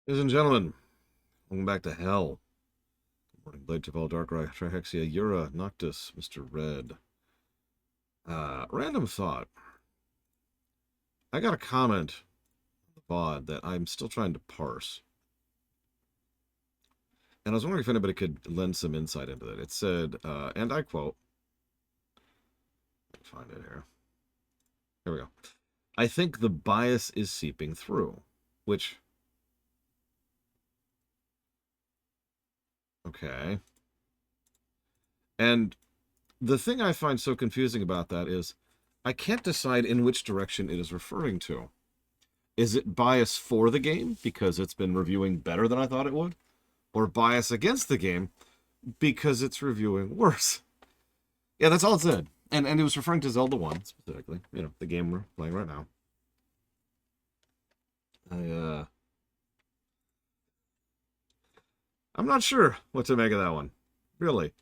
Ladies and gentlemen, welcome back to Hell. Good morning, Blade Tipal, Darkrai, Trihexia, Yura, Noctis, Mr. Red. Random thought. I got a comment on the VOD that I'm still trying to parse. And I was wondering if anybody could lend some insight into it. It said, and I quote, let me find it here. Here we go. I think the bias is seeping through, which... Okay. And the thing I find so confusing about that is I can't decide in which direction it is referring to. Is it bias for the game because it's been reviewing better than I thought it would? Or bias against the game because it's reviewing worse? Yeah, that's all it said. And it was referring to Zelda 1 specifically. You know, the game we're playing right now. I'm not sure what to make of that one. Really.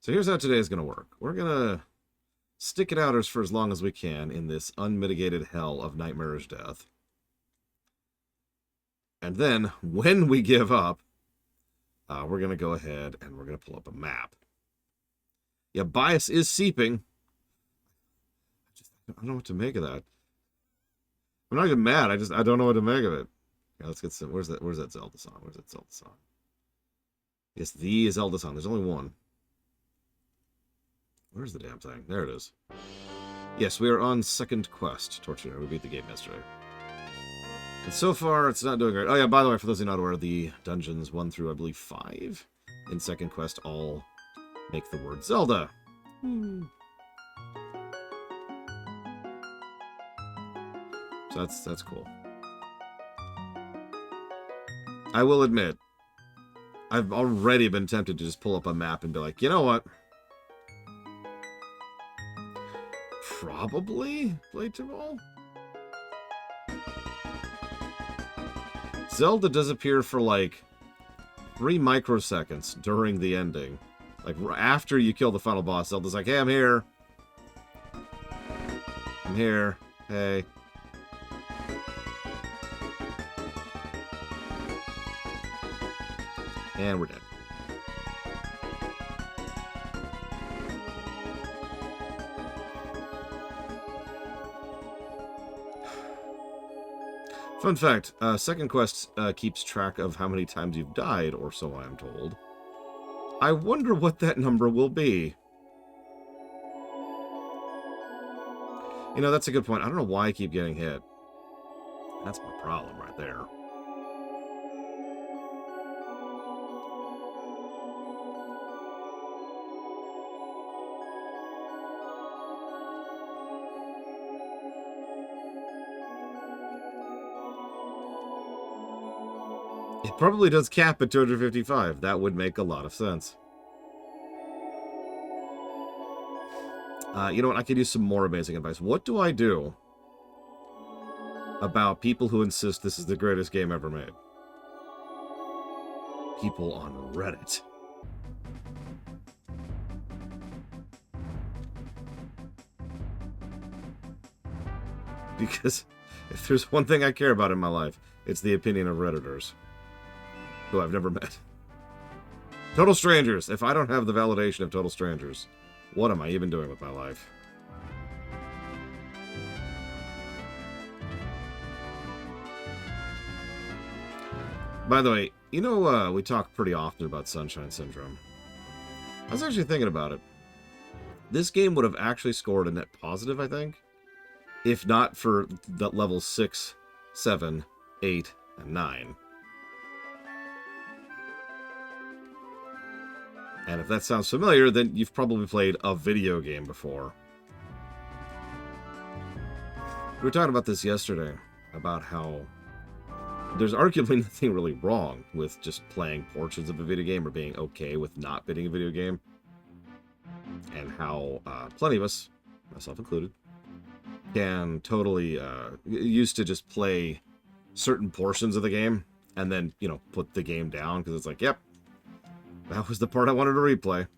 So here's how today is going to work. We're going to stick it out for as long as we can in this unmitigated hell of nightmarish death. And then, when we give up, we're going to go ahead and we're going to pull up a map. Yeah, bias is seeping. I don't know what to make of that. I'm not even mad. I don't know what to make of it. Yeah, let's get some. Where's that Zelda song? Where's that Zelda song? Yes, the Zelda song. There's only one. Where's the damn thing? There it is. Yes, we are on second quest. Torture. We beat the game yesterday. And so far, it's not doing great. Oh yeah, by the way, for those who are not aware, the dungeons 1 through, I believe, 5 in second quest all make the word Zelda. So that's cool. I will admit, I've already been tempted to just pull up a map and be like, you know what? Probably Blade to Roll. Zelda does appear for like 3 microseconds during the ending. Like after you kill the final boss, Zelda's like, hey, I'm here. I'm here. Hey. And we're dead. Fun fact, second quest keeps track of how many times you've died, or so I am told. I wonder what that number will be. You know, that's a good point. I don't know why I keep getting hit. That's my problem right there. It probably does cap at 255. That would make a lot of sense. You know what? I could use some more amazing advice. What do I do about people who insist this is the greatest game ever made? People on Reddit. Because if there's one thing I care about in my life, it's the opinion of Redditors. Who I've never met. Total strangers. If I don't have the validation of total strangers, what am I even doing with my life? By the way, you know, we talk pretty often about Sunshine Syndrome. I was actually thinking about it. This game would have actually scored a net positive, I think, if not for the levels 6, 7, 8, and 9. And if that sounds familiar, then you've probably played a video game before. We were talking about this yesterday, about how there's arguably nothing really wrong with just playing portions of a video game or being okay with not beating a video game. And how plenty of us, myself included, can totally used to just play certain portions of the game and then, you know, put the game down because it's like, yep, that was the part I wanted to replay.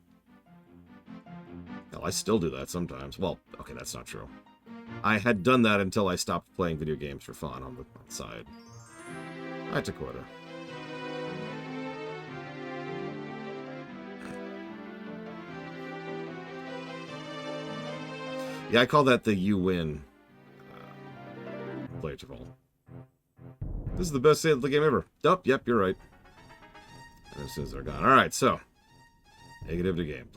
Hell, I still do that sometimes. Well, okay, that's not true. I had done that until I stopped playing video games for fun on the side. Hi, Taquota. Yeah, I call that the you win playthrough. This is the best save of the game ever. Oh, yep, you're right. As soon as they're gone. Alright, so. Negative to gameplay.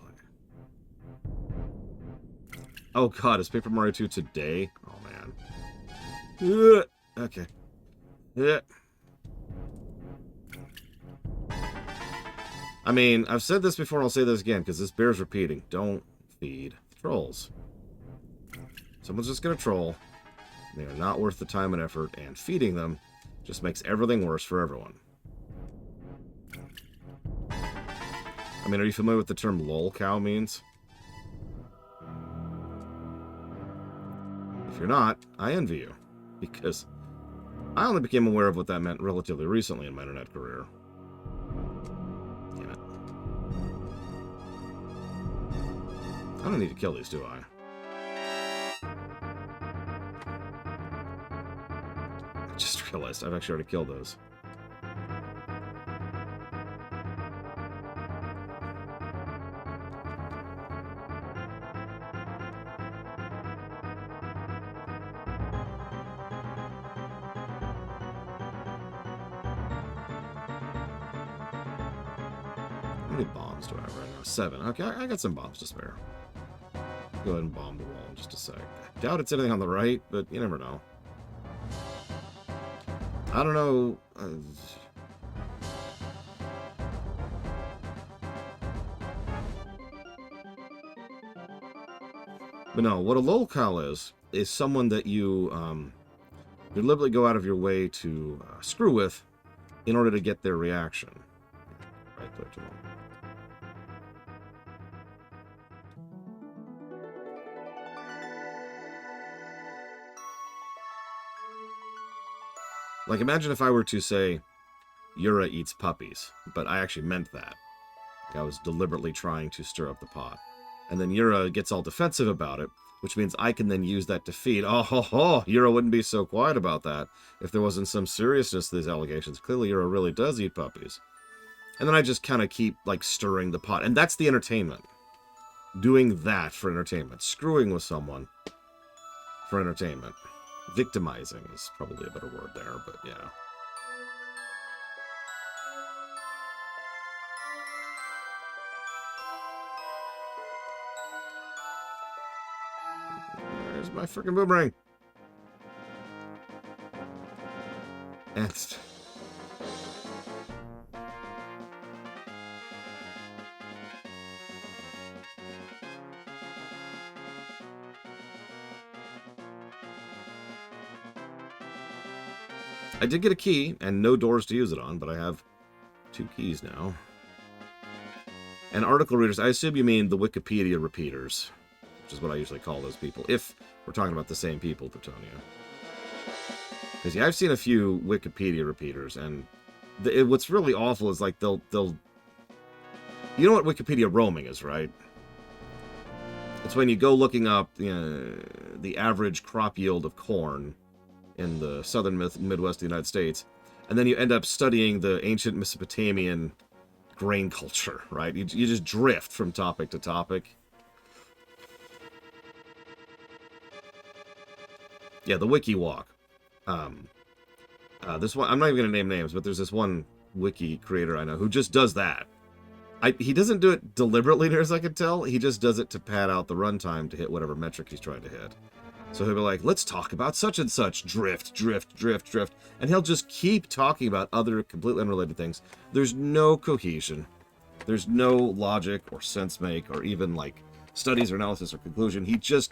Oh god, is Paper Mario 2 today? Oh man. Okay. I mean, I've said this before and I'll say this again, because this bears repeating. Don't feed trolls. Someone's just gonna troll. They are not worth the time and effort, and feeding them just makes everything worse for everyone. I mean, are you familiar with the term lolcow means? If you're not, I envy you. Because I only became aware of what that meant relatively recently in my internet career. Damn it. I don't need to kill these, do I? I just realized I've actually already killed those. How many bombs do I have right now? 7. Okay, I got some bombs to spare. Go ahead and bomb the wall in just a sec. I doubt it's anything on the right, but you never know. I don't know. But no, what a lolcow is someone that you deliberately go out of your way to screw with in order to get their reaction. Right click to them. Like, imagine if I were to say, Yura eats puppies, but I actually meant that. Like, I was deliberately trying to stir up the pot. And then Yura gets all defensive about it, which means I can then use that to feed. Oh, ho, ho! Yura wouldn't be so quiet about that if there wasn't some seriousness to these allegations. Clearly, Yura really does eat puppies. And then I just kind of keep, like, stirring the pot. And that's the entertainment. Doing that for entertainment. Screwing with someone for entertainment. Victimizing is probably a better word there, but yeah. There's my freaking boomerang. And I did get a key and no doors to use it on, but I have 2 keys now. And article readers, I assume you mean the Wikipedia repeaters, which is what I usually call those people, if we're talking about the same people, Plutonia. Because yeah, I've seen a few Wikipedia repeaters, and what's really awful is like they'll you know what Wikipedia roaming is, right? It's when you go looking up the average crop yield of corn in the southern Midwest of the United States, and then you end up studying the ancient Mesopotamian grain culture, right? You just drift from topic to topic. Yeah, the Wiki Walk. This one, I'm not even going to name names, but there's this one Wiki creator I know who just does that. He doesn't do it deliberately, near as I can tell. He just does it to pad out the runtime to hit whatever metric he's trying to hit. So he'll be like, let's talk about such and such. Drift, drift, drift, drift. And he'll just keep talking about other completely unrelated things. There's no cohesion. There's no logic or sense make or even like studies or analysis or conclusion. He just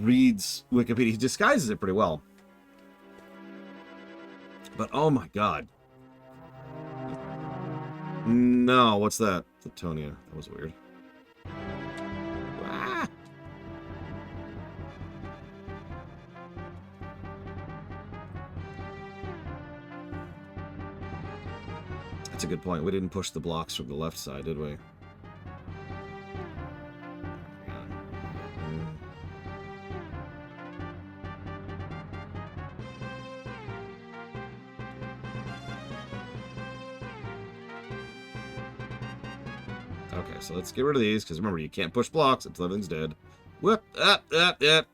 reads Wikipedia. He disguises it pretty well. But oh my god. No, what's that? Plutonia. That was weird. Ah! That's a good point. We didn't push the blocks from the left side, did we? Okay, so let's get rid of these, because remember, you can't push blocks until everything's dead. Whoop, up, up, up.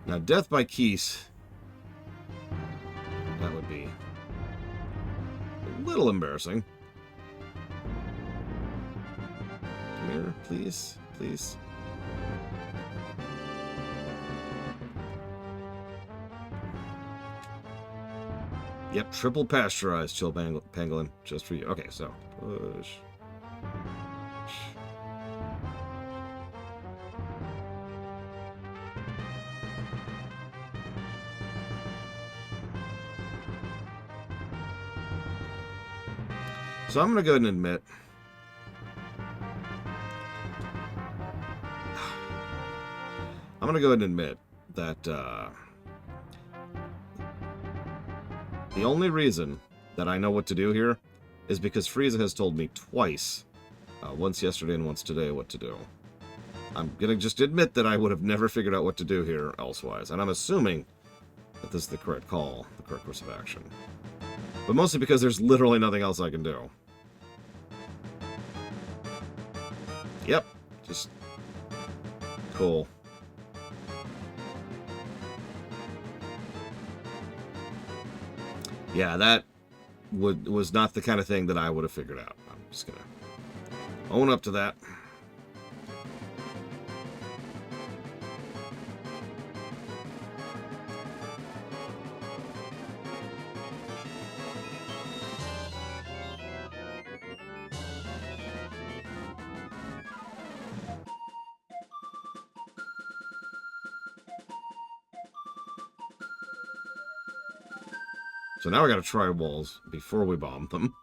Now, death by Keese. That would be a little embarrassing. Come here, please, please. Yep, triple pasteurized chill pangolin, just for you. Okay, so push. So I'm going to go ahead and admit that the only reason that I know what to do here is because Frieza has told me twice, once yesterday and once today, what to do. I'm going to just admit that I would have never figured out what to do here elsewise, and I'm assuming that this is the correct call, the correct course of action. But mostly because there's literally nothing else I can do. Yep, just cool. Yeah, that was not the kind of thing that I would have figured out. I'm just gonna own up to that. So now we gotta try walls before we bomb them.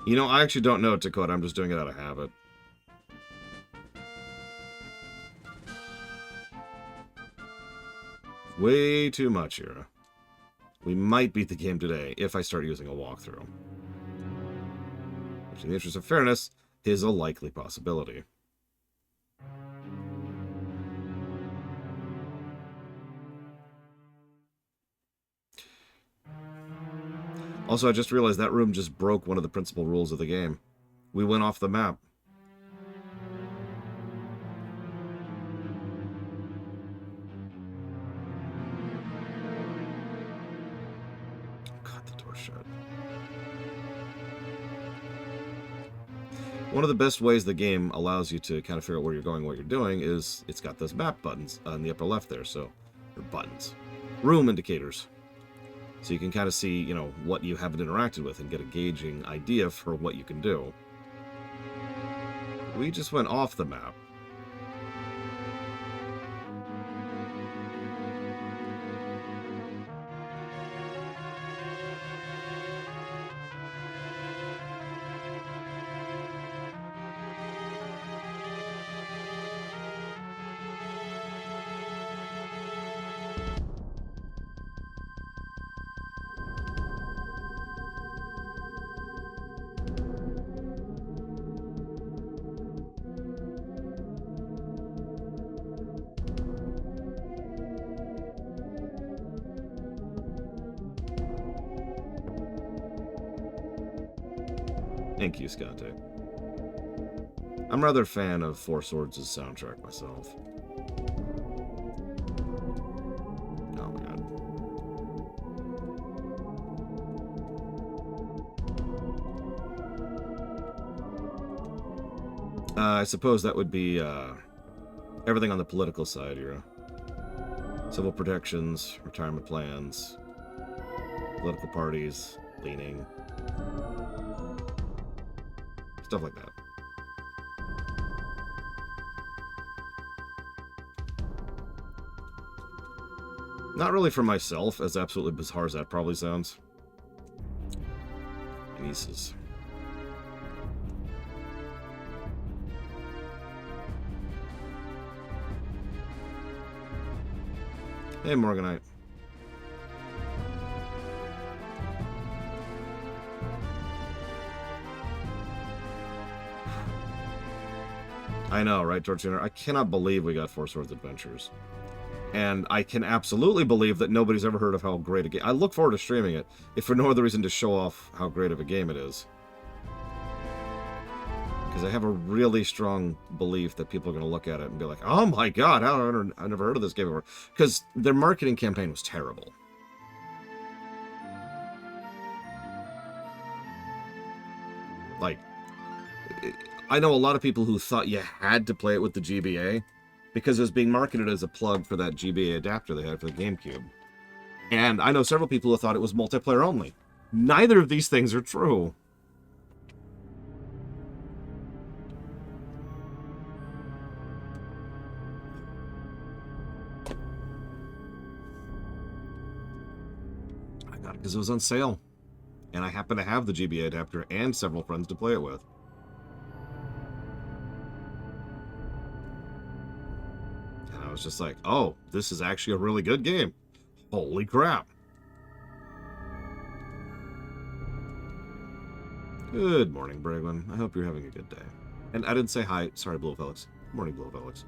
You know, I actually don't know what to code. I'm just doing it out of habit. Way too much here. We might beat the game today if I start using a walkthrough. Which, in the interest of fairness, is a likely possibility. Also, I just realized that room just broke one of the principal rules of the game. We went off the map. God, the door's shut. One of the best ways the game allows you to kind of figure out where you're going, what you're doing, is it's got those map buttons on the upper left there, so... Or buttons. Room indicators. So you can kind of see, you know, what you haven't interacted with and get a gauging idea for what you can do. We just went off the map. Thank you, Scante. I'm rather a fan of Four Swords' soundtrack myself. Oh my god. I suppose that would be everything on the political side here. Civil protections, retirement plans, political parties, leaning. Stuff like that. Not really for myself, as absolutely bizarre as that probably sounds. Nieces. Hey, Morganite. I know, right, George Jr.? I cannot believe we got Four Swords Adventures. And I can absolutely believe that nobody's ever heard of how great a game... I look forward to streaming it, if for no other reason to show off how great of a game it is. Because I have a really strong belief that people are going to look at it and be like, oh my god, I've never heard of this game before. Because their marketing campaign was terrible. Like, I know a lot of people who thought you had to play it with the GBA, because it was being marketed as a plug for that GBA adapter they had for the GameCube. And I know several people who thought it was multiplayer only. Neither of these things are true. I got it because it was on sale. And I happen to have the GBA adapter and several friends to play it with. And I was just like, oh, this is actually a really good game. Holy crap. Good morning, Bragwin. I hope you're having a good day. And I didn't say hi. Sorry, Blue Felix. Morning, Blue Felix.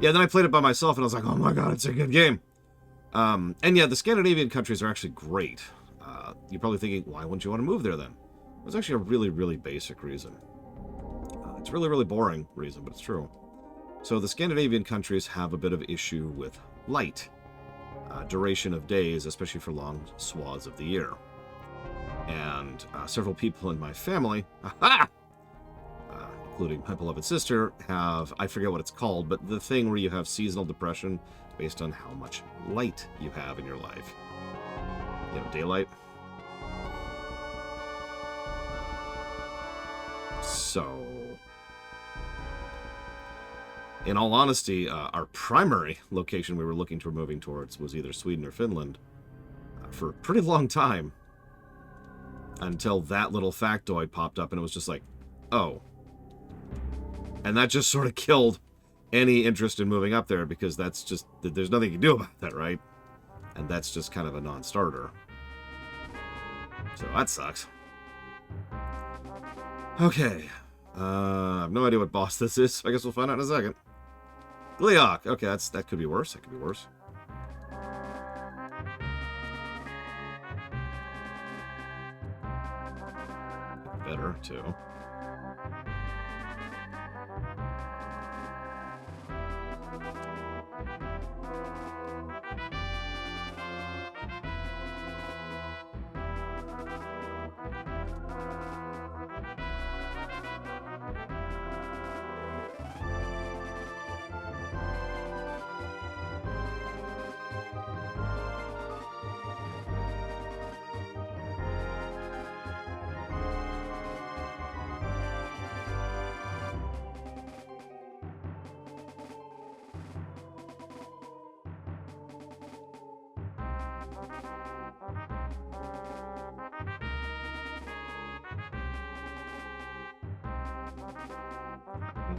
Yeah, then I played it by myself, and I was like, oh my god, it's a good game. And yeah, the Scandinavian countries are actually great. You're probably thinking, why wouldn't you want to move there then? There's actually a really, really basic reason. It's really, really boring reason, but it's true. So the Scandinavian countries have a bit of issue with light. Duration of days, especially for long swaths of the year. And several people in my family, including my beloved sister, have, I forget what it's called, but the thing where you have seasonal depression based on how much light you have in your life. You know, daylight. So, in all honesty, our primary location we were looking to moving towards was either Sweden or Finland for a pretty long time. Until that little factoid popped up, and it was just like, oh. And that just sort of killed any interest in moving up there, because that's just, there's nothing you can do about that, right? And that's just kind of a non-starter. So that sucks. Okay. I have no idea what boss this is. I guess we'll find out in a second. Gleok. Okay, that could be worse. That could be worse. Better, too.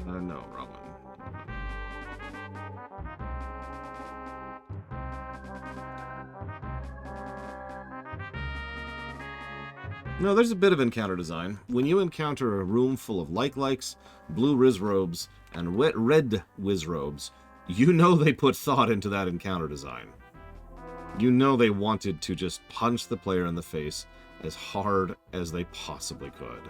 No, wrong one. No, there's a bit of encounter design. When you encounter a room full of like-likes, blue Rizrobes, and red Wizrobes, you know they put thought into that encounter design. You know they wanted to just punch the player in the face as hard as they possibly could.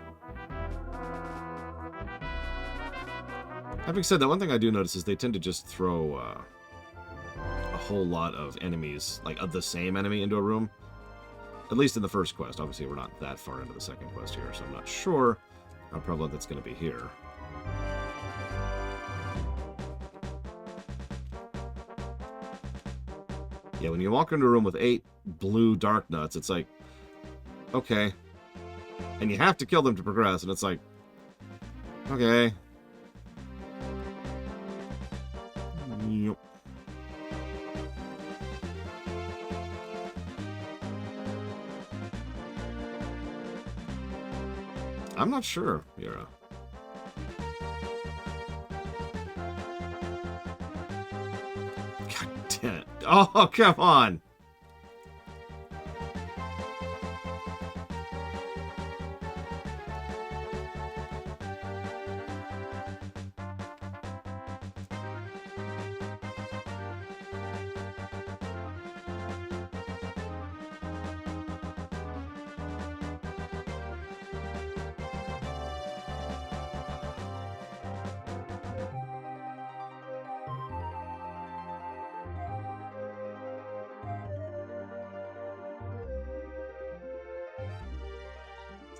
Having said that, one thing I do notice is they tend to just throw a whole lot of enemies, like of the same enemy, into a room. At least in the first quest. Obviously, we're not that far into the second quest here, so I'm not sure how prevalent that's going to be here. Yeah, when you walk into a room with 8 blue dark nuts, it's like, okay. And you have to kill them to progress, and it's like, okay. Yep. I'm not sure, Yura. God Oh, come on!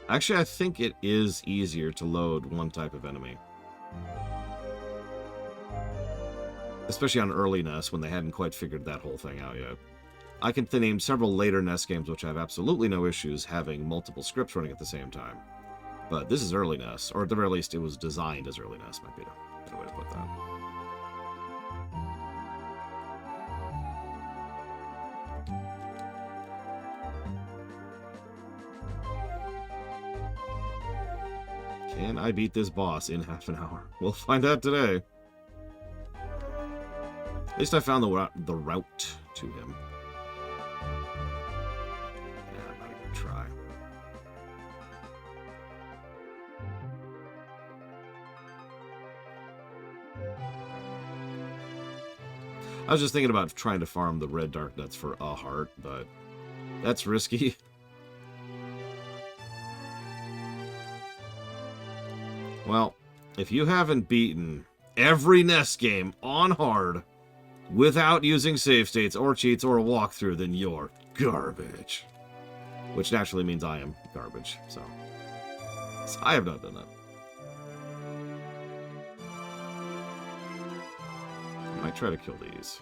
Actually, I think it is easier to load one type of enemy. Especially on early NES, when they hadn't quite figured that whole thing out yet. I can name several later NES games which have absolutely no issues having multiple scripts running at the same time. But this is early NES, or at the very least, it was designed as early NES, might be a better way to put that. Can I beat this boss in half an hour? We'll find out today. At least I found the route to him. Yeah, I'm not even gonna try. I was just thinking about trying to farm the red dark nuts for a heart, but that's risky. Well, if you haven't beaten every NES game on hard without using save states or cheats or a walkthrough, then you're garbage. Which naturally means I am garbage, so I have not done that. I might try to kill these.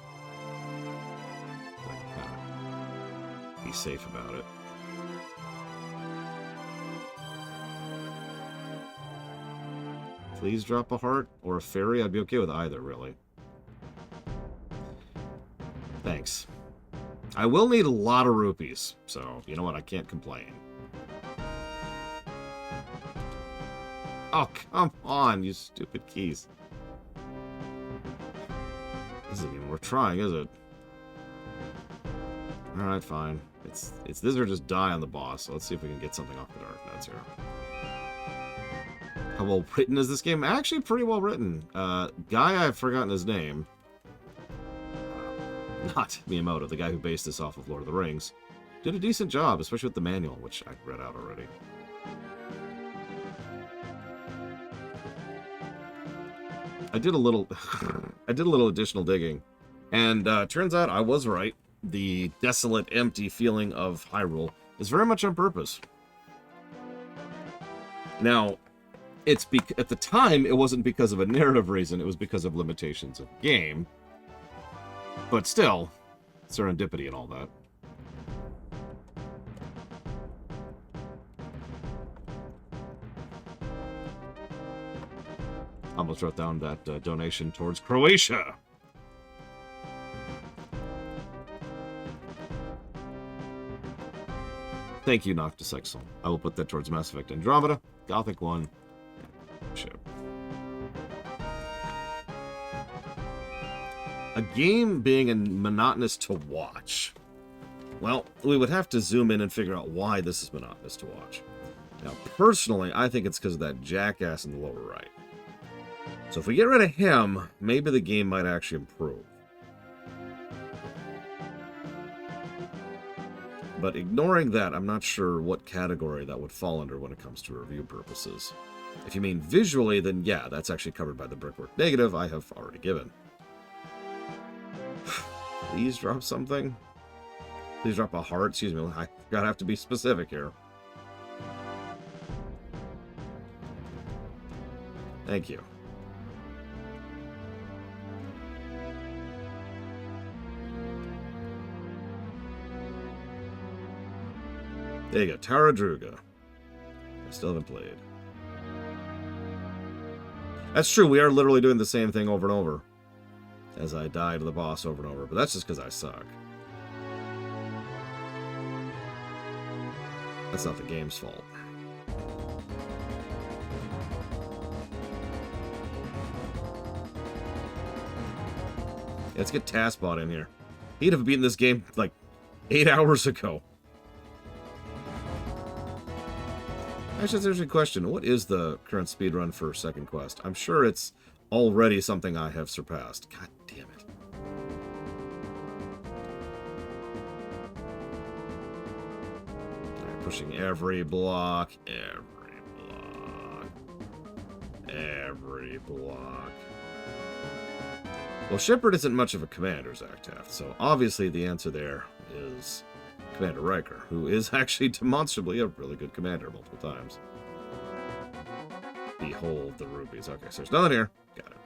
I can kind of be safe about it. Please drop a heart or a fairy. I'd be okay with either, really. Thanks. I will need a lot of rupees, so you know what? I can't complain. Oh, come on, you stupid keys. This isn't even worth trying, is it? Alright, fine. It's this or just die on the boss. So let's see if we can get something off the dark nuts here. How well written is this game? Actually, pretty well written. Guy, I've forgotten his name. Not Miyamoto, the guy who based this off of Lord of the Rings. Did a decent job, especially with the manual, which I read out already. I did a little additional digging, and turns out I was right. The desolate, empty feeling of Hyrule is very much on purpose. Now, at the time, it wasn't because of a narrative reason, it was because of limitations of the game. But still, serendipity and all that. Almost wrote down that donation towards Croatia. Thank you, Noctis Exel. I will put that towards Mass Effect Andromeda, Gothic 1, ship. A game being monotonous to watch. Well, we would have to zoom in and figure out why this is monotonous to watch. Now, personally, I think it's because of that jackass in the lower right. So if we get rid of him, maybe the game might actually improve. But ignoring that, I'm not sure what category that would fall under when it comes to review purposes. If you mean visually, then yeah, that's actually covered by the brickwork negative I have already given. Please drop something. Please drop a heart. Excuse me, I gotta have to be specific here. Thank you. There you go, Tara Druga. I still haven't played. That's true, we are literally doing the same thing over and over. As I die to the boss over and over, but that's just because I suck. That's not the game's fault. Let's get Taskbot in here. He'd have beaten this game like 8 hours ago. Actually, there's a question. What is the current speedrun for second quest? I'm sure it's already something I have surpassed. God damn it. Right, pushing every block. Every block. Every block. Well, Shepard isn't much of a commander, Zactath, so obviously the answer there is Commander Riker, who is actually demonstrably a really good commander multiple times. Behold the rubies. Okay, so there's nothing here. Got it.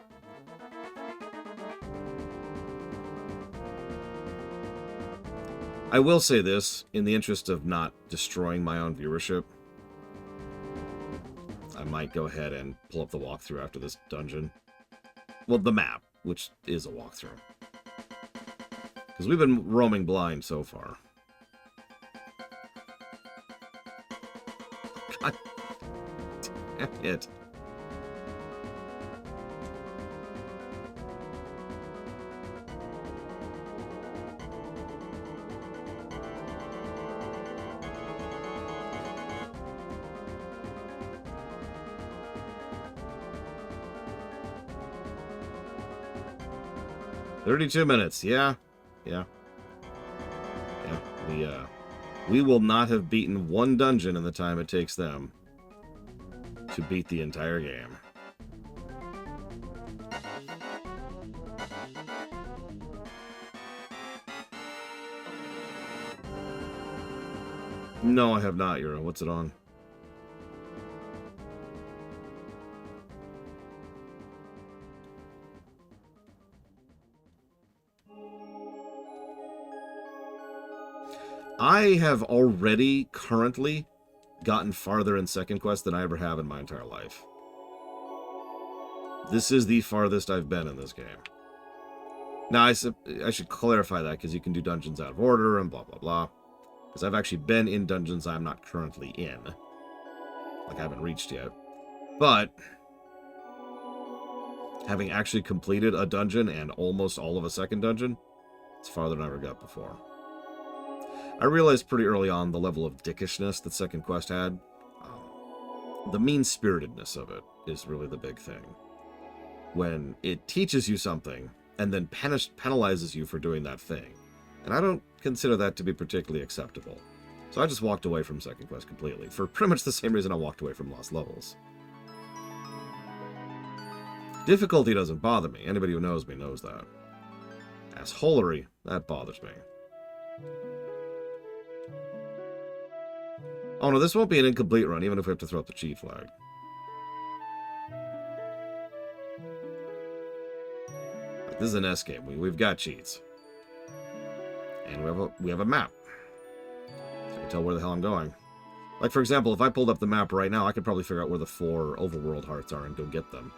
I will say this, in the interest of not destroying my own viewership, I might go ahead and pull up the walkthrough after this dungeon. Well, the map, which is a walkthrough. Because we've been roaming blind so far. God damn it. "32 minutes. Yeah. We will not have beaten one dungeon in the time it takes them to beat the entire game. No, I have not, Euro. What's it on? I have already, currently, gotten farther in second quest than I ever have in my entire life. This is the farthest I've been in this game. Now, I should clarify that, because you can do dungeons out of order and blah, blah, blah. Because I've actually been in dungeons I'm not currently in. Like, I haven't reached yet. But, having actually completed a dungeon and almost all of a second dungeon, it's farther than I ever got before. I realized pretty early on the level of dickishness that second quest had. The mean-spiritedness of it is really the big thing. When it teaches you something, and then penalizes you for doing that thing. And I don't consider that to be particularly acceptable. So I just walked away from second quest completely, for pretty much the same reason I walked away from Lost Levels. Difficulty doesn't bother me. Anybody who knows me knows that. Assholery, that bothers me. Oh no, this won't be an incomplete run, even if we have to throw up the cheat flag. This is an S game. We've got cheats. And we have a map. So I can tell where the hell I'm going. Like, for example, if I pulled up the map right now, I could probably figure out where the 4 overworld hearts are and go get them.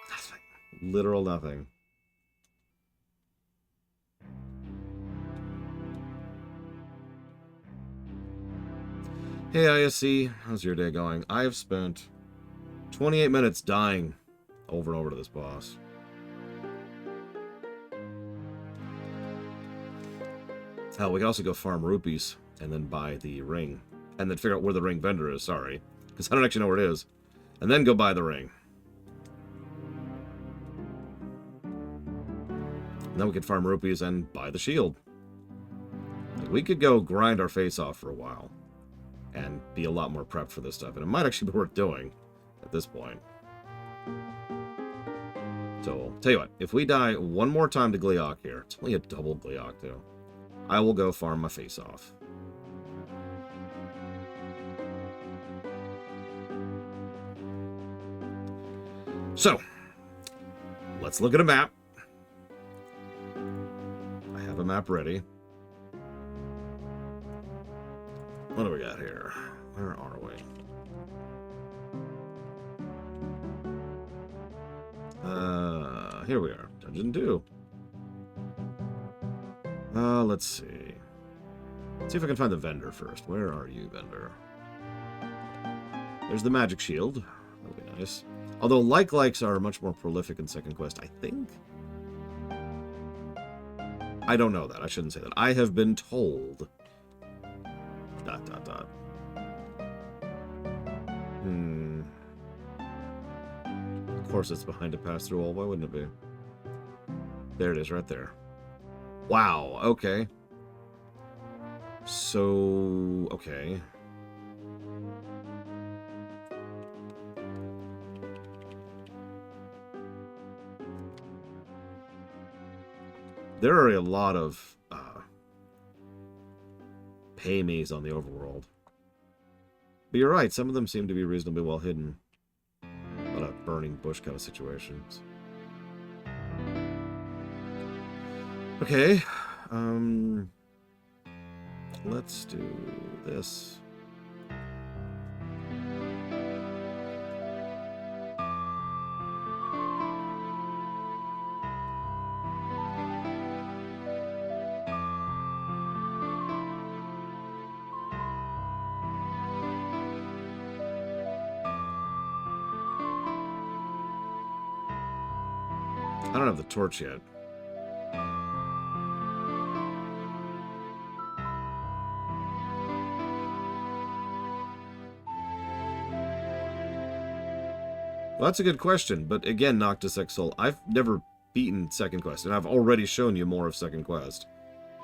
Nothing. Literal nothing. Hey, ISC. How's your day going? I have spent 28 minutes dying over and over to this boss. Hell, we can also go farm rupees and then buy the ring. And then figure out where the ring vendor is, sorry. Because I don't actually know where it is. And then go buy the ring. And then we could farm rupees and buy the shield. Like, we could go grind our face off for a while. And be a lot more prepped for this stuff. And it might actually be worth doing at this point. So, tell you what. If we die one more time to Gleeok here, it's only a double Gleeok, too. I will go farm my face off. So, let's look at a map. I have a map ready. What do we got here? Where are we? Here we are. Dungeon 2. Let's see. Let's see if I can find the vendor first. Where are you, vendor? There's the magic shield. That'll be nice. Although likes are much more prolific in Second Quest, I think. I don't know that. I shouldn't say that. I have been told. ... Of course it's behind a pass-through wall. Why wouldn't it be? There it is, right there. Wow, okay. So, okay. There are a lot of pay-me's on the overworld. But you're right, some of them seem to be reasonably well hidden. A lot of burning bush kind of situations. Okay. Let's do this. I don't have the torch yet. Well, that's a good question, but again, Noctis Exol, I've never beaten Second Quest, and I've already shown you more of Second Quest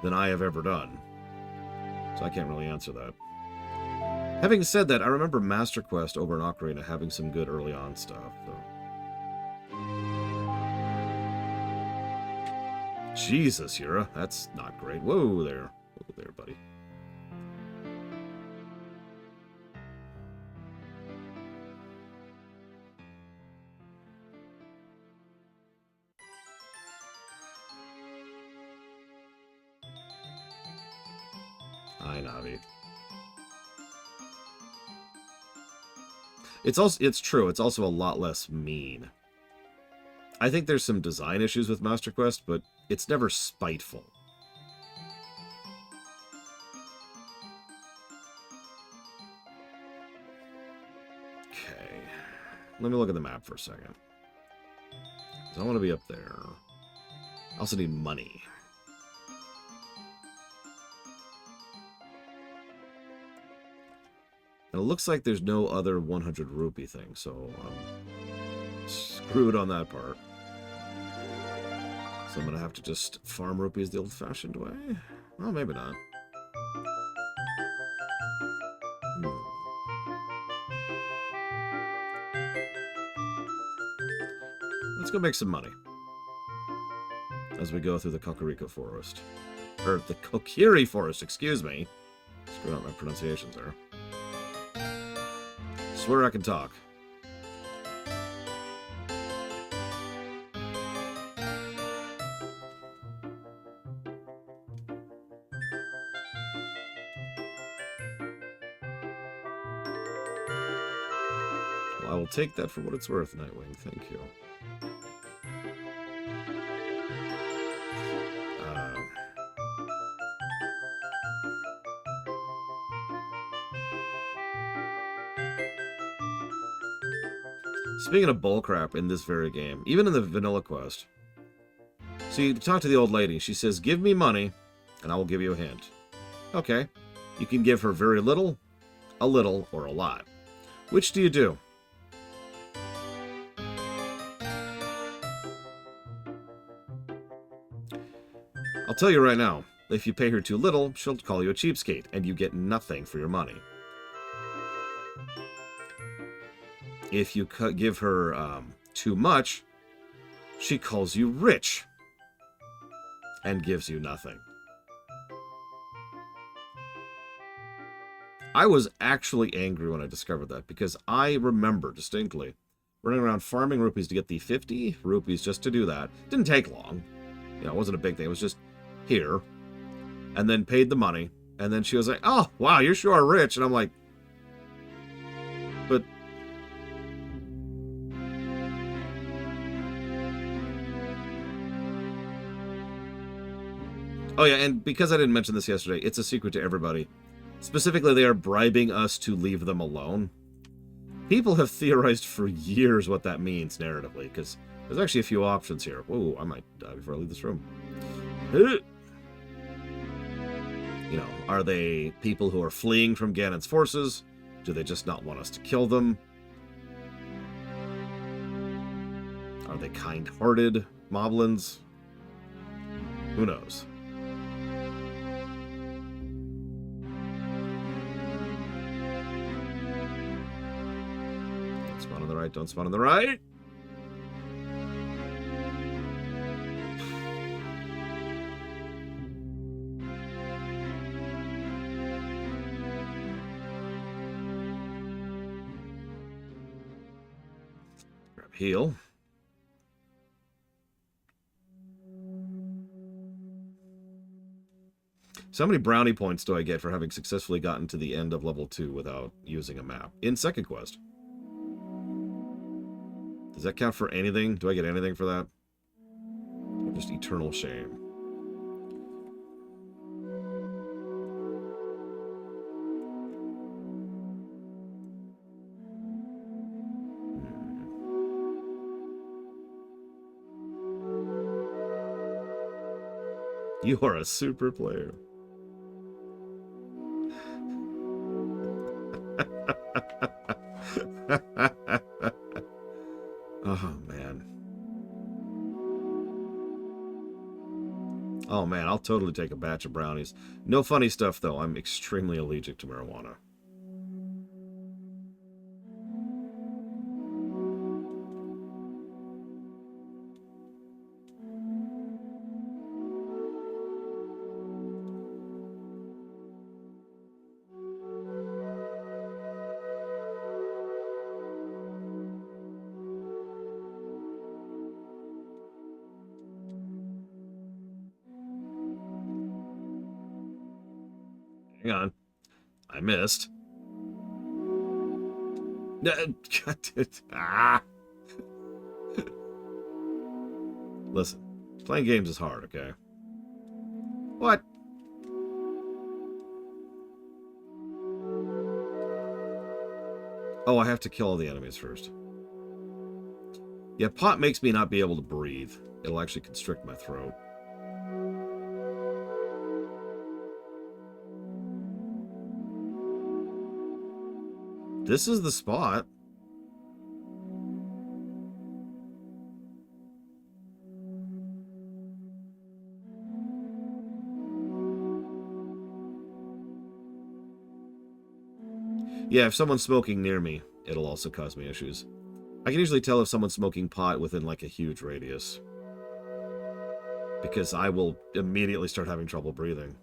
than I have ever done. So I can't really answer that. Having said that, I remember Master Quest over in Ocarina having some good early on stuff, though. Jesus, Yura, that's not great. Whoa there. Whoa there, buddy. Hi, Navi. It's true, it's also a lot less mean. I think there's some design issues with Master Quest, but it's never spiteful. Okay. Let me look at the map for a second. 'Cause I want to be up there. I also need money. And it looks like there's no other 100 rupee thing, so I'm screwed on that part. So I'm going to have to just farm rupees the old-fashioned way? Well, maybe not. Let's go make some money. As we go through the Kakariko Forest. Or the Kokiri Forest, excuse me. Screwed up my pronunciations there. Swear I can talk. Well, I will take that for what it's worth, Nightwing. Thank you. Speaking of bullcrap in this very game, even in the vanilla quest. So you talk to the old lady. She says, give me money, and I will give you a hint. Okay. You can give her very little, a little, or a lot. Which do you do? I'll tell you right now, if you pay her too little, she'll call you a cheapskate, and you get nothing for your money. If you give her too much, she calls you rich and gives you nothing. I was actually angry when I discovered that because I remember distinctly running around farming rupees to get the 50 rupees just to do that. Didn't take long. You know, it wasn't a big thing. It was just here. And then paid the money. And then she was like, oh, wow, you sure are rich. And I'm like, but... Oh, yeah, and because I didn't mention this yesterday, it's a secret to everybody. Specifically, they are bribing us to leave them alone. People have theorized for years what that means narratively, because there's actually a few options here. Whoa, I might die before I leave this room. You know, are they people who are fleeing from Ganon's forces? Do they just not want us to kill them? Are they kind-hearted moblins? Who knows? Don't spawn on the right, don't spawn on the right! Grab heal. So how many brownie points do I get for having successfully gotten to the end of level 2 without using a map? In second quest. Does that count for anything? Do I get anything for that? Or just eternal shame? You are a super player. Oh, man. Oh, man, I'll totally take a batch of brownies. No funny stuff, though. I'm extremely allergic to marijuana. Hang on. I missed. Ah. Listen, playing games is hard, okay? What? Oh, I have to kill all the enemies first. Yeah, pot makes me not be able to breathe. It'll actually constrict my throat. This is the spot. Yeah, if someone's smoking near me, it'll also cause me issues. I can usually tell if someone's smoking pot within, like, a huge radius. Because I will immediately start having trouble breathing.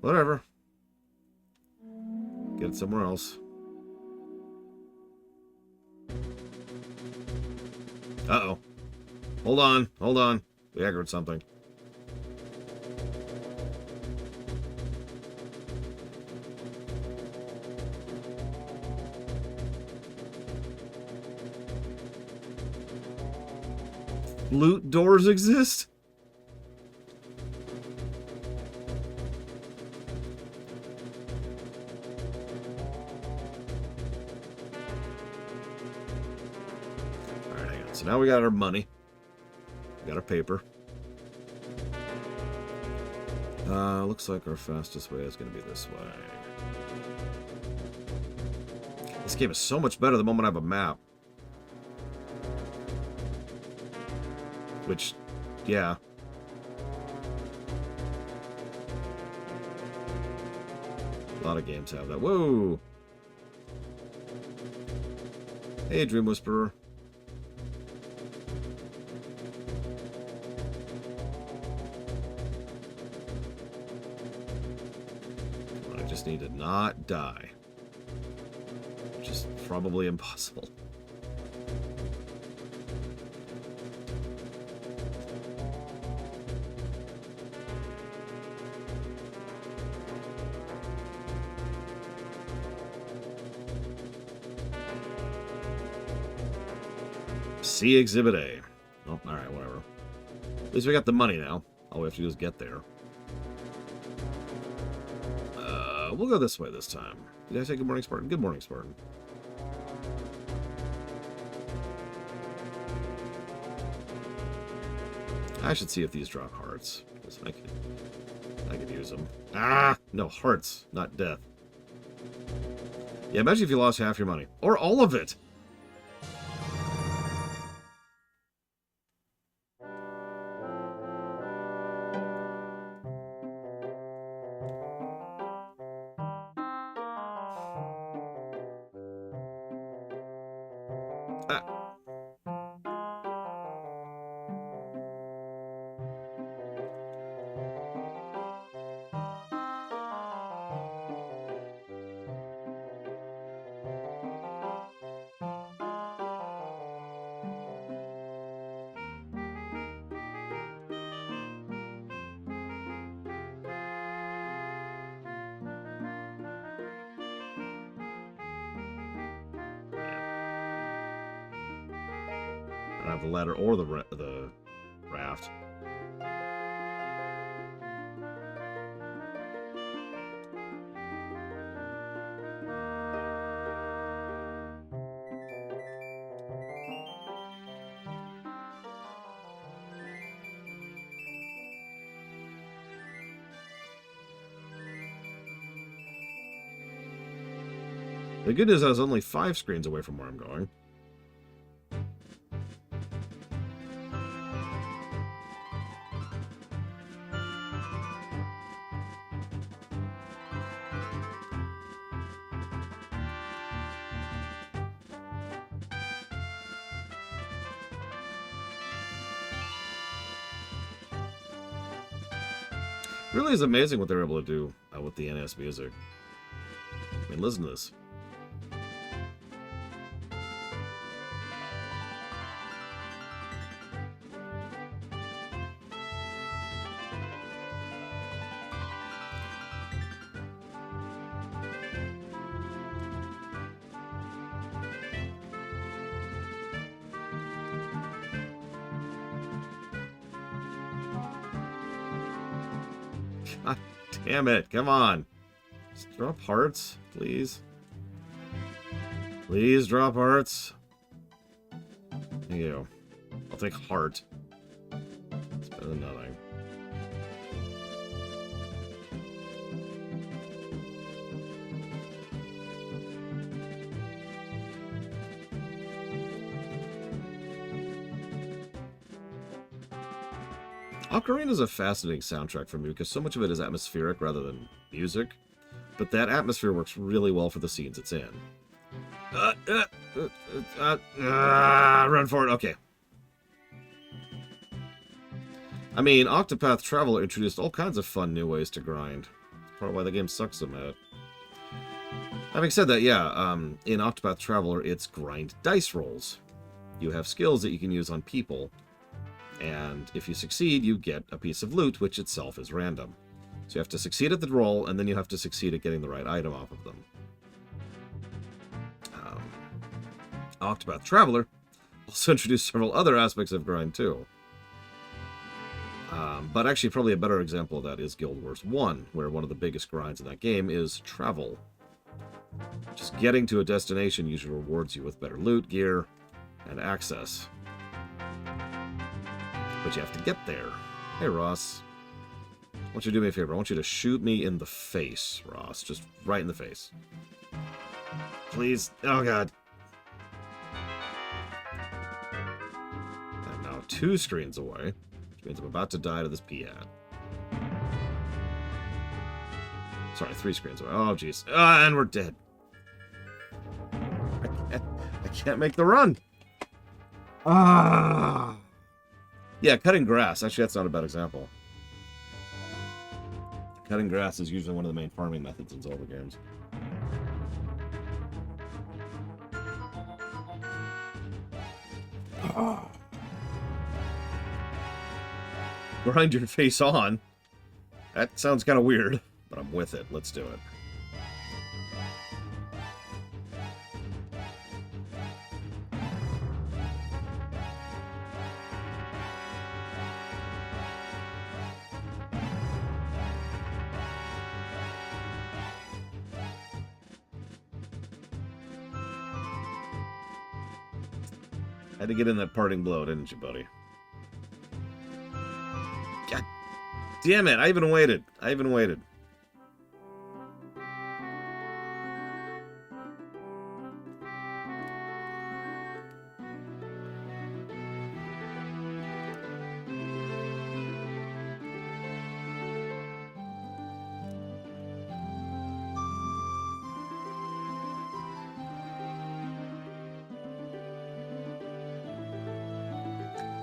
Whatever. Get it somewhere else. Uh-oh. Hold on, hold on. We aggroed something. Loot doors exist? Alright, hang on. So now we got our money. We got our paper. Looks like our fastest way is going to be this way. This game is so much better the moment I have a map. Which, yeah. A lot of games have that. Whoa! Hey, Dream Whisperer. I just need to not die. Which is probably impossible. See Exhibit A. Oh, alright, whatever. At least we got the money now. I'll we have to do is get there. We'll go this way this time. Did I say good morning, Spartan? Good morning, Spartan. I should see if these drop hearts. I could use them. Ah! No, hearts, not death. Yeah, imagine if you lost half your money. Or all of it! I don't have the ladder or the raft. The good news is I was only 5 screens away from where I'm going. Really is amazing what they're able to do with the NES music. I mean, listen to this. God damn it. Come on. Just drop hearts, please. Please drop hearts. Thank you. I'll take heart. It's better than nothing. Ocarina is a fascinating soundtrack for me because so much of it is atmospheric rather than music, but that atmosphere works really well for the scenes it's in. Run for it. Okay. I mean, Octopath Traveler introduced all kinds of fun new ways to grind. That's part of why the game sucks so bad. Having said that, yeah, in Octopath Traveler, it's grind dice rolls. You have skills that you can use on people, and if you succeed, you get a piece of loot, which itself is random. So you have to succeed at the roll, and then you have to succeed at getting the right item off of them. Octopath Traveler also introduced several other aspects of grind, too. But actually, probably a better example of that is Guild Wars 1, where one of the biggest grinds in that game is travel. Just getting to a destination usually rewards you with better loot, gear, and access. But you have to get there. Hey, Ross. I want you to do me a favor. I want you to shoot me in the face, Ross. Just right in the face. Please. Oh, God. I'm now 2 screens away, which means I'm about to die to this Piat. Sorry, 3 screens away. Oh, jeez. And we're dead. I can't make the run. Ah. Yeah, cutting grass. Actually, that's not a bad example. Cutting grass is usually one of the main farming methods in Zelda games. Oh. Grind your face on. That sounds kind of weird, but I'm with it. Let's do it. Had to get in that parting blow, didn't you, buddy? God damn it! I even waited.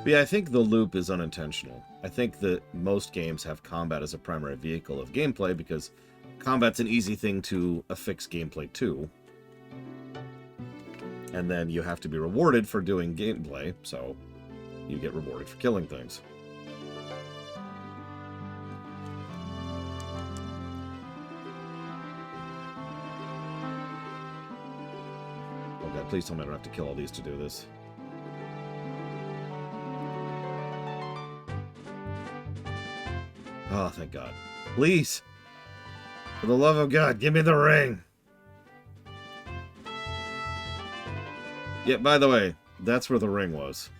But yeah, I think the loop is unintentional. I think that most games have combat as a primary vehicle of gameplay because combat's an easy thing to affix gameplay to. And then you have to be rewarded for doing gameplay, so you get rewarded for killing things. Oh god, please tell me I don't have to kill all these to do this. Oh, thank God. Please! For the love of God, give me the ring! Yeah, by the way, that's where the ring was.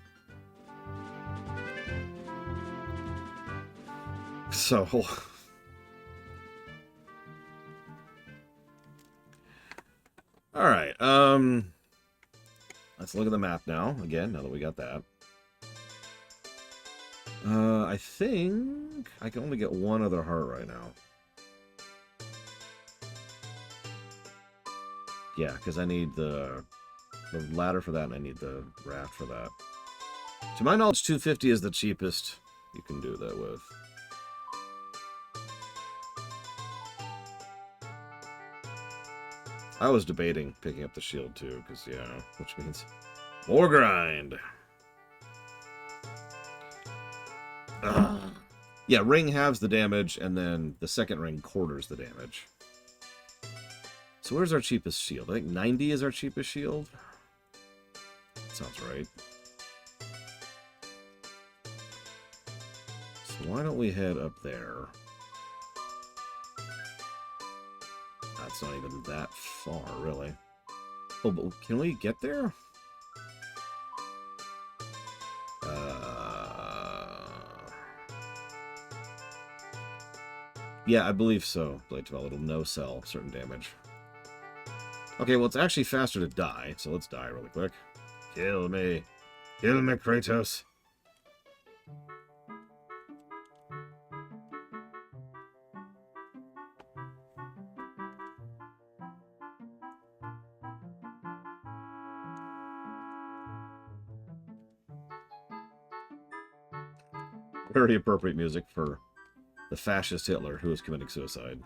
So... Alright, let's look at the map now, again, now that we got that. I think I can only get one other heart right now. Yeah, because I need the ladder for that, and I need the raft for that. To my knowledge, 250 is the cheapest you can do that with. I was debating picking up the shield, too, because, yeah, which means more grind. Yeah, ring halves the damage, and then the second ring quarters the damage. So where's our cheapest shield? I think 90 is our cheapest shield. Sounds right. So why don't we head up there? That's not even that far, really. Oh, but can we get there? Yeah, I believe so. Blade Develop, it'll no-sell certain damage. Okay, well, it's actually faster to die, so let's die really quick. Kill me. Kill me, Kratos. Very appropriate music for the fascist Hitler who is committing suicide.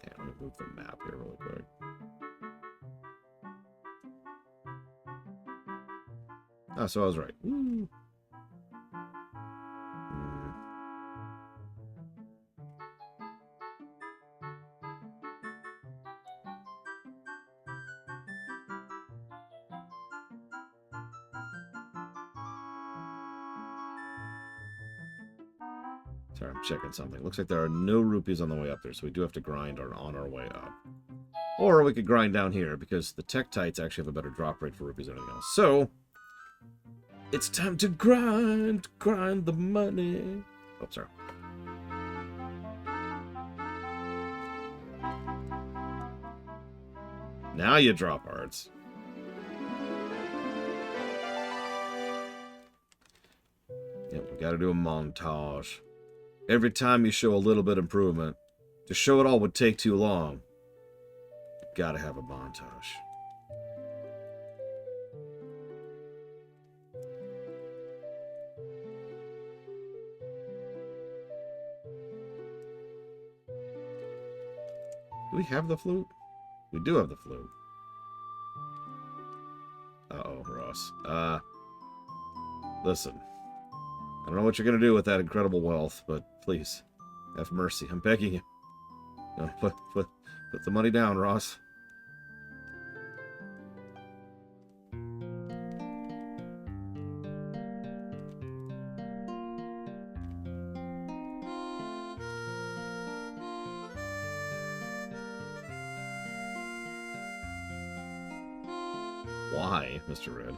Yeah, let me move the map here really quick. Oh, so I was right. Woo. Sorry, I'm checking something. Looks like there are no rupees on the way up there, so we do have to grind on our way up. Or we could grind down here, because the Tektites actually have a better drop rate for rupees than anything else. So, it's time to grind the money. Oh, sorry. Now you drop hearts. Yep, we gotta do a montage. Every time you show a little bit improvement, to show it all would take too long. You gotta have a montage. Do we have the flute? We do have the flute. Uh-oh, Ross. Listen. I don't know what you're going to do with that incredible wealth, but please, have mercy. I'm begging you. No, put the money down, Ross. Why, Mr. Red?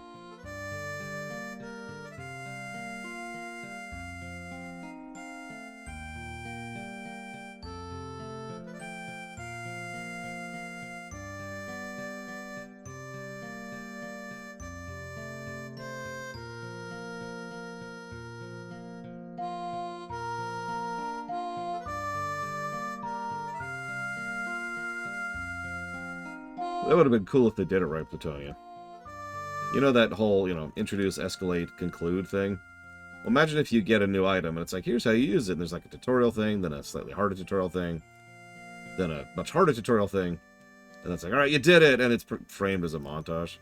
That would have been cool if they did it right, Plutonia. You know that whole, introduce, escalate, conclude thing? Well, imagine if you get a new item, and it's like, here's how you use it, and there's like a tutorial thing, then a slightly harder tutorial thing, then a much harder tutorial thing, and it's like, alright, you did it, and it's framed as a montage.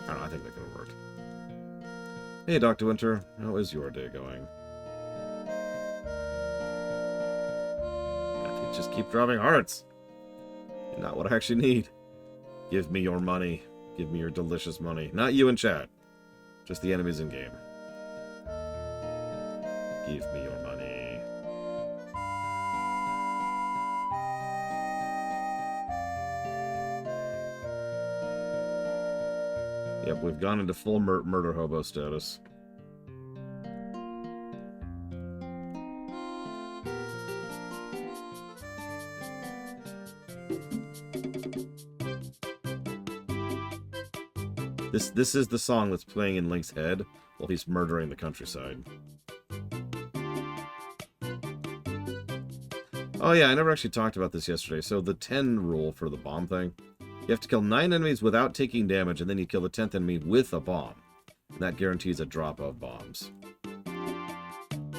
I don't know, I think that could have worked. Hey, Dr. Winter, how is your day going? I think just keep dropping hearts. Not what I actually need. Give me your money. Give me your delicious money. Not you in chat. Just the enemies in game. Give me your money. Yep, we've gone into full murder hobo status. This is the song that's playing in Link's head while he's murdering the countryside. Oh yeah, I never actually talked about this yesterday. So the 10 rule for the bomb thing. You have to kill 9 enemies without taking damage, and then you kill the 10th enemy with a bomb. And that guarantees a drop of bombs.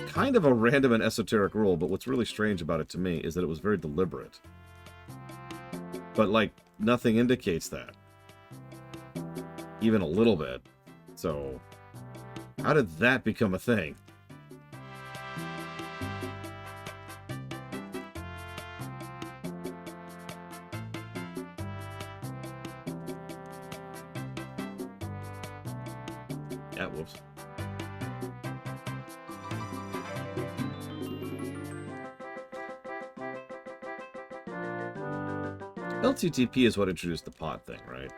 Kind of a random and esoteric rule, but what's really strange about it to me is that it was very deliberate. But, like, nothing indicates that. Even a little bit. So, how did that become a thing? Yeah, whoops. LTTP is what introduced the pot thing, right?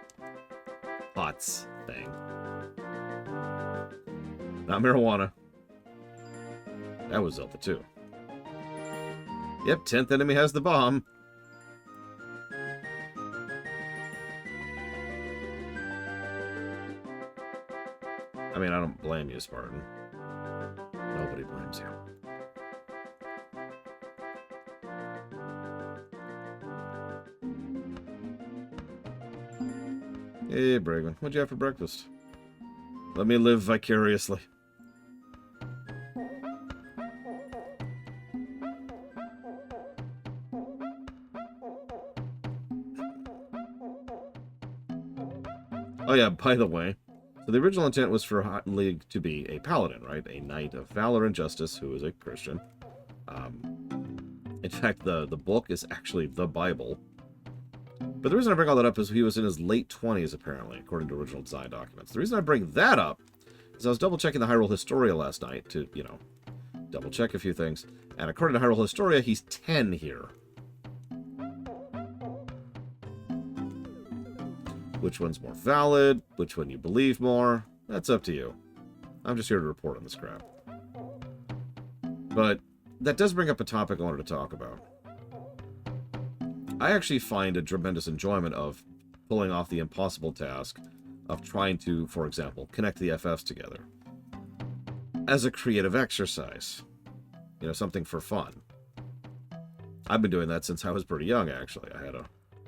Pots thing. Not marijuana. That was Zelda 2. Yep, 10th enemy has the bomb. I mean, I don't blame you, Spartan. Nobody blames you. Hey, Braven, what'd you have for breakfast? Let me live vicariously. Oh yeah, by the way, so the original intent was for Hot League to be a paladin, right? A knight of valor and justice who is a Christian. In fact, the book is actually the Bible. But the reason I bring all that up is he was in his late 20s, apparently, according to original design documents. The reason I bring that up is I was double-checking the Hyrule Historia last night to, double-check a few things. And according to Hyrule Historia, he's 10 here. Which one's more valid? Which one you believe more? That's up to you. I'm just here to report on this crap. But that does bring up a topic I wanted to talk about. I actually find a tremendous enjoyment of pulling off the impossible task of trying to, for example, connect the FFs together. As a creative exercise. Something for fun. I've been doing that since I was pretty young, actually. I had a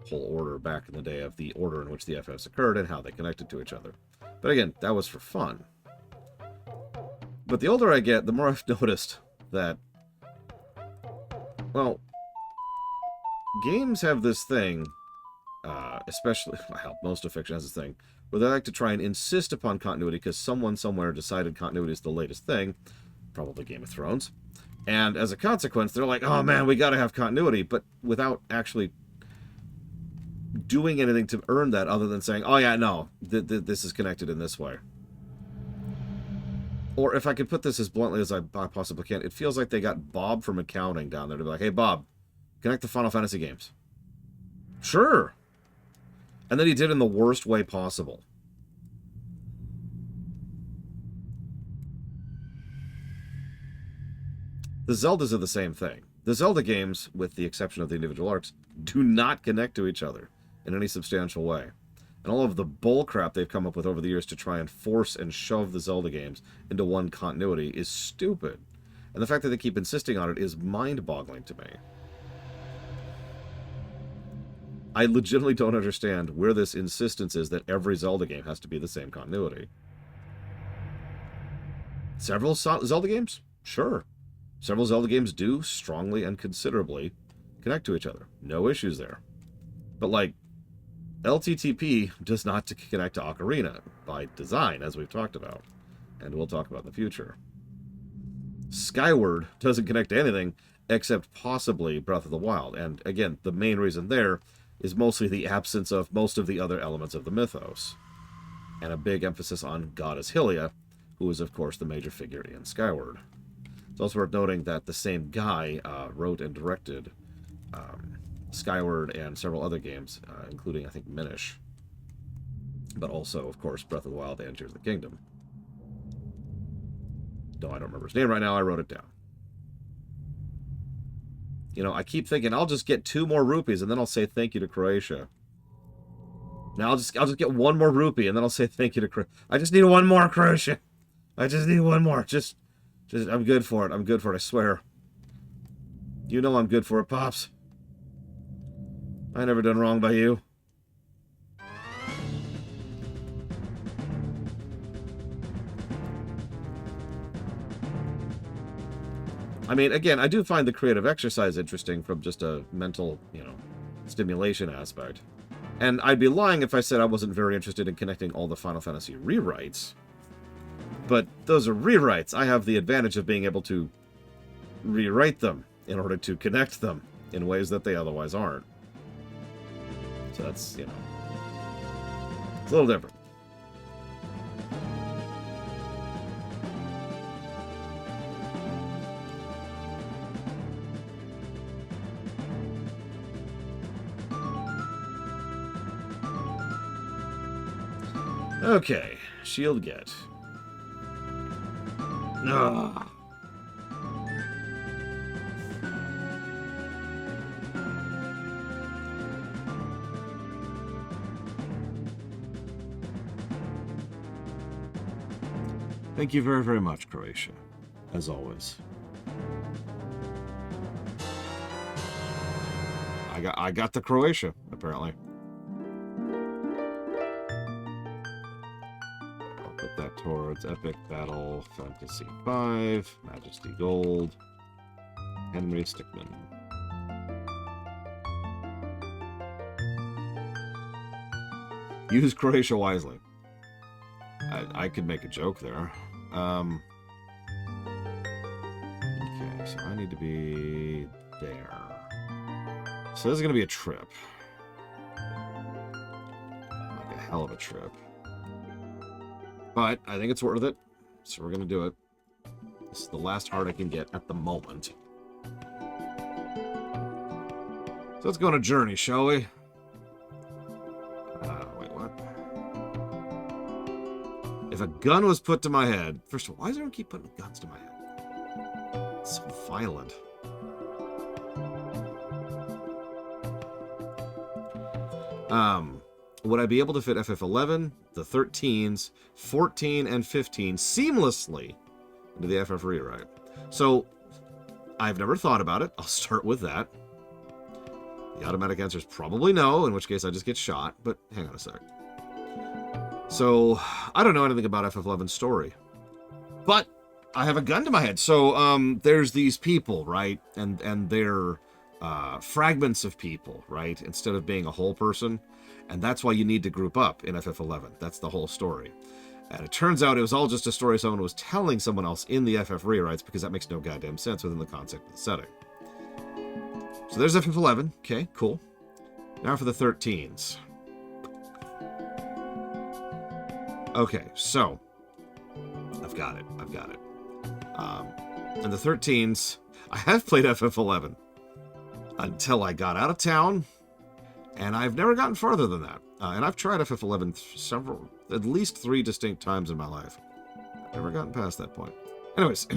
whole order back in the day of the order in which the FFs occurred and how they connected to each other. But again, that was for fun. But the older I get, the more I've noticed that, well, games have this thing, especially, well, most of fiction has this thing, where they like to try and insist upon continuity because someone somewhere decided continuity is the latest thing, probably Game of Thrones, and as a consequence, they're like, oh man, we gotta have continuity, but without actually doing anything to earn that other than saying, oh yeah, no, this is connected in this way. Or if I could put this as bluntly as I possibly can, it feels like they got Bob from accounting down there to be like, hey Bob, connect the Final Fantasy games. Sure. And then he did it in the worst way possible. The Zeldas are the same thing. The Zelda games, with the exception of the individual arcs, do not connect to each other in any substantial way. And all of the bullcrap they've come up with over the years to try and force and shove the Zelda games into one continuity is stupid. And the fact that they keep insisting on it is mind-boggling to me. I legitimately don't understand where this insistence is that every Zelda game has to be the same continuity. Several Zelda games? Sure. Several Zelda games do strongly and considerably connect to each other. No issues there. But, like, LTTP does not connect to Ocarina by design, as we've talked about. And we'll talk about in the future. Skyward doesn't connect to anything except possibly Breath of the Wild. And, again, the main reason there is mostly the absence of most of the other elements of the mythos. And a big emphasis on Goddess Hylia, who is, of course, the major figure in Skyward. It's also worth noting that the same guy wrote and directed Skyward and several other games, including, I think, Minish. But also, of course, Breath of the Wild and Tears of the Kingdom. No, I don't remember his name right now. I wrote it down. You know, I keep thinking, I'll just get 2 more rupees, and then I'll say thank you to Croatia. Now I'll just get 1 more rupee, and then I'll say thank you to Croatia. I just need 1 more, Croatia. I just need 1 more. Just, I'm good for it. I'm good for it, I swear. You know I'm good for it, Pops. I never done wrong by you. I mean, again, I do find the creative exercise interesting from just a mental, stimulation aspect. And I'd be lying if I said I wasn't very interested in connecting all the Final Fantasy rewrites. But those are rewrites. I have the advantage of being able to rewrite them in order to connect them in ways that they otherwise aren't. So that's, it's a little different. Okay, shield get. Ugh. Thank you very, very much, Croatia, as always. I got the Croatia, apparently. Put that towards Epic Battle Fantasy V, Majesty Gold, Henry Stickmin. Use Croatia wisely. I could make a joke there. Okay, so I need to be there. So this is going to be a trip. Like a hell of a trip. But I think it's worth it, so we're going to do it. This is the last heart I can get at the moment. So let's go on a journey, shall we? Wait, what? If a gun was put to my head... First of all, why does everyone keep putting guns to my head? It's so violent. Would I be able to fit FF11, the 13s, 14, and 15 seamlessly into the FF rewrite? So, I've never thought about it. I'll start with that. The automatic answer is probably no, in which case I just get shot, but hang on a sec. So, I don't know anything about FF11's story. But, I have a gun to my head. So, there's these people, right? And they're fragments of people, right? Instead of being a whole person. And that's why you need to group up in FF11. That's the whole story. And it turns out it was all just a story someone was telling someone else in the FF rewrites, because that makes no goddamn sense within the concept of the setting. So there's FF11. Okay, cool. Now for the 13s. Okay, so I've got it. And the 13s, I have played FF11 until I got out of town, and I've never gotten farther than that. And I've tried FF11 at least 3 distinct times in my life. I've never gotten past that point. Anyways,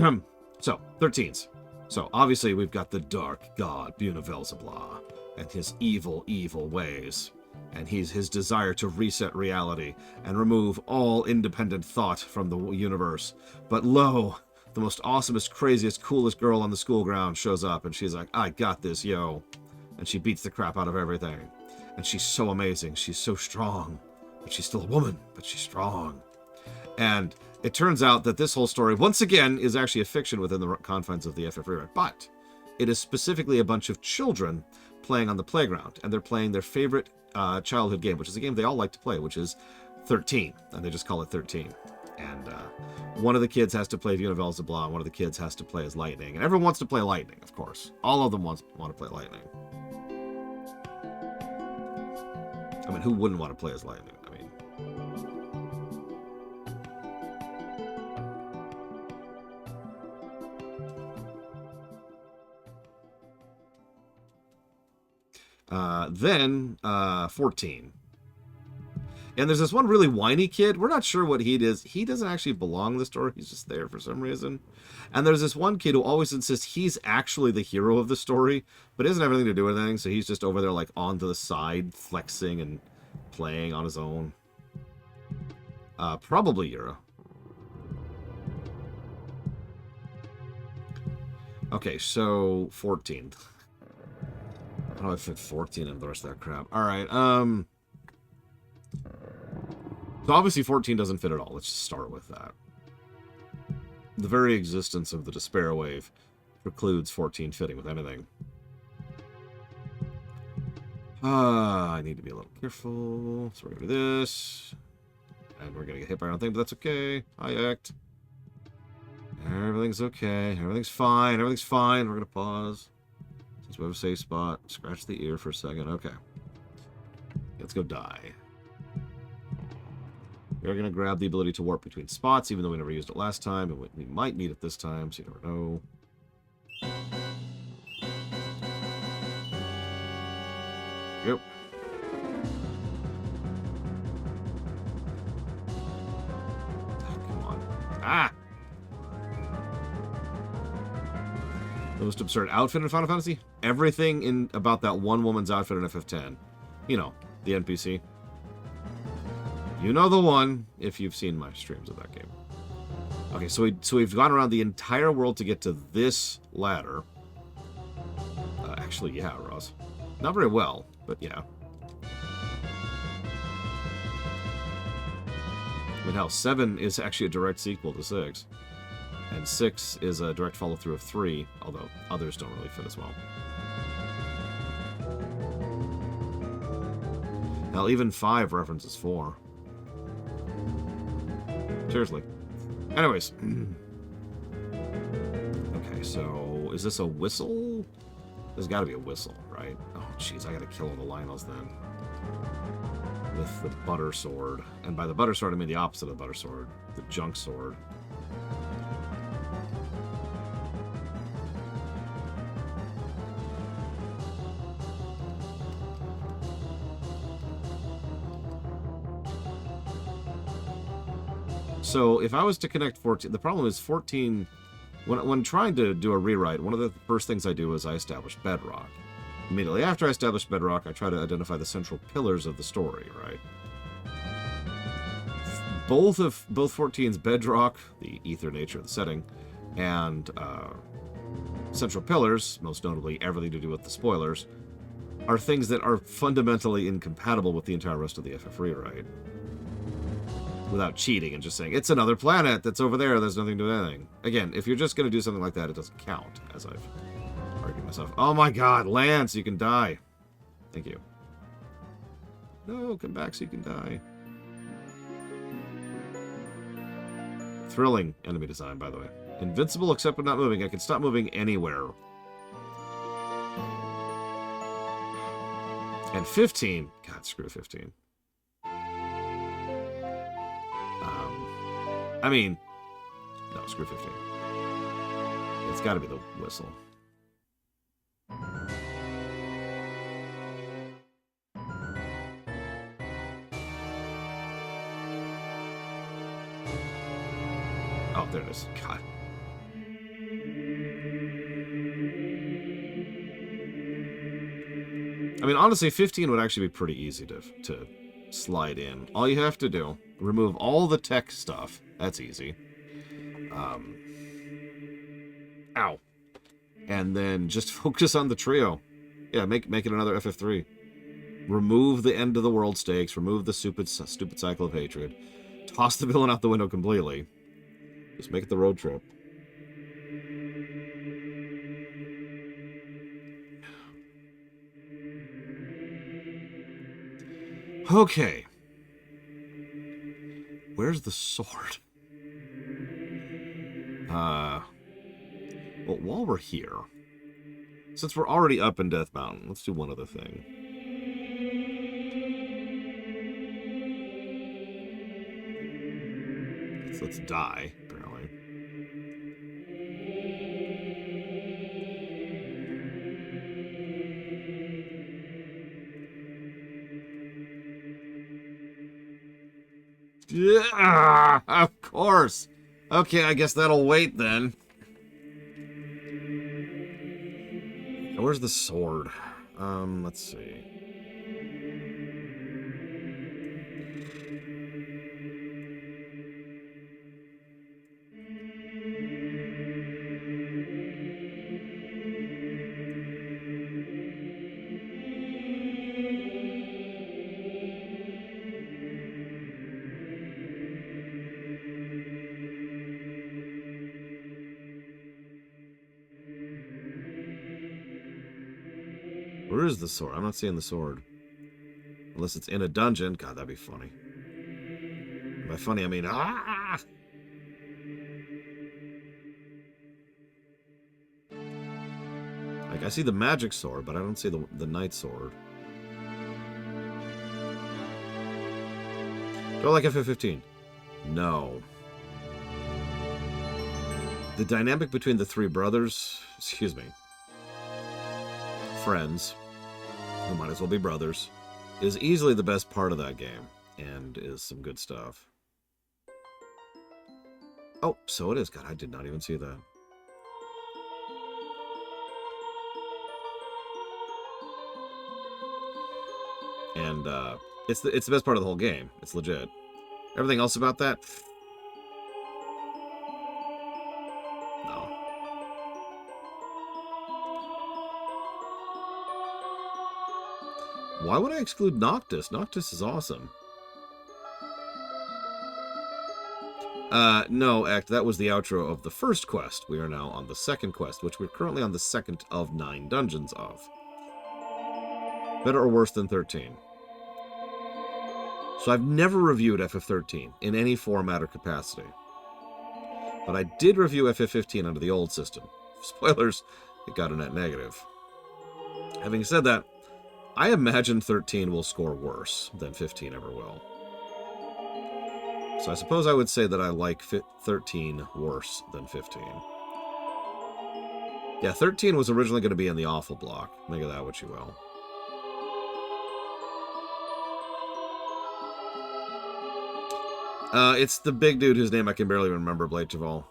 so, 13s. So, obviously, we've got the dark god, Beelzebub, and his evil, evil ways. And his desire to reset reality and remove all independent thought from the universe. But lo, the most awesomest, craziest, coolest girl on the school ground shows up, and she's like, I got this, yo. And she beats the crap out of everything. And she's so amazing. She's so strong. But she's still a woman, but she's strong. And it turns out that this whole story, once again, is actually a fiction within the confines of the FF rewrite. But it is specifically a bunch of children playing on the playground. And they're playing their favorite childhood game, which is a game they all like to play, which is 13. And they just call it 13. And one of the kids has to play Beelzebub, and one of the kids has to play as Lightning. And everyone wants to play Lightning, of course. All of them want to play Lightning. I mean, who wouldn't want to play as Lightning? I mean... Then 14. And there's this one really whiny kid. We're not sure what he is. He doesn't actually belong in the story. He's just there for some reason. And there's this one kid who always insists he's actually the hero of the story, but it doesn't have anything to do with anything, so he's just over there, like, on to the side, flexing and playing on his own. Probably Yura. Okay, so 14. How do I fit 14 in the rest of that crap? Alright, so obviously 14 doesn't fit at all. Let's just start with that. The very existence of the despair wave precludes 14 fitting with anything. I need to be a little careful. So we're going to do this. And we're going to get hit by our own thing, but that's okay. I act. Everything's okay. Everything's fine. Everything's fine. We're going to pause. Since we have a safe spot. Scratch the ear for a second. Okay. Let's go die. We're going to grab the ability to warp between spots, even though we never used it last time, and we might need it this time, so you never know. Yep. Oh, come on. Ah! The most absurd outfit in Final Fantasy? Everything about that one woman's outfit in FF10. You know, the NPC. You know the one, if you've seen my streams of that game. Okay, so we've gone around the entire world to get to this ladder. Actually, yeah, Ross. Not very well, but yeah. I mean, hell, 7 is actually a direct sequel to 6. And 6 is a direct follow-through of 3, although others don't really fit as well. Hell, even 5 references 4. Seriously. Anyways. Okay, so is this a whistle? There's got to be a whistle, right? Oh, jeez, I got to kill all the Lionels then. With the butter sword. And by the butter sword, I mean the opposite of the butter sword. The junk sword. So if I was to connect 14, the problem is 14, when trying to do a rewrite, one of the first things I do is I establish bedrock. Immediately after I establish bedrock, I try to identify the central pillars of the story, right? Both 14's bedrock, the ether nature of the setting, and central pillars, most notably everything to do with the spoilers, are things that are fundamentally incompatible with the entire rest of the FF rewrite. Without cheating and just saying, it's another planet that's over there, there's nothing to do with anything. Again, if you're just going to do something like that, it doesn't count, as I've argued myself. Oh my god, Lance, you can die. Thank you. No, come back so you can die. Thrilling enemy design, by the way. Invincible except when not moving. I can stop moving anywhere. And 15. God, screw 15. I mean, no, screw 15. It's got to be the whistle. choice. God. I mean, honestly, 15 would actually be pretty easy to slide in. All you have to do, remove all the tech stuff. That's easy. Ow. And then just focus on the trio. Yeah, make it another FF3. Remove the end of the world stakes. Remove the stupid cycle of hatred. Toss the villain out the window completely. Just make it the road trip. Okay. Where's the sword? Well, while we're here, since we're already up in Death Mountain, let's do one other thing. Let's die, apparently. Yeah, of course. Okay, I guess that'll wait then. Where's the sword? Let's see. Where is the sword? I'm not seeing the sword. Unless it's in a dungeon. God, that'd be funny. By funny, I mean, ah! Like, I see the magic sword, but I don't see the knight sword. Do I like FF15? No. The dynamic between the three brothers, excuse me, friends, who might as well be brothers, is easily the best part of that game, and is some good stuff. Oh, so it is. God, I did not even see that. And it's the best part of the whole game. It's legit. Everything else about that, no. Why would I exclude Noctis? Noctis is awesome. No, Act, that was the outro of the first quest. We are now on the second quest, which we're currently on the second of 9 dungeons of. Better or worse than 13? So I've never reviewed FF13 in any format or capacity. But I did review FF15 under the old system. Spoilers, it got a net negative. Having said that, I imagine 13 will score worse than 15 ever will. So I suppose I would say that I like 13 worse than 15. Yeah, 13 was originally going to be in the awful block. Make of that what you will. It's the big dude whose name I can barely remember, Blade Chaval.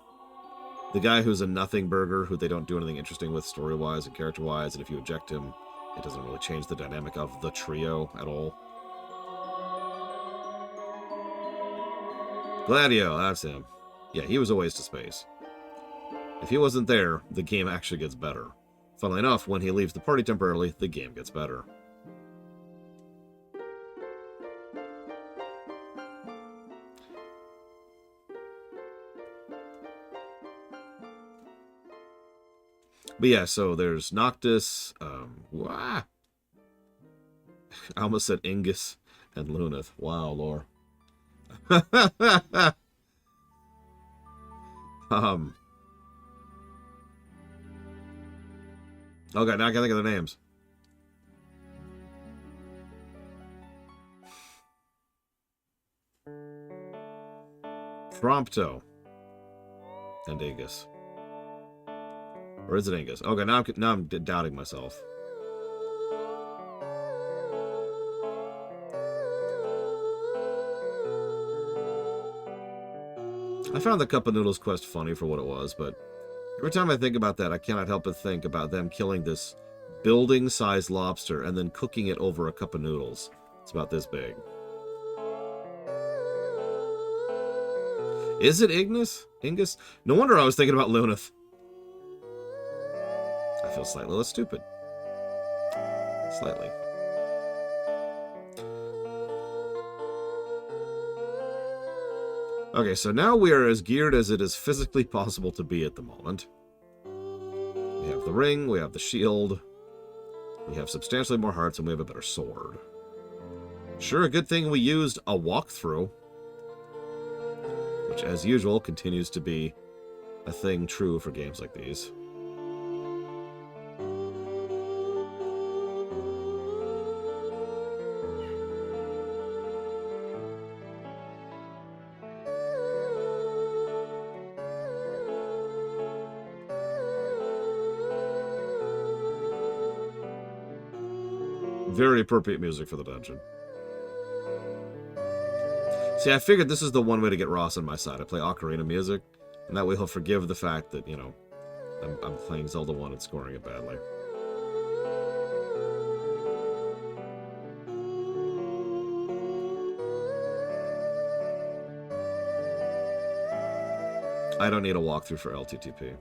The guy who's a nothing burger, who they don't do anything interesting with story-wise and character-wise, and if you eject him, it doesn't really change the dynamic of the trio at all. Gladio, that's him. Yeah, he was a waste of space. If he wasn't there, the game actually gets better. Funnily enough, when he leaves the party temporarily, the game gets better. But yeah, so there's Noctis, I almost said Ingus and Luneth. Wow, lore. Okay, now I can think of the names. Prompto and Ingus. Or is it Ingus? Okay, now I'm doubting myself. I found the Cup of Noodles quest funny for what it was, but every time I think about that, I cannot help but think about them killing this building-sized lobster and then cooking it over a cup of noodles. It's about this big. Is it Ignis? Ingus? No wonder I was thinking about Luneth. I feel slightly less stupid. Slightly. Okay, so now we are as geared as it is physically possible to be at the moment. We have the ring, we have the shield, we have substantially more hearts, and we have a better sword. Sure, a good thing we used a walkthrough, which, as usual, continues to be a thing true for games like these. Very appropriate music for the dungeon. See, I figured this is the one way to get Ross on my side. I play Ocarina music, and that way he'll forgive the fact that, you know, I'm playing Zelda 1 and scoring it badly. I don't need a walkthrough for LTTP.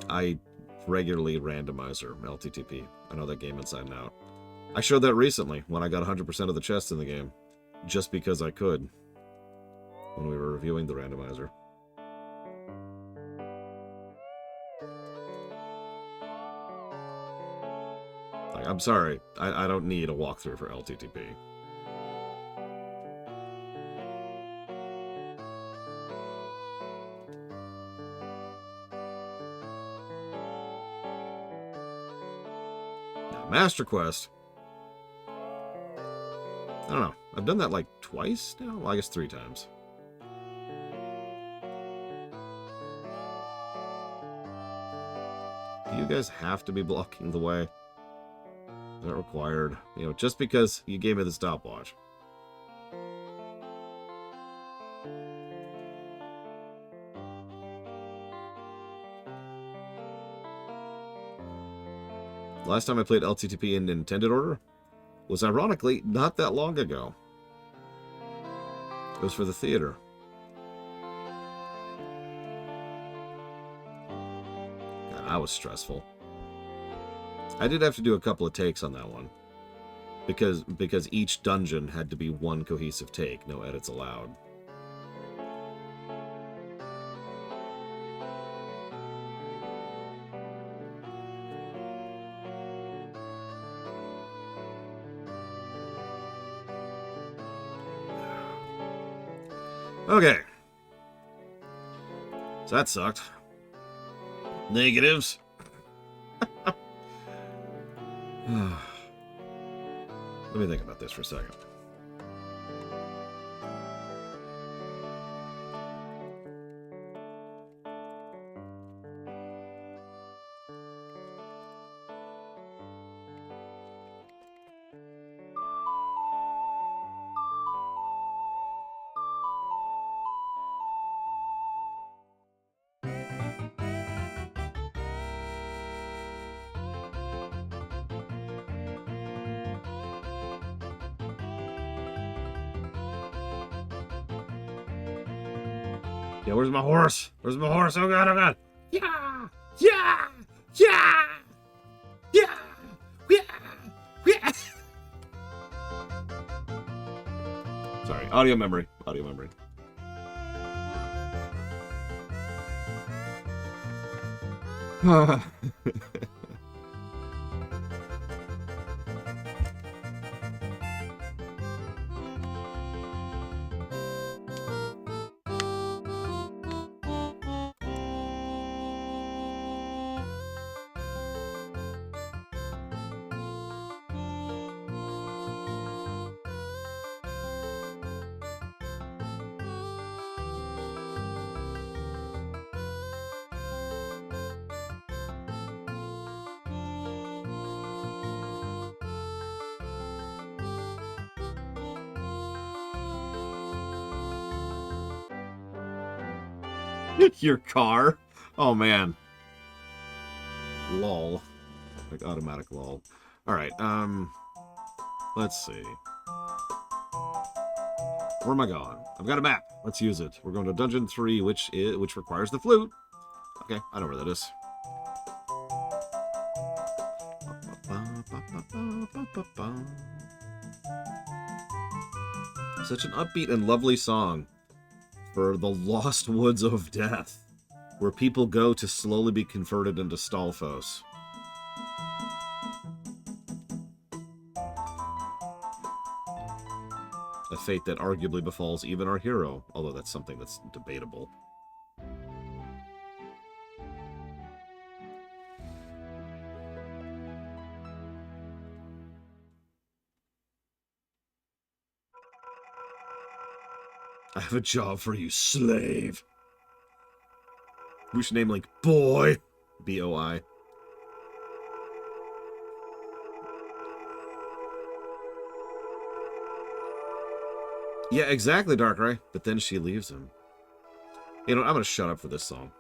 I regularly randomizer LTTP. I know that game inside and out. I showed that recently when I got 100% of the chests in the game, just because I could, when we were reviewing the randomizer. Like, I'm sorry, I don't need a walkthrough for LTTP. Master Quest. I don't know. I've done that like twice now? Well, I guess 3 times. Do you guys have to be blocking the way? Is that required? You know, just because you gave me the stopwatch. Last time I played LTTP in intended order was ironically not that long ago. It was for the theater. God, that was stressful. I did have to do a couple of takes on that one. Because each dungeon had to be one cohesive take, no edits allowed. Okay. So that sucked. Negatives. Let me think about this for a second. Yeah, where's my horse? Where's my horse? Oh god, oh god. Yeah! Yeah! Yeah! Yeah! Yeah! Yeah! Sorry, audio memory. Audio memory. Your car? Oh, man. Lol. Like, automatic lol. Alright, let's see. Where am I going? I've got a map. Let's use it. We're going to Dungeon 3, which requires the flute. Okay, I know where that is. Such an upbeat and lovely song for the Lost Woods of Death, where people go to slowly be converted into Stalfos. A fate that arguably befalls even our hero, although that's something that's debatable. I have a job for you, slave. We should name like Boy. B-O-I. Yeah, exactly, Darkrai. But then she leaves him. You know, I'm gonna shut up for this song.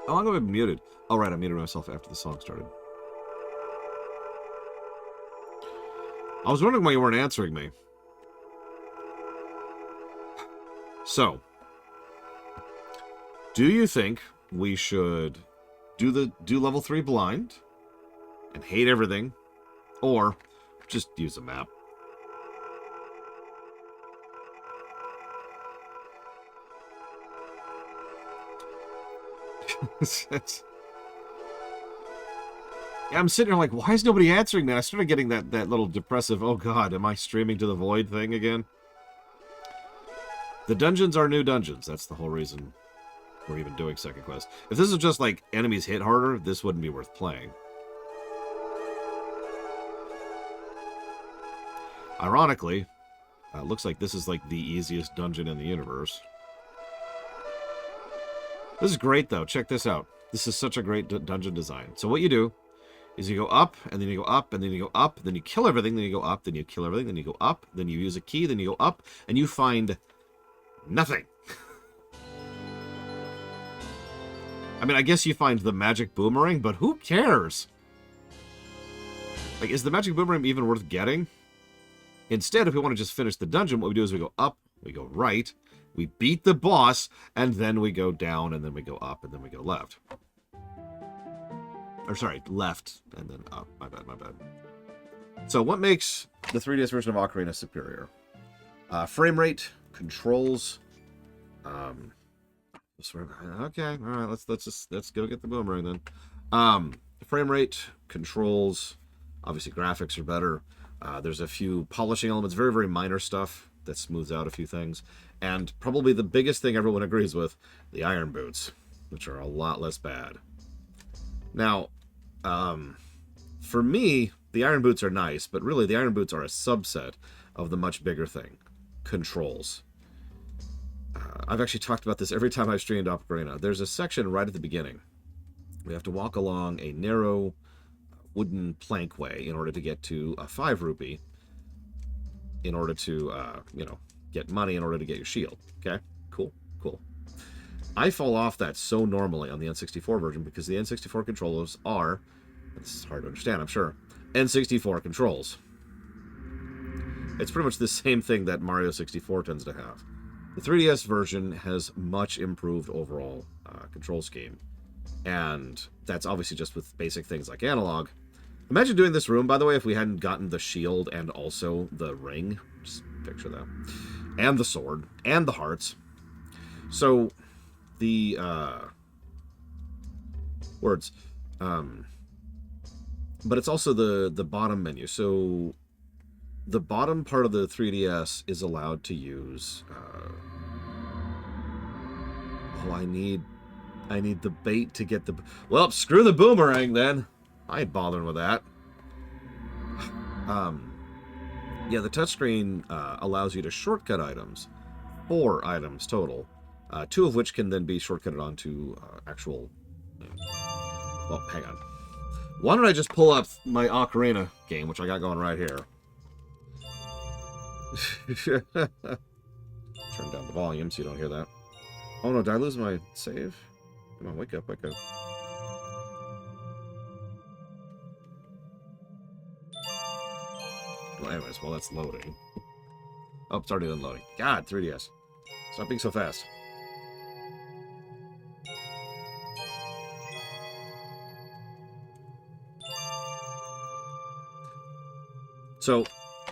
How long have I been muted? Oh, right, I muted myself after the song started. I was wondering why you weren't answering me. So, do you think we should do level 3 blind and hate everything, or just use a map? Yeah, I'm sitting here like, why is nobody answering me? I started getting that little depressive, oh god, am I streaming to the void thing again? The dungeons are new dungeons. That's the whole reason we're even doing second quest. If this is just like enemies hit harder, this wouldn't be worth playing. Ironically, looks like this is like the easiest dungeon in the universe. This is great, though. Check this out. This is such a great dungeon design. So what you do is you go up, and then you go up, and then you go up, then you kill everything, then you go up, then you kill everything, then you go up, then you use a key, then you go up, and you find nothing. I mean, I guess you find the magic boomerang, but who cares? Like, is the magic boomerang even worth getting? Instead, if we want to just finish the dungeon, what we do is we go up, we go right, we beat the boss, and then we go down, and then we go up, and then we go left. Or, sorry, left, and then up. My bad, my bad. So, what makes the 3DS version of Ocarina superior? Frame rate, controls, Okay, all right. Let's go get the boomerang then. Frame rate, controls, obviously graphics are better. There's a few polishing elements, very very minor stuff that smooths out a few things, and probably the biggest thing everyone agrees with, the iron boots, which are a lot less bad. Now, for me, the iron boots are nice, but really the iron boots are a subset of the much bigger thing, controls. I've actually talked about this every time I've streamed Ocarina. There's a section right at the beginning. We have to walk along a narrow wooden plankway in order to get to a 5 rupee, in order to, get money in order to get your shield. Okay? Cool. Cool. I fall off that so normally on the N64 version because the N64 controllers are, this is hard to understand, I'm sure, N64 controls. It's pretty much the same thing that Mario 64 tends to have. The 3DS version has much improved overall control scheme, and that's obviously just with basic things like analog. Imagine doing this room, by the way, if we hadn't gotten the shield and also the ring. Just picture that. And the sword, and the hearts. So, the words. But it's also the bottom menu. So, the bottom part of the 3DS is allowed to use... I need the bait to get the... Well, screw the boomerang, then. I ain't bothering with that. Yeah, the touchscreen allows you to shortcut items. 4 items total. 2 of which can then be shortcutted onto actual... Well, hang on. Why don't I just pull up my Ocarina game, which I got going right here. Turn down the volume so you don't hear that. Oh no, did I lose my save? Come on, wake up, wake up. Well, anyways, while that's loading. Oh, it's already unloading. God, 3DS. Stop being so fast. So,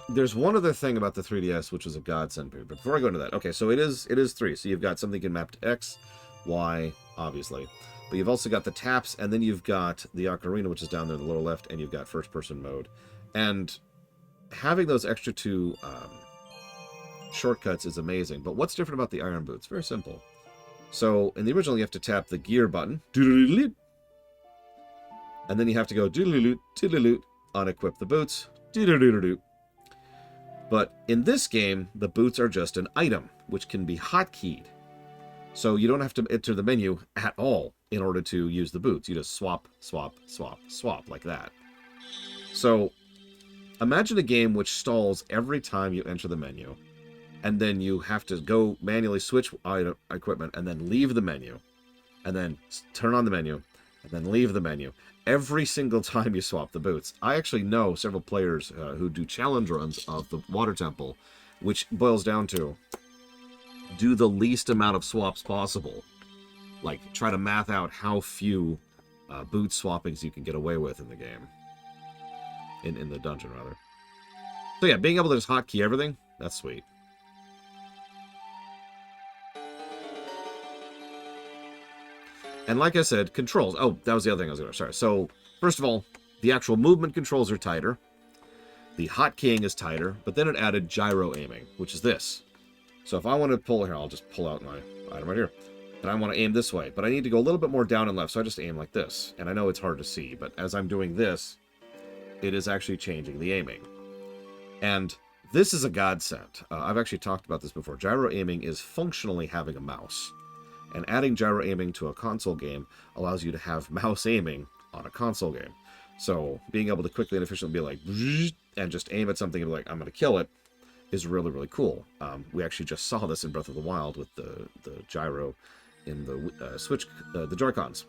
there's one other thing about the 3DS which was a godsend here. But before I go into that, okay, so it is 3. So you've got something you can map to X, Y, obviously. But you've also got the taps, and then you've got the Ocarina, which is down there in the lower left, and you've got first-person mode. And having those extra 2 shortcuts is amazing. But what's different about the iron boots? Very simple. So in the original, you have to tap the gear button, and then you have to go unequip the boots, But in this game, the boots are just an item, which can be hotkeyed. So you don't have to enter the menu at all in order to use the boots. You just swap, swap, swap, swap, like that. So imagine a game which stalls every time you enter the menu, and then you have to go manually switch item equipment, and then leave the menu, and then turn on the menu, and then leave the menu. Every single time you swap the boots. I actually know several players who do challenge runs of the Water Temple, which boils down to do the least amount of swaps possible. Like, try to math out how few boot swappings you can get away with in the game. In the dungeon, rather. So yeah, being able to just hotkey everything, that's sweet. And like I said, controls. Oh, that was the other thing I was going to... Sorry. So, first of all, the actual movement controls are tighter. The hotkeying is tighter, but then it added gyro aiming, which is this. So if I want to pull here, I'll just pull out my item right here. And I want to aim this way, but I need to go a little bit more down and left, so I just aim like this. And I know it's hard to see, but as I'm doing this, it is actually changing the aiming. And this is a godsend. I've actually talked about this before. Gyro aiming is functionally having a mouse. And adding gyro aiming to a console game allows you to have mouse aiming on a console game. So being able to quickly and efficiently be like, and just aim at something and be like, I'm going to kill it, is really, really cool. We actually just saw this in Breath of the Wild with the gyro in the Switch, the Joy-Cons.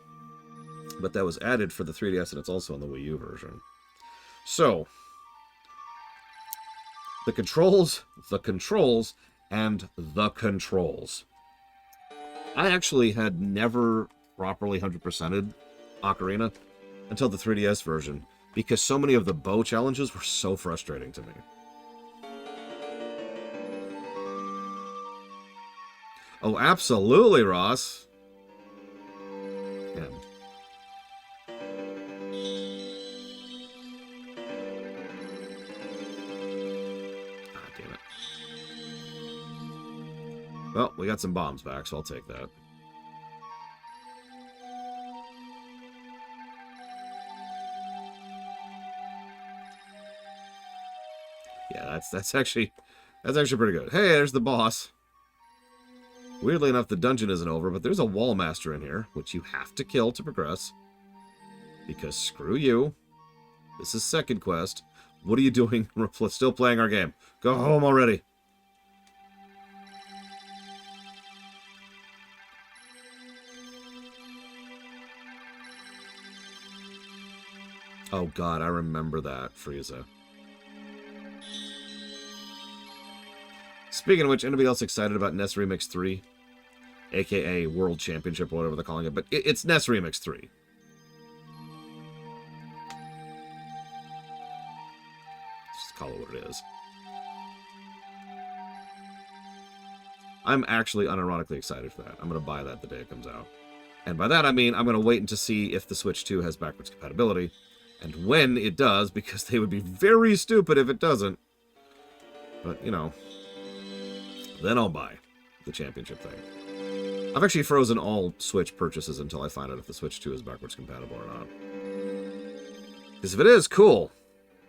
But that was added for the 3DS, and it's also in the Wii U version. So, the controls, and the controls. I actually had never properly 100%ed Ocarina until the 3DS version, because so many of the bow challenges were so frustrating to me. Oh, absolutely, Ross. Well, we got some bombs back, so I'll take that. Yeah, that's actually pretty good. Hey, there's the boss. Weirdly enough, the dungeon isn't over, but there's a wall master in here, which you have to kill to progress. Because screw you. This is second quest. What are you doing? We're still playing our game. Go home already. Oh god, I remember that, Frieza. Speaking of which, anybody else excited about NES Remix 3? AKA World Championship, or whatever they're calling it, but it's NES Remix 3. Just call it what it is. I'm actually unironically excited for that. I'm going to buy that the day it comes out. And by that I mean I'm going to wait to see if the Switch 2 has backwards compatibility, and when it does, because they would be very stupid if it doesn't. But, you know, then I'll buy the championship thing. I've actually frozen all Switch purchases until I find out if the Switch 2 is backwards compatible or not. Because if it is, cool.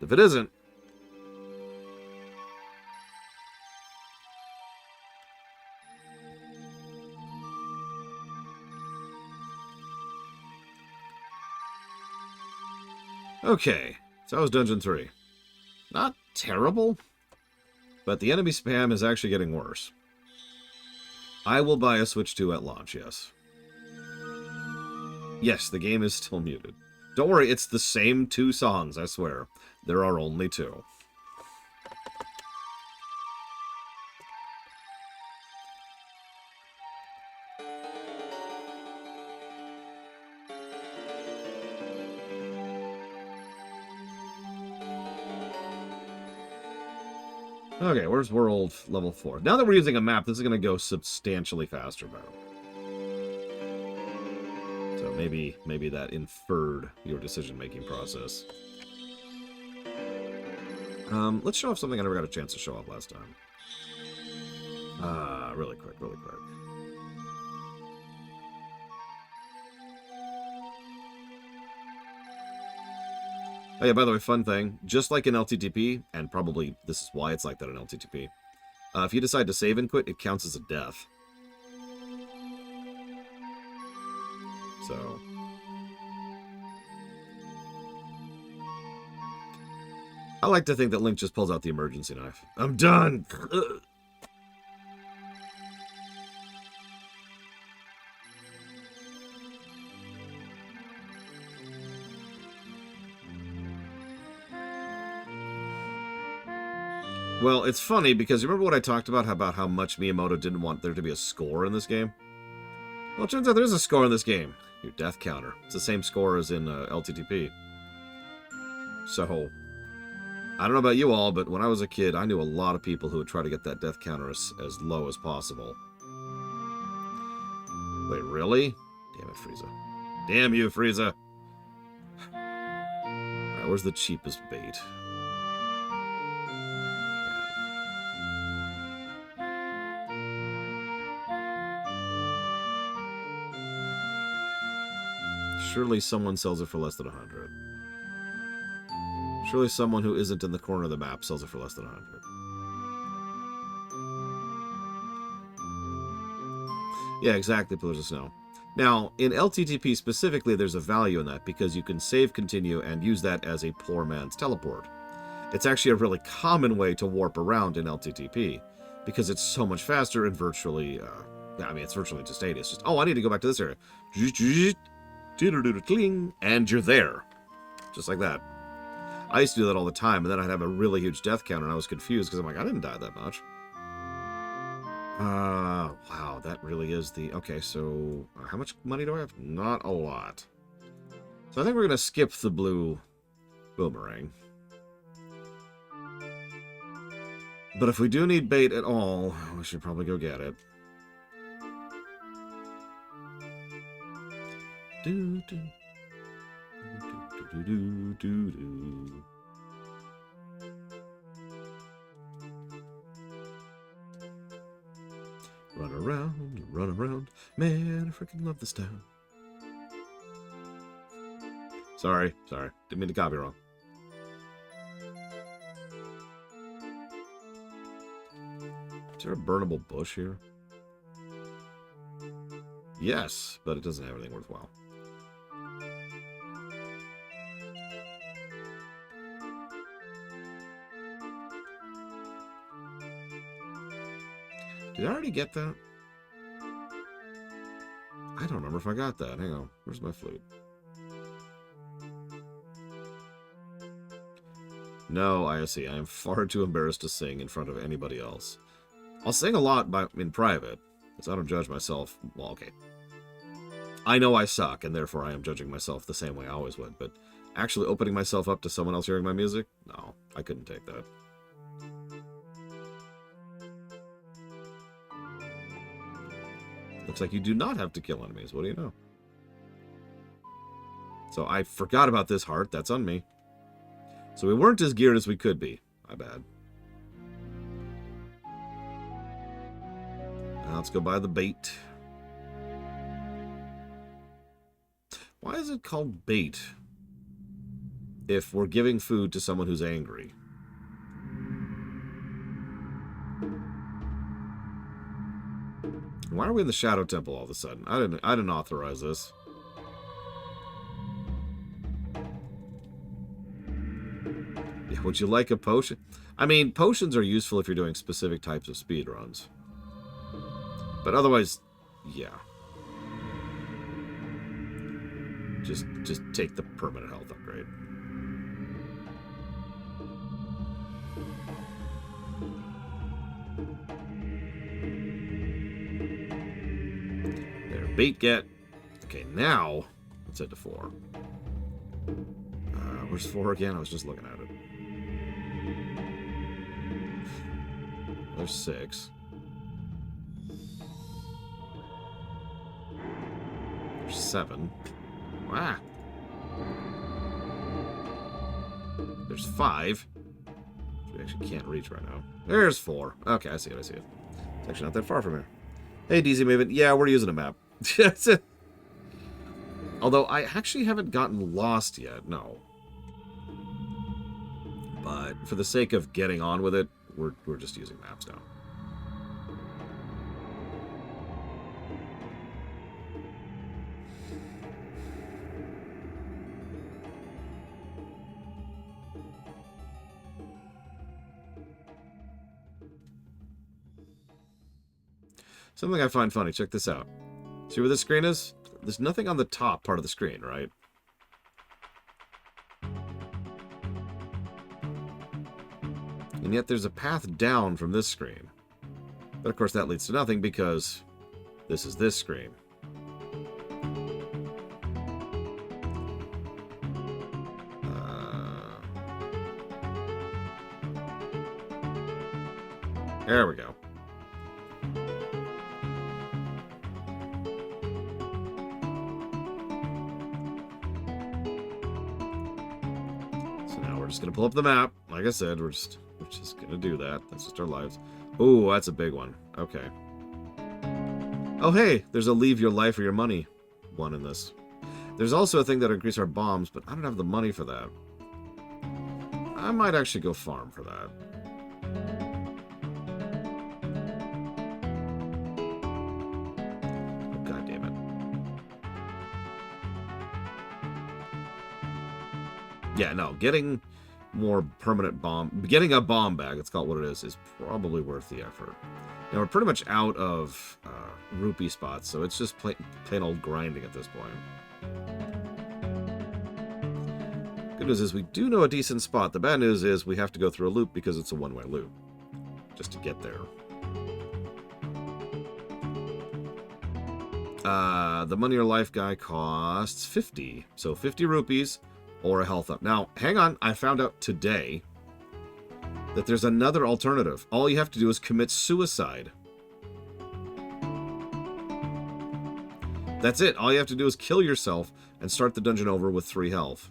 If it isn't... Okay, so that was Dungeon 3. Not terrible, but the enemy spam is actually getting worse. I will buy a Switch 2 at launch, yes. Yes, the game is still muted. Don't worry, it's the same 2 songs, I swear. There are only 2. Okay, where's World Level 4? Now that we're using a map, this is going to go substantially faster, though. So maybe that inferred your decision-making process. Let's show off something I never got a chance to show off last time. Really quick. Oh yeah, by the way, fun thing. Just like in LTTP, and probably this is why it's like that in LTTP, if you decide to save and quit, it counts as a death. So... I like to think that Link just pulls out the emergency knife. I'm done! Well, it's funny because you remember what I talked about how much Miyamoto didn't want there to be a score in this game? Well, it turns out there's a score in this game. Your death counter. It's the same score as in LTTP. So, I don't know about you all, but when I was a kid, I knew a lot of people who would try to get that death counter as low as possible. Wait, really? Damn it, Frieza. Damn you, Frieza! Alright, where's the cheapest bait? Surely someone sells it for less than 100. Surely someone who isn't in the corner of the map sells it for less than 100. Yeah, exactly, Pillars of Snow. Now, in LTTP specifically, there's a value in that because you can save continue and use that as a poor man's teleport. It's actually a really common way to warp around in LTTP because it's so much faster and virtually, I mean, it's virtually instantaneous. It's just, oh, I need to go back to this area. And you're there. Just like that. I used to do that all the time, and then I'd have a really huge death counter, and I was confused because I'm like, I didn't die that much. Wow, that really is the... Okay, so how much money do I have? Not a lot. So I think we're going to skip the blue boomerang. But if we do need bait at all, we should probably go get it. Run run around. Man, I freaking love this town. Sorry. Didn't mean to copy wrong. Is there a burnable bush here? Yes, but it doesn't have anything worthwhile. Did I already get that? I don't remember if I got that. Hang on. Where's my flute? No, I see. I am far too embarrassed to sing in front of anybody else. I'll sing a lot in private, because I don't judge myself. Well, okay. I know I suck, and therefore I am judging myself the same way I always would, but actually opening myself up to someone else hearing my music? No, I couldn't take that. Looks like you do not have to kill enemies. What do you know? So I forgot about this heart. That's on me. So we weren't as geared as we could be. My bad. Now let's go buy the bait. Why is it called bait if we're giving food to someone who's angry? Why are we in the Shadow Temple all of a sudden? I didn't authorize this. Yeah, would you like a potion? I mean, potions are useful if you're doing specific types of speedruns. But otherwise, yeah. Just take the permanent health upgrade. There, bait get. Okay, now let's head to 4. Where's 4 again? I was just looking at it. There's 6. There's 7. Ah. There's 5. Which we actually can't reach right now. There's 4. Okay, I see it. It's actually not that far from here. Hey, DZ Maven. Yeah, we're using a map. Although I actually haven't gotten lost yet. No. But for the sake of getting on with it, we're just using maps now. Something I find funny. Check this out. See where this screen is? There's nothing on the top part of the screen, right? And yet there's a path down from this screen. But of course that leads to nothing because this is this screen. There we go. So now we're just gonna pull up the map. Like I said, we're just gonna do that. That's just our lives. Ooh, that's a big one. Okay. Oh, hey, there's a leave your life or your money one in this. There's also a thing that increase our bombs, but I don't have the money for that. I might actually go farm for that. Oh, God damn it. Yeah, no, getting more permanent bomb, getting a bomb bag, let's call it what it is probably worth the effort. Now we're pretty much out of rupee spots, so it's just plain old grinding at this point. Good news is we do know a decent spot. The bad news is we have to go through a loop because it's a one-way loop just to get there. The money or life guy costs 50, so 50 rupees or a health up. Now, hang on. I found out today that there's another alternative. All you have to do is commit suicide. That's it. All you have to do is kill yourself and start the dungeon over with 3 health.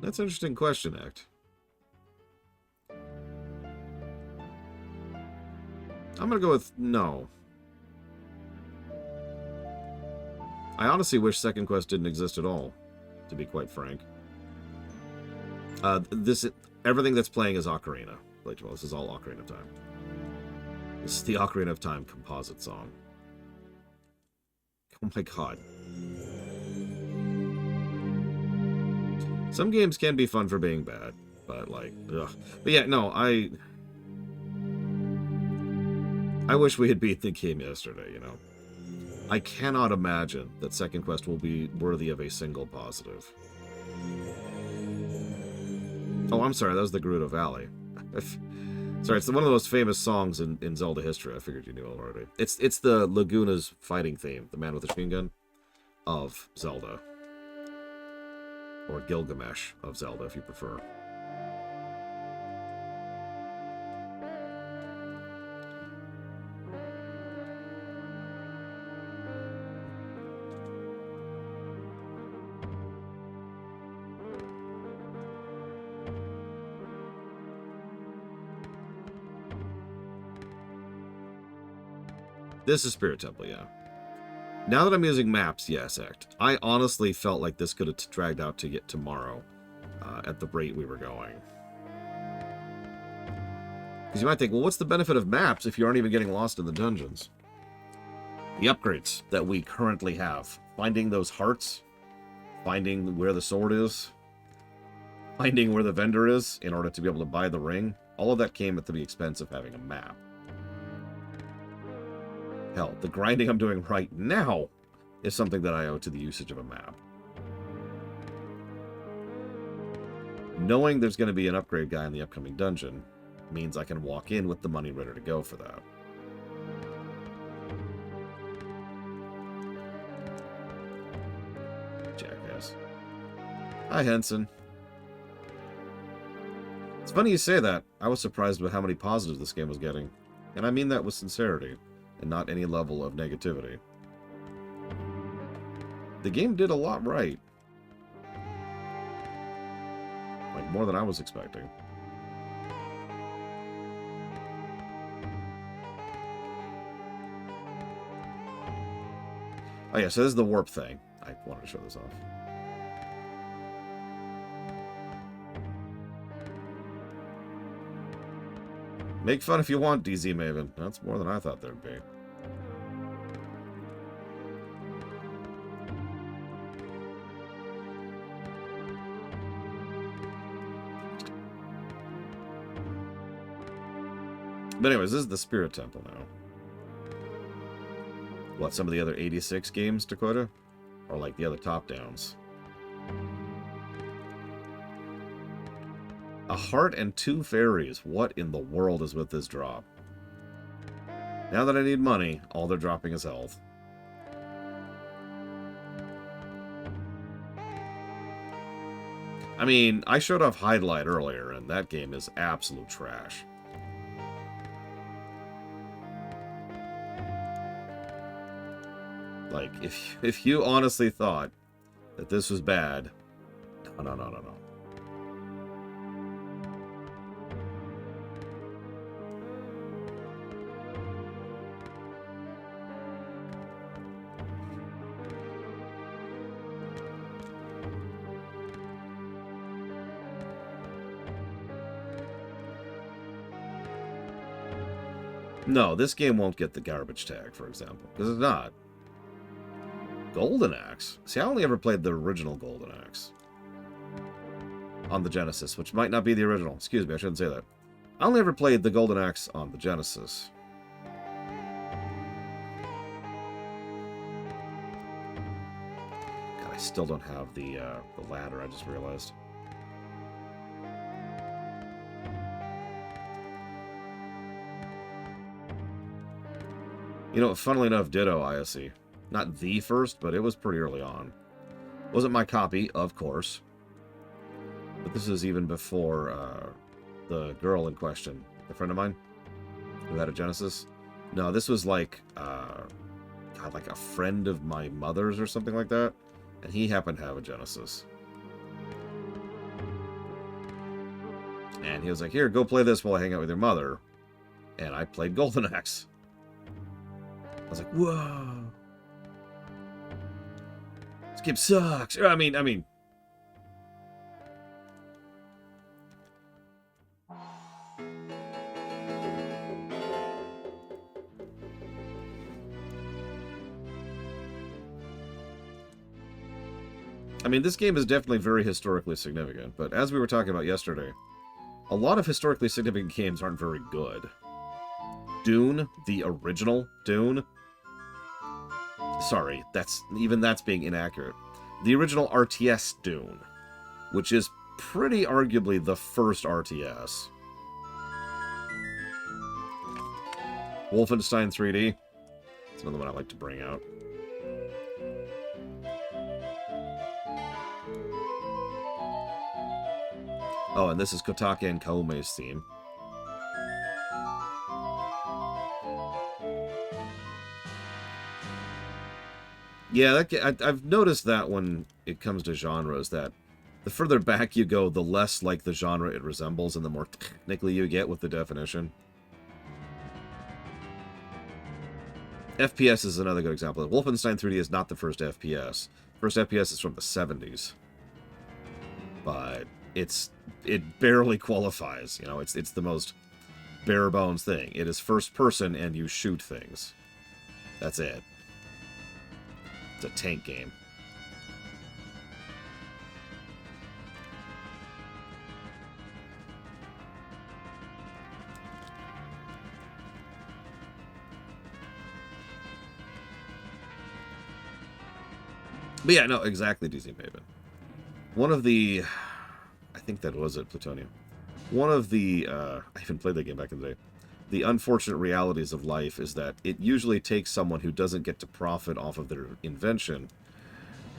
That's an interesting question, Act. I'm gonna go with no. I honestly wish Second Quest didn't exist at all, to be quite frank. Everything that's playing is Ocarina. This is all Ocarina of Time. This is the Ocarina of Time composite song. Oh my god. Some games can be fun for being bad, but like, ugh. But yeah, no, I wish we had beat the game yesterday, you know. I cannot imagine that Second Quest will be worthy of a single positive. Oh, I'm sorry, that was the Gerudo Valley. Sorry, it's one of the most famous songs in Zelda history. I figured you knew already. It's the Laguna's fighting theme, the man with the machine gun, of Zelda. Or Gilgamesh of Zelda, if you prefer. This is Spirit Temple, yeah. Now that I'm using maps, yes, Act. I honestly felt like this could have dragged out to get tomorrow at the rate we were going. Because you might think, well, what's the benefit of maps if you aren't even getting lost in the dungeons? The upgrades that we currently have. Finding those hearts. Finding where the sword is. Finding where the vendor is in order to be able to buy the ring. All of that came at the expense of having a map. Hell, the grinding I'm doing right now is something that I owe to the usage of a map. Knowing there's going to be an upgrade guy in the upcoming dungeon means I can walk in with the money ready to go for that. Jackass. Hi, Henson. It's funny you say that. I was surprised by how many positives this game was getting. And I mean that with sincerity. And not any level of negativity. The game did a lot right. Like, more than I was expecting. Oh yeah, so this is the warp thing. I wanted to show this off. Make fun if you want, DZ Maven. That's more than I thought there'd be. But anyways, this is the Spirit Temple now. What, some of the other 86 games, Dakota? Or like the other top-downs? A heart and 2 fairies. What in the world is with this drop? Now that I need money, all they're dropping is health. I mean, I showed off Hydlite earlier, and that game is absolute trash. Like, if you honestly thought that this was bad, no. No, this game won't get the garbage tag, for example, because it's not. Golden Axe? See, I only ever played the original Golden Axe. On the Genesis, which might not be the original. Excuse me, I shouldn't say that. I only ever played the Golden Axe on the Genesis. God, I still don't have the ladder, I just realized. You know, funnily enough, ditto ISE. Not the first, but it was pretty early on. Wasn't my copy, of course. But this is even before the girl in question. A friend of mine who had a Genesis. No, this was like, God, like a friend of my mother's or something like that. And he happened to have a Genesis. And he was like, here, go play this while I hang out with your mother. And I played Golden Axe. I was like, whoa. This game sucks. I mean... this game is definitely very historically significant, but as we were talking about yesterday, a lot of historically significant games aren't very good. Dune, the original Dune... Sorry, that's being inaccurate. The original RTS Dune, which is pretty arguably the first RTS. Wolfenstein 3D. It's another one I like to bring out. Oh, and this is Kotake and Kaume's theme. Yeah, I've noticed that when it comes to genres, that the further back you go, the less like the genre it resembles, and the more technically you get with the definition. FPS is another good example. Wolfenstein 3D is not the first FPS. First FPS is from the 70s. But it barely qualifies. You know, it's the most bare bones thing. It is first person and you shoot things. That's it. It's a tank game. But yeah, no, exactly, DC Maven. One of the... I think that was it, Plutonium. One of the... I even played that game back in the day. The unfortunate realities of life is that it usually takes someone who doesn't get to profit off of their invention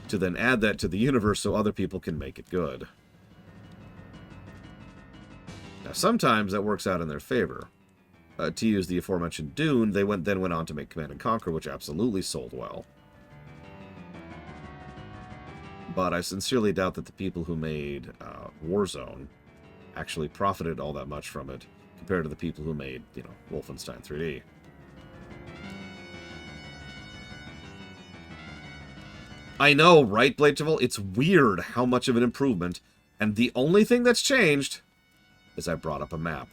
to then add that to the universe so other people can make it good. Now, sometimes that works out in their favor. To use the aforementioned Dune, they then went on to make Command & Conquer, which absolutely sold well. But I sincerely doubt that the people who made Warzone actually profited all that much from it compared to the people who made, you know, Wolfenstein 3D. I know, right, Blade Devil? It's weird how much of an improvement, and the only thing that's changed is I brought up a map.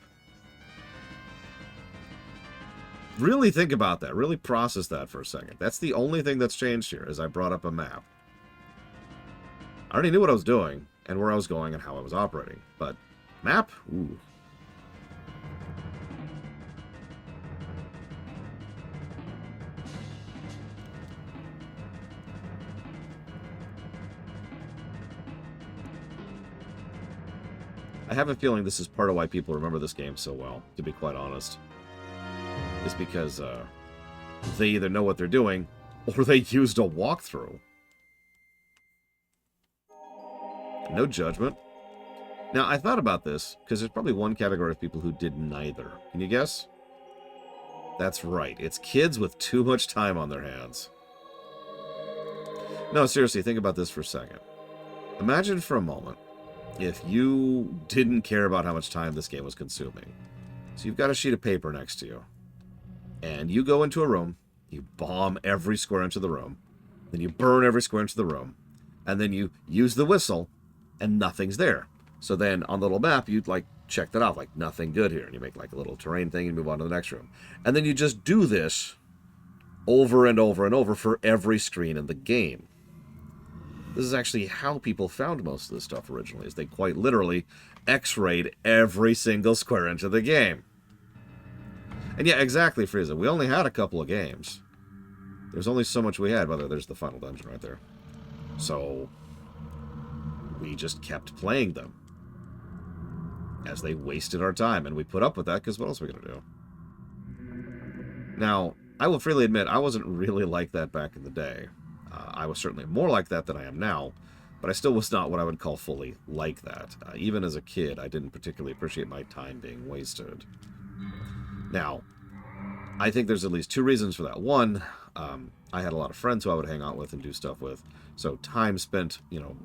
Really think about that. Really process that for a second. That's the only thing that's changed here, is I brought up a map. I already knew what I was doing, and where I was going, and how I was operating. But, map? Ooh. I have a feeling this is part of why people remember this game so well, to be quite honest. It's because, they either know what they're doing, or they used a walkthrough. No judgment. Now, I thought about this, because there's probably one category of people who did neither. Can you guess? That's right. It's kids with too much time on their hands. No, seriously, think about this for a second. Imagine for a moment if you didn't care about how much time this game was consuming. So you've got a sheet of paper next to you. And you go into a room, you bomb every square inch of the room, then you burn every square inch of the room, and then you use the whistle, and nothing's there. So then on the little map, you'd like check that off, like nothing good here. And you make like a little terrain thing and move on to the next room. And then you just do this over and over and over for every screen in the game. This is actually how people found most of this stuff originally, is they quite literally X-rayed every single square inch of the game. And yeah, exactly, Frieza. We only had a couple of games. There's only so much we had. By the way, there's the final dungeon right there. So we just kept playing them as they wasted our time, and we put up with that because what else are we going to do? Now, I will freely admit I wasn't really like that back in the day. I was certainly more like that than I am now, but I still was not what I would call fully like that. Even as a kid, I didn't particularly appreciate my time being wasted. Now, I think there's at least two reasons for that. One, I had a lot of friends who I would hang out with and do stuff with. So time spent,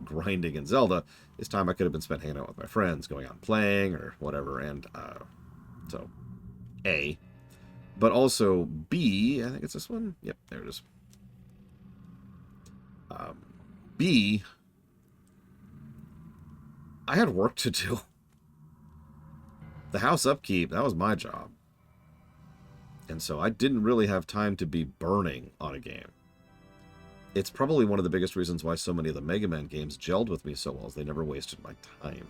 grinding in Zelda is time I could have been spent hanging out with my friends, going out and playing or whatever. And so, A. But also, B, I think it's this one. Yep, there it is. B, I had work to do. The house upkeep, that was my job. And so I didn't really have time to be burning on a game. It's probably one of the biggest reasons why so many of the Mega Man games gelled with me so well, is they never wasted my time.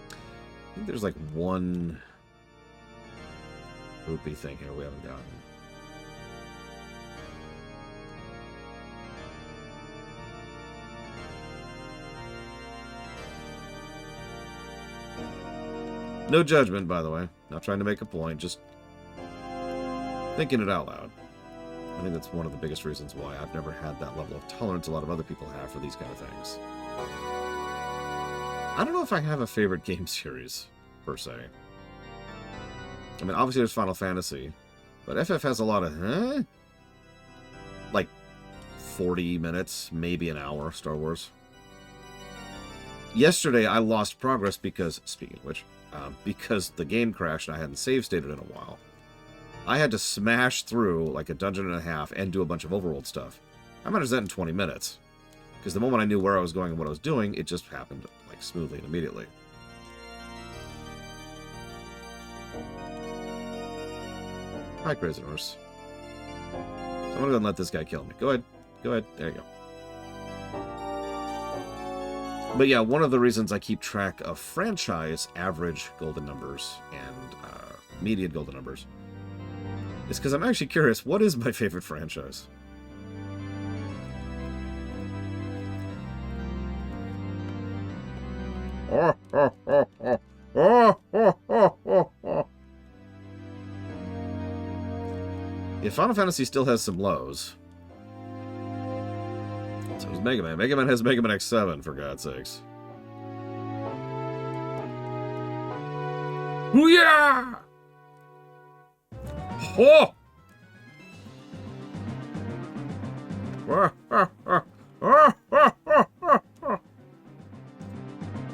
I think there's like one rupee thing here we haven't gotten. No judgment, by the way. Not trying to make a point, just thinking it out loud. I think that's one of the biggest reasons why I've never had that level of tolerance a lot of other people have for these kind of things. I don't know if I have a favorite game series, per se. I mean, obviously there's Final Fantasy, but FF has a lot of, like 40 minutes, maybe an hour, Star Wars. Yesterday, I lost progress because, speaking of which, because the game crashed and I hadn't save stated in a while. I had to smash through like a dungeon and a half and do a bunch of overworld stuff. I managed that in 20 minutes. Because the moment I knew where I was going and what I was doing, it just happened like smoothly and immediately. Hi, Crazy Horse. So I'm gonna go and let this guy kill me. Go ahead. Go ahead. There you go. But yeah, one of the reasons I keep track of franchise average golden numbers and median golden numbers is because I'm actually curious, what is my favorite franchise? Yeah, Final Fantasy still has some lows. So does Mega Man. Mega Man has Mega Man X7, for God's sakes. Hoo-yah! Oh!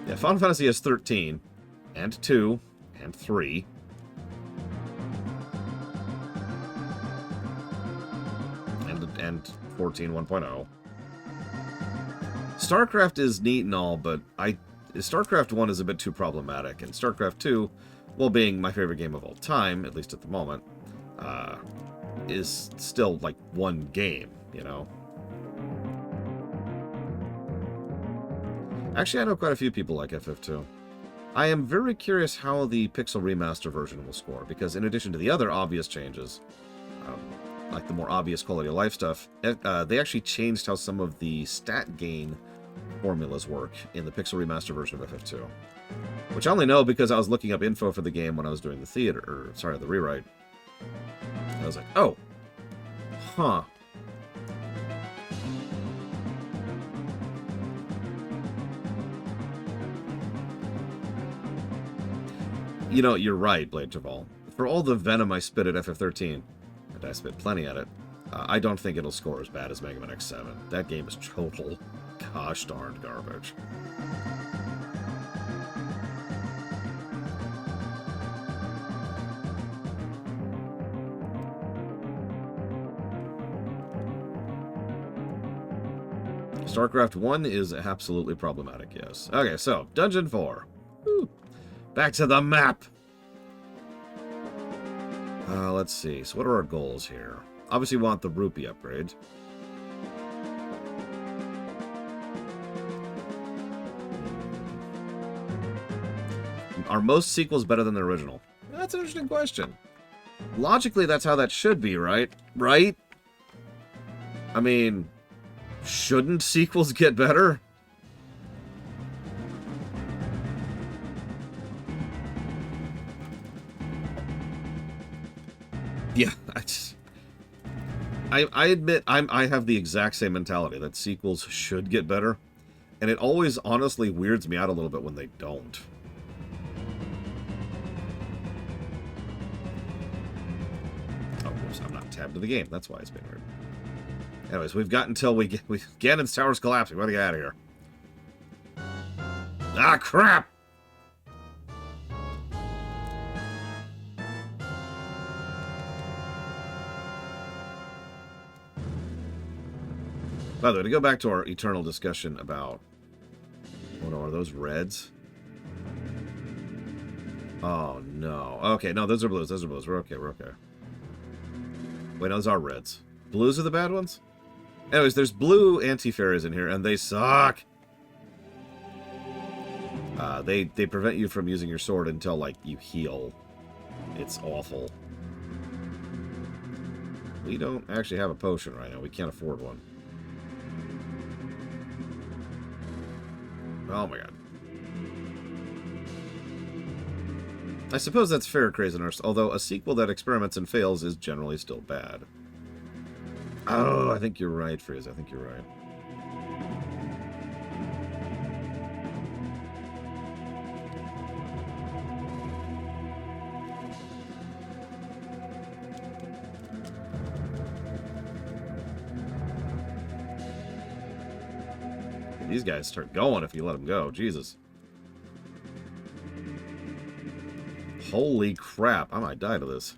Yeah, Final Fantasy has 13, and 2, and 3. And 14 1.0. StarCraft is neat and all, but StarCraft 1 is a bit too problematic, and StarCraft 2, while being my favorite game of all time, at least at the moment, is still like one game, you know? Actually, I know quite a few people like FF2. I am very curious how the Pixel Remaster version will score, because in addition to the other obvious changes, like the more obvious quality of life stuff, they actually changed how some of the stat gain formulas work in the Pixel Remaster version of FF2. Which I only know because I was looking up info for the game when I was doing the rewrite. I was like, oh, huh. You know, you're right, Blade Traval. For all the venom I spit at FF13, and I spit plenty at it, I don't think it'll score as bad as Mega Man X7. That game is total gosh darned garbage. StarCraft 1 is absolutely problematic, yes. Okay, so, Dungeon 4. Woo. Back to the map! Let's see. So what are our goals here? Obviously we want the rupee upgrade. Are most sequels better than the original? That's an interesting question. Logically, that's how that should be, right? Right? I mean, shouldn't sequels get better? Yeah, I admit I have the exact same mentality that sequels should get better, and it always honestly weirds me out a little bit when they don't. Oops, I'm not tabbed to the game. That's why it's being weird. Anyways, we've got until Ganon's tower's collapsing. We gotta get out of here. Ah, crap! By the way, to go back to our eternal discussion about... Oh no, are those reds? Oh no. Okay, no, those are blues. Those are blues. We're okay, we're okay. Wait, no, those are reds. Blues are the bad ones? Anyways, there's blue anti-fairies in here, and they suck! They prevent you from using your sword until, like, you heal. It's awful. We don't actually have a potion right now. We can't afford one. Oh my god. I suppose that's fair, Crazy Nurse, although a sequel that experiments and fails is generally still bad. Oh, I think you're right, Frieza. I think you're right. These guys start going if you let them go. Jesus. Holy crap. I might die to this.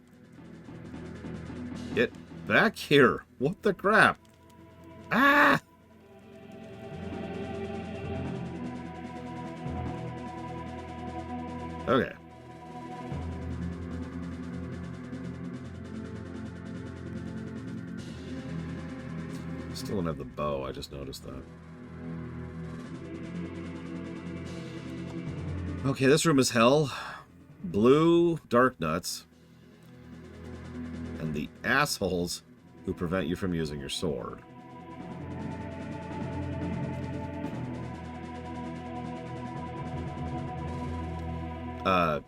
Get back here. What the crap? Ah! Okay. Still don't have the bow. I just noticed that. Okay, this room is hell. Blue dark nuts. And the assholes who prevent you from using your sword.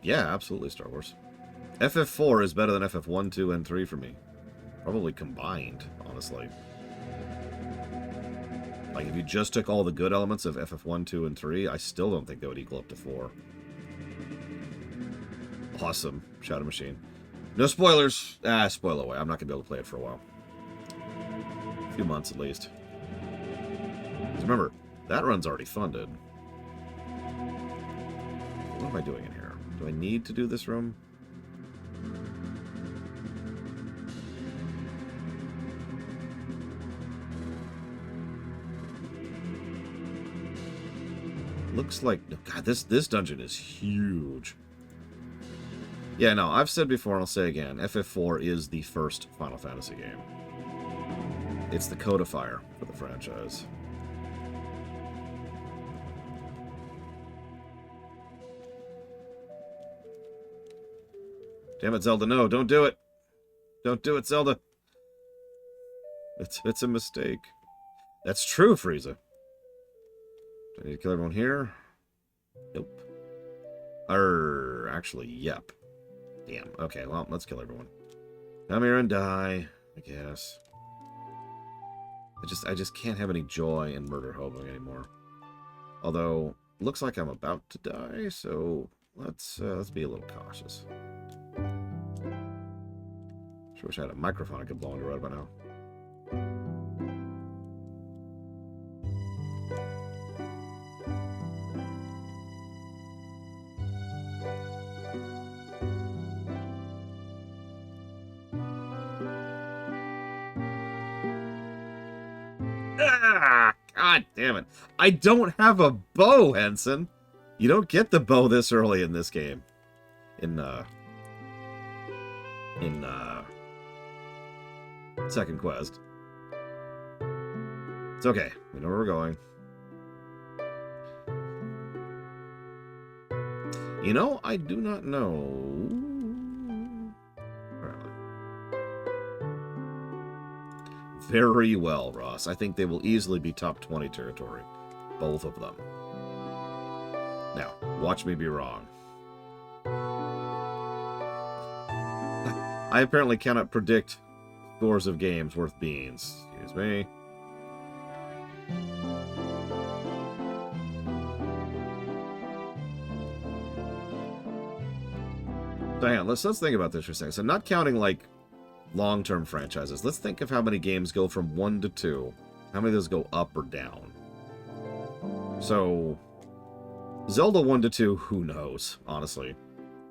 Yeah, absolutely, Star Wars. FF4 is better than FF1, 2, and 3 for me. Probably combined, honestly. Like, if you just took all the good elements of FF1, 2, and 3, I still don't think they would equal up to 4. Awesome. Shadow Machine. No spoilers. Spoil away. I'm not going to be able to play it for a while. A few months, at least. Remember, that run's already funded. What am I doing in here? Do I need to do this room? Looks like... God, this dungeon is huge. Yeah, no, I've said before and I'll say again, FF4 is the first Final Fantasy game. It's the codifier for the franchise. Damn it, Zelda, no, don't do it! Don't do it, Zelda! It's a mistake. That's true, Frieza. Do I need to kill everyone here? Nope. Actually, yep. Damn. Okay, well, let's kill everyone. Come here and die, I guess. I just can't have any joy in murder hoboing anymore. Although, looks like I'm about to die, so let's be a little cautious. Sure wish I had a microphone I could blow into right by now. Ah, God damn it. I don't have a bow, Henson. You don't get the bow this early in this game. In second quest. It's okay. We know where we're going. You know, I do not know. Very well, Ross. I think they will easily be top 20 territory. Both of them. Now, watch me be wrong. I apparently cannot predict scores of games worth beans. Excuse me. So hang on, let's think about this for a second. So not counting, like, long-term franchises. Let's think of how many games go from 1 to 2. How many of those go up or down? So, Zelda 1 to 2, who knows, honestly.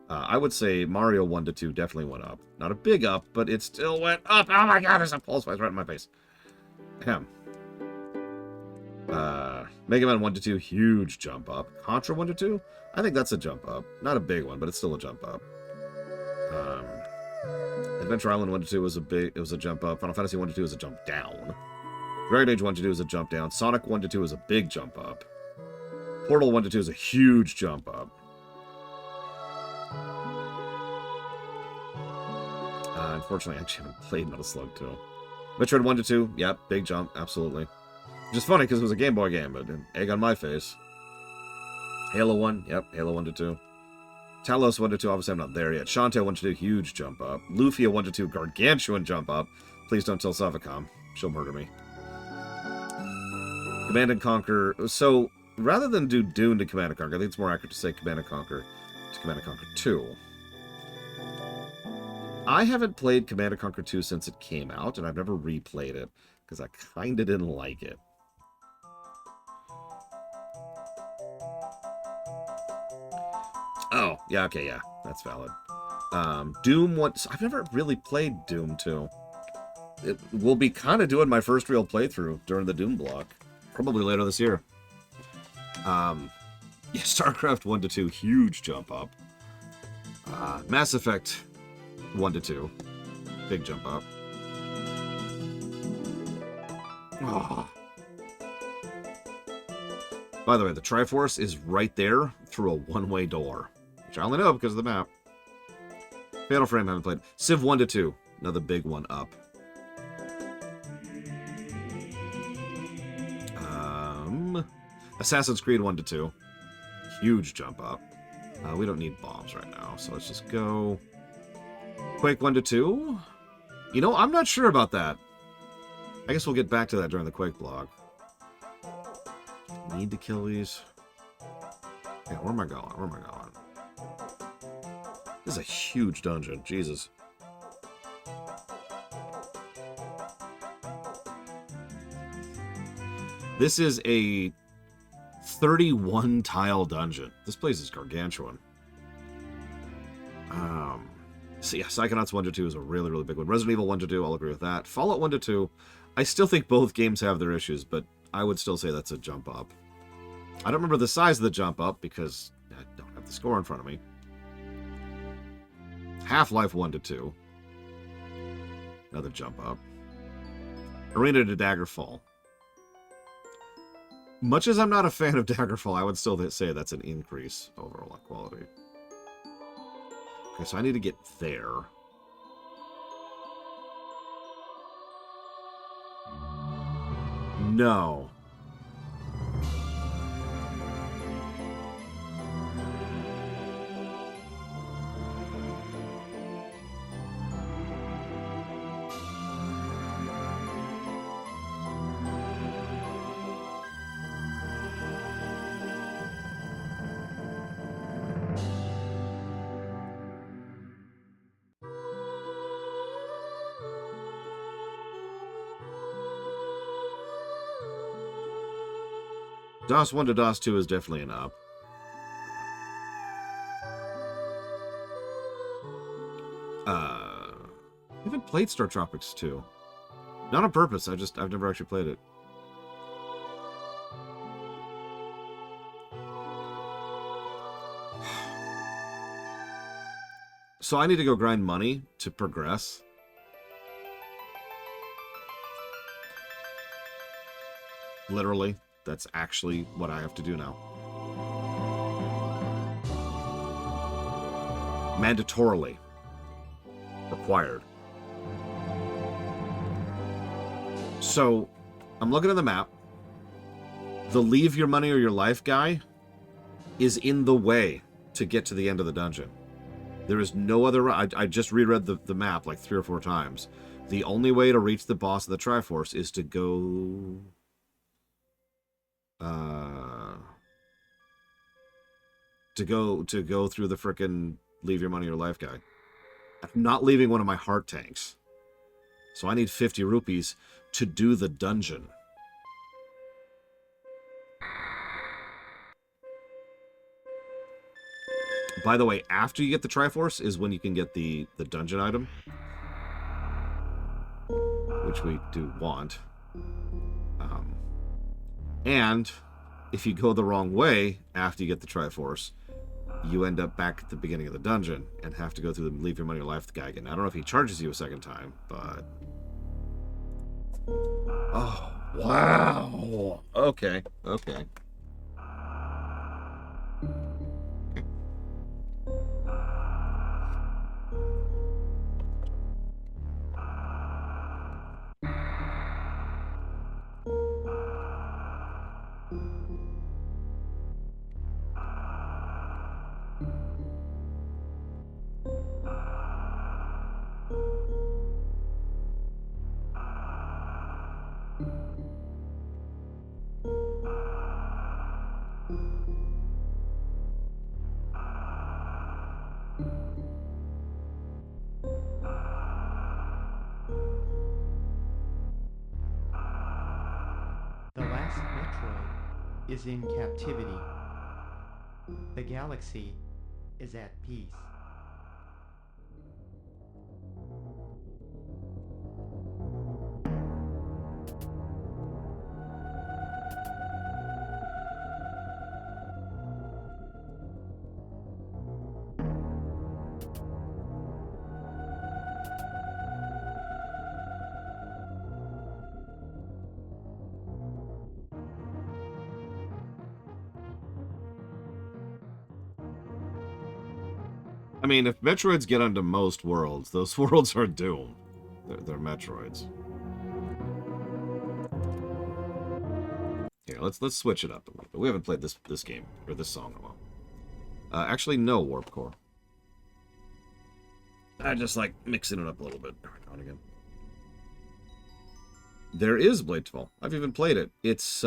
I would say Mario 1 to 2 definitely went up. Not a big up, but it still went up. Oh my god, there's a pulse right in my face. Ahem. Mega Man 1 to 2, huge jump up. Contra 1 to 2, I think that's a jump up. Not a big one, but it's still a jump up. Adventure Island 1 to 2 was a jump up. Final Fantasy 1 to 2 is a jump down. Dragon Age 1 to 2 is a jump down. Sonic 1 to 2 is a big jump up. Portal 1 to 2 is a huge jump up. Unfortunately, I actually haven't played Metal Slug 2. Metroid 1 to 2, yep, big jump, absolutely. Which is funny because it was a Game Boy game, but an egg on my face. Halo 1, yep, Halo 1 to 2. Talos 1 to 2, obviously I'm not there yet. Shantae 1 to 2, huge jump up. Lufia 1 to 2, gargantuan jump up. Please don't tell Savicom. She'll murder me. Command & Conquer. So, rather than do Dune to Command & Conquer, I think it's more accurate to say Command & Conquer to Command & Conquer 2. I haven't played Command & Conquer 2 since it came out, and I've never replayed it, because I kinda didn't like it. Oh, yeah, okay, yeah, that's valid. Doom 1... I've never really played Doom 2. It will be kind of doing my first real playthrough during the Doom block. Probably later this year. Yeah, StarCraft 1 to 2, huge jump up. Mass Effect 1 to 2, big jump up. Oh. By the way, the Triforce is right there through a one-way door, which I only know because of the map. Fatal Frame, I haven't played. Civ 1 to 2, another big one up. Assassin's Creed 1 to 2, huge jump up. We don't need bombs right now, so let's just go. Quake 1 to 2? You know, I'm not sure about that. I guess we'll get back to that during the Quake blog. Need to kill these. Yeah, where am I going? Where am I going? This is a huge dungeon. Jesus. This is a 31 tile dungeon. This place is gargantuan. So yeah, Psychonauts 1 to 2 is a really, really big one. Resident Evil 1 to 2, I'll agree with that. Fallout 1 to 2, I still think both games have their issues, but I would still say that's a jump up. I don't remember the size of the jump up because I don't have the score in front of me. Half-Life 1 to 2. Another jump up. Arena to Daggerfall. Much as I'm not a fan of Daggerfall, I would still say that's an increase overall on quality. Okay, so I need to get there. No. DOS 1 to DOS 2 is definitely an up. I haven't played Star Tropics 2. Not on purpose, I've never actually played it. So I need to go grind money to progress. Literally. That's actually what I have to do now. Mandatorily. Required. So, I'm looking at the map. The leave your money or your life guy is in the way to get to the end of the dungeon. There is no other... I just reread the map like 3 or 4 times. The only way to reach the boss of the Triforce is to go... to go through the frickin' leave your money or life guy. I'm not leaving one of my heart tanks. So I need 50 rupees to do the dungeon. By the way, after you get the Triforce is when you can get the dungeon item, which we do want. And if you go the wrong way after you get the Triforce, you end up back at the beginning of the dungeon and have to go through and leave your money or life with the guy again. I don't know if he charges you a second time, but... Oh, wow! Okay, okay. The last Metroid is in captivity. The galaxy is at peace. I mean, if Metroids get onto most worlds, those worlds are doomed. They're Metroids. Here, let's switch it up a little bit. We haven't played this game, or this song in a while. Actually, no, Warp Core. I just like mixing it up a little bit every now and again. There is Bladefall. I've even played it. It's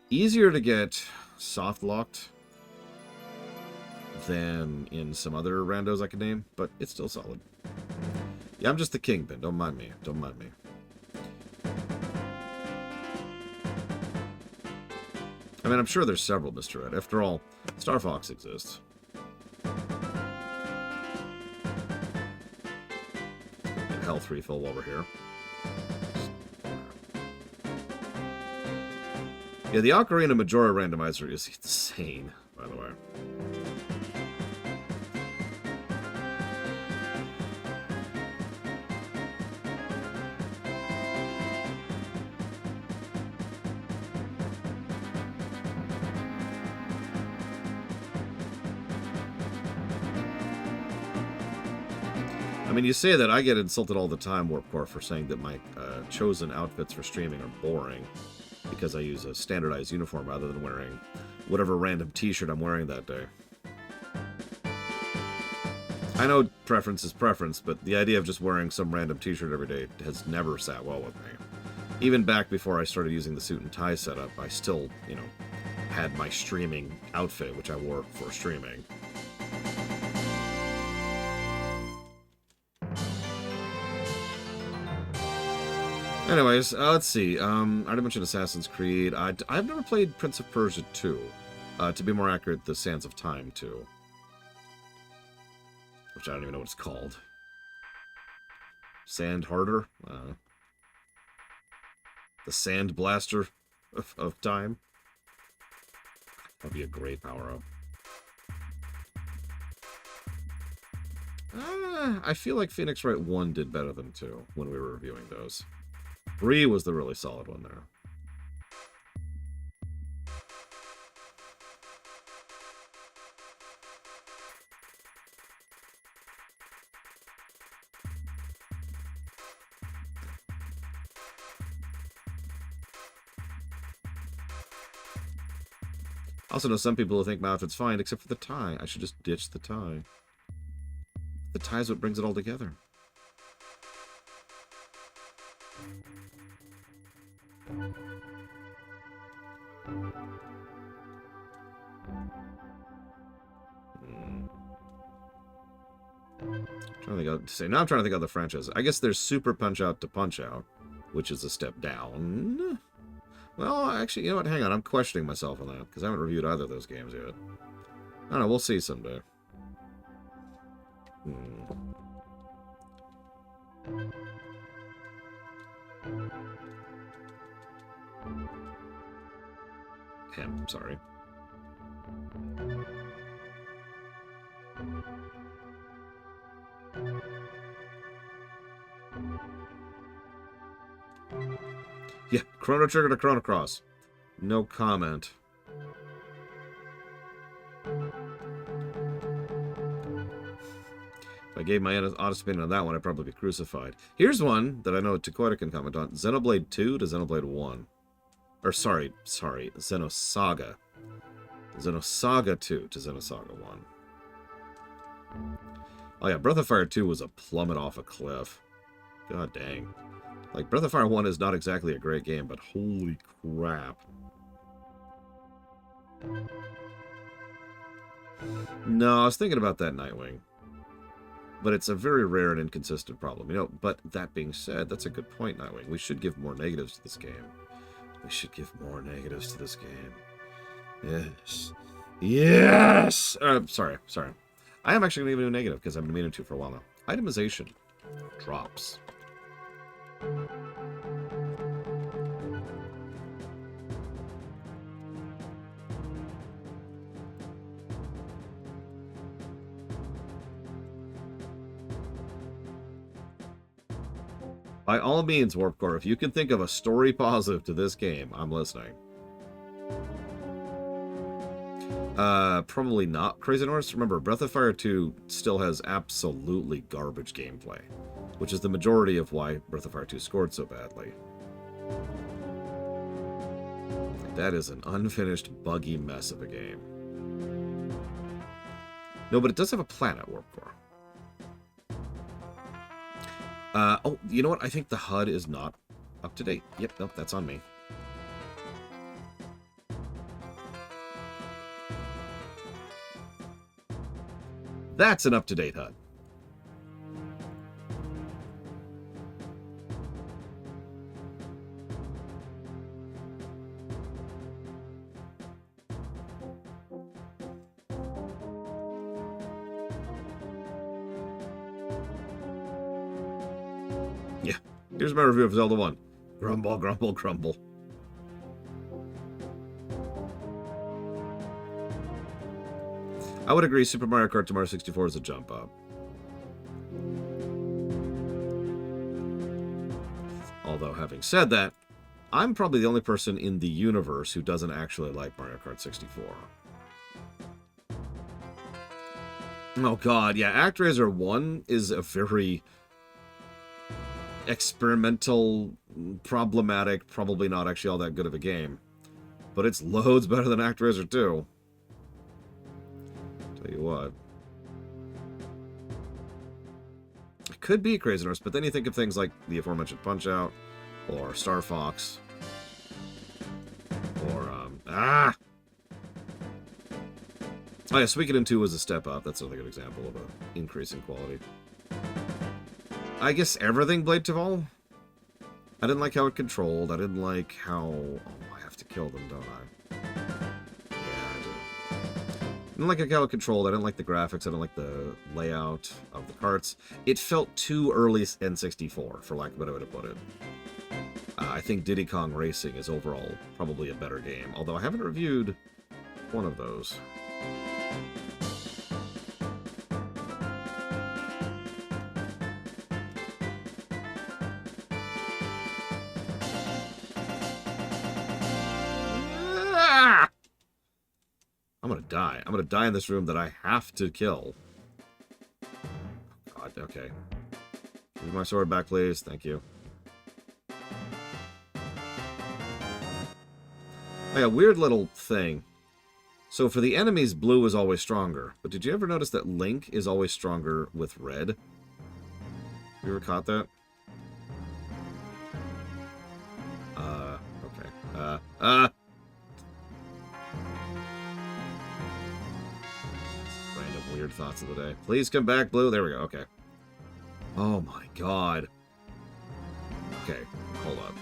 easier to get soft-locked than in some other randos I can name, but it's still solid. Yeah, I'm just the kingpin. Don't mind me. Don't mind me. I mean, I'm sure there's several Mr. Ed. After all, Star Fox exists. And health refill while we're here. Yeah, the Ocarina Majora randomizer is insane, by the way. I mean, you say that, I get insulted all the time, Warpcore, for saying that my chosen outfits for streaming are boring because I use a standardized uniform rather than wearing whatever random t-shirt I'm wearing that day. I know preference is preference, but the idea of just wearing some random t-shirt every day has never sat well with me. Even back before I started using the suit and tie setup, I still, you know, had my streaming outfit, which I wore for streaming. Anyways, let's see. I already mentioned Assassin's Creed. I've never played Prince of Persia 2. To be more accurate, The Sands of Time 2. Which I don't even know what it's called. Sand Harder? The Sand Blaster of Time? That'd be a great power-up. I feel like Phoenix Wright 1 did better than 2 when we were reviewing those. 3 was the really solid one there. I also know some people who think my outfit's fine, except for the tie. I should just ditch the tie. The tie's what brings it all together. Trying Now I'm trying to think of the franchise. I guess there's Super Punch-Out to Punch-Out, which is a step down. Well, actually, you know what? Hang on. I'm questioning myself on that, because I haven't reviewed either of those games yet. I don't know. We'll see someday. Sorry. Yeah, Chrono Trigger to Chrono Cross. No comment. If I gave my honest opinion on that one, I'd probably be crucified. Here's one that I know Takoida can comment on. Xenoblade 2 to Xenoblade 1. Or, sorry. Xenosaga. Xenosaga 2 to Xenosaga 1. Oh yeah, Breath of Fire 2 was a plummet off a cliff. God dang. Like, Breath of Fire 1 is not exactly a great game, but holy crap. No, I was thinking about that Nightwing. But it's a very rare and inconsistent problem. You know, but that being said, that's a good point, Nightwing. We should give more negatives to this game. We should give more negatives to this game. Yes. Yes! Sorry. I am actually going to give it a negative, because I've been meaning to for a while now. Itemization. Drops. By all means, Warpcore, if you can think of a story positive to this game, I'm listening. Probably not Crazy Norse. Remember, Breath of Fire 2 still has absolutely garbage gameplay, which is the majority of why Breath of Fire 2 scored so badly. That is an unfinished, buggy mess of a game. No, but it does have a planet, Warpcore. Oh, you know what? I think the HUD is not up to date. Yep, nope, that's on me. That's an up-to-date HUD. Yeah, here's my review of Zelda 1. Grumble, grumble, grumble. I would agree Super Mario Kart to Mario 64 is a jump up. Although, having said that, I'm probably the only person in the universe who doesn't actually like Mario Kart 64. Oh god, yeah, ActRaiser 1 is a very experimental, problematic, probably not actually all that good of a game. But it's loads better than ActRaiser 2. Tell you what. It could be Crazy Norse, but then you think of things like the aforementioned Punch-Out, or Star Fox, or, Oh yeah, Suikoden 2 was a step up. That's another good example of an increase in quality. I guess everything Blade Taval. I didn't like how it controlled. I didn't like how... Oh, I have to kill them, don't I? Yeah, I do. I didn't like how it controlled. I didn't like the graphics. I didn't like the layout of the carts. It felt too early N64, for lack of a better way to put it. I think Diddy Kong Racing is overall probably a better game, although I haven't reviewed one of those. I'm gonna die. I'm gonna die in this room that I have to kill. God, okay. Give me my sword back, please. Thank you. Oh yeah, weird little thing. So for the enemies, blue is always stronger. But did you ever notice that Link is always stronger with red? You ever caught that? Okay. Random weird thoughts of the day. Please come back, blue. There we go. Okay. Oh my god. Okay, hold up.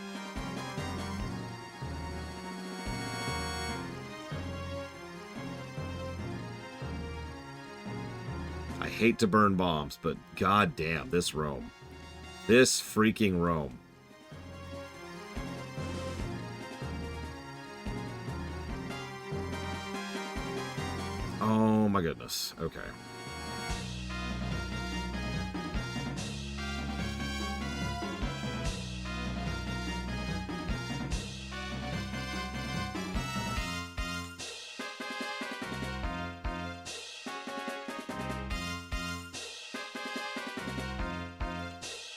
I hate to burn bombs, but goddamn, this roam. This freaking roam. Oh my goodness. Okay.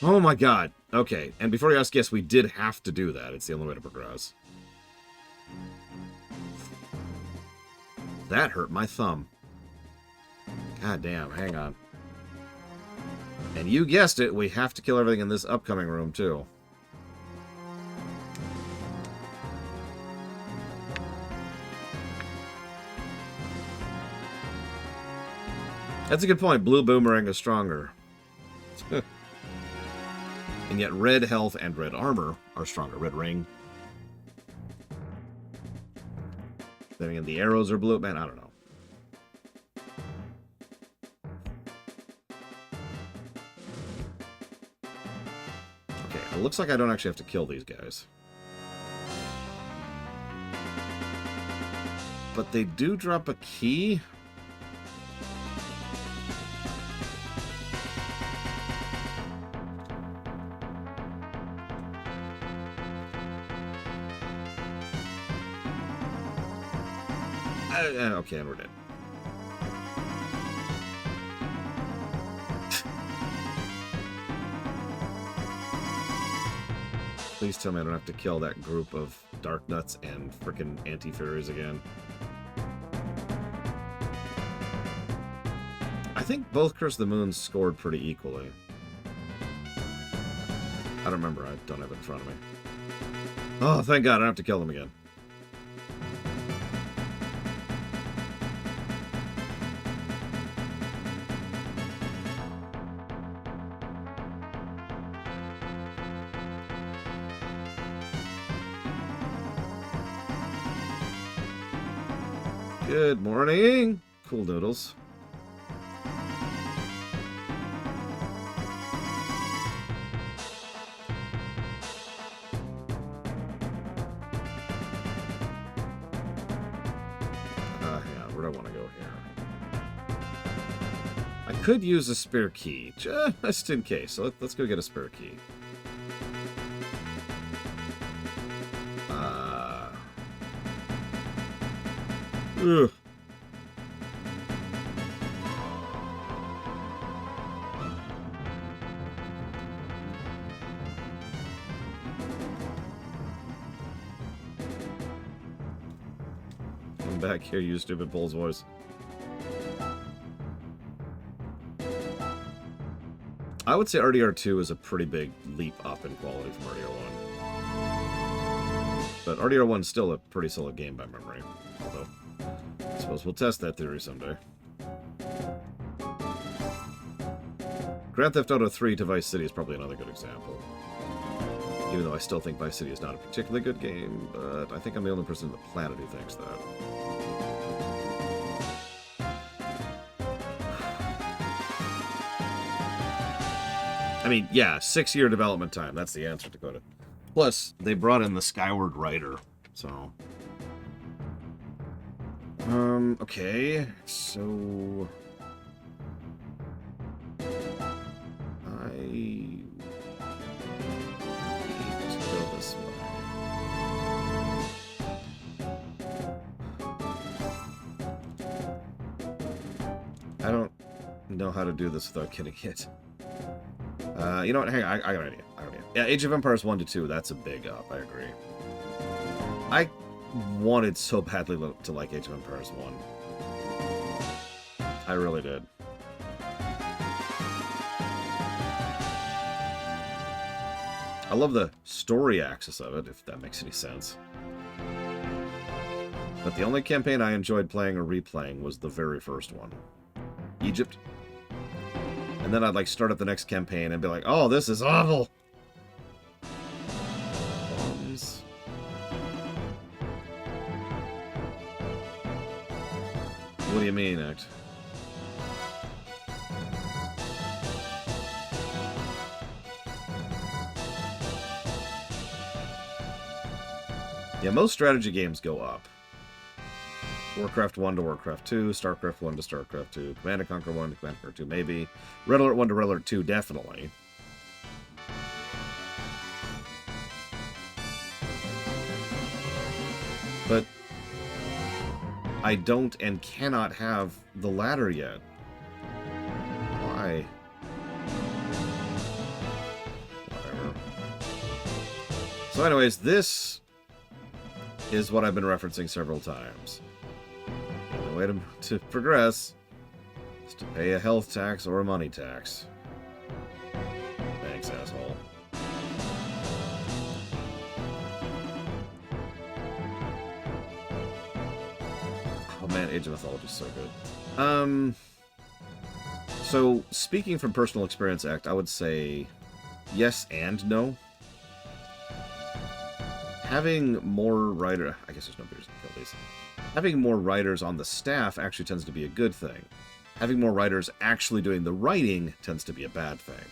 Oh my god. Okay, and before you ask, yes, we did have to do that. It's the only way to progress. That hurt my thumb. God damn, hang on. And you guessed it, we have to kill everything in this upcoming room, too. That's a good point. Blue Boomerang is stronger. And yet red health and red armor are stronger. Red ring. Then again, the arrows are blue. Man, I don't know. Okay, it looks like I don't actually have to kill these guys. But they do drop a key. Okay, and we're dead. Please tell me I don't have to kill that group of Dark Nuts and frickin' Anti-Fairies again. I think both Curse of the Moons scored pretty equally. I don't remember. I don't have it in front of me. Oh, thank God. I don't have to kill them again. Good morning. Cool noodles. Hang on. Where do I want to go here? I could use a spare key, just in case. So let's go get a spare key. Ugh. Come back here, you stupid bull's voice. I would say RDR2 is a pretty big leap up in quality from RDR1. But RDR1 is still a pretty solid game by memory. Although, I suppose we'll test that theory someday. Grand Theft Auto 3 to Vice City is probably another good example. Even though I still think Vice City is not a particularly good game, but I think I'm the only person on the planet who thinks that. I mean, yeah, 6-year development time. That's the answer, Dakota. Plus, they brought in the Skyward Rider, so... okay, so... I... need to go this way. I don't know how to do this without getting hit. You know what? Hang on, I got an idea. Yeah, Age of Empires 1 to 2, that's a big up. I agree. I wanted so badly to like Age of Empires 1. I really did. I love the story axis of it, if that makes any sense. But the only campaign I enjoyed playing or replaying was the very first one. Egypt. And And then I'd like start up the next campaign and be like, oh, this is awful. Bombs. What do you mean, Act? Yeah, most strategy games go up. Warcraft 1 to Warcraft 2, StarCraft 1 to StarCraft 2, Command & Conquer 1 to Command & Conquer 2, maybe. Red Alert 1 to Red Alert 2, definitely. But I don't and cannot have the ladder yet. Why? Whatever. So anyways, this is what I've been referencing several times. The way to progress is to pay a health tax or a money tax. Thanks, asshole. Oh man, Age of Mythology is so good. So, speaking from personal experience, Act, I would say yes and no. Having more writer... I guess there's no beers in kill these. Having more writers on the staff actually tends to be a good thing. Having more writers actually doing the writing tends to be a bad thing.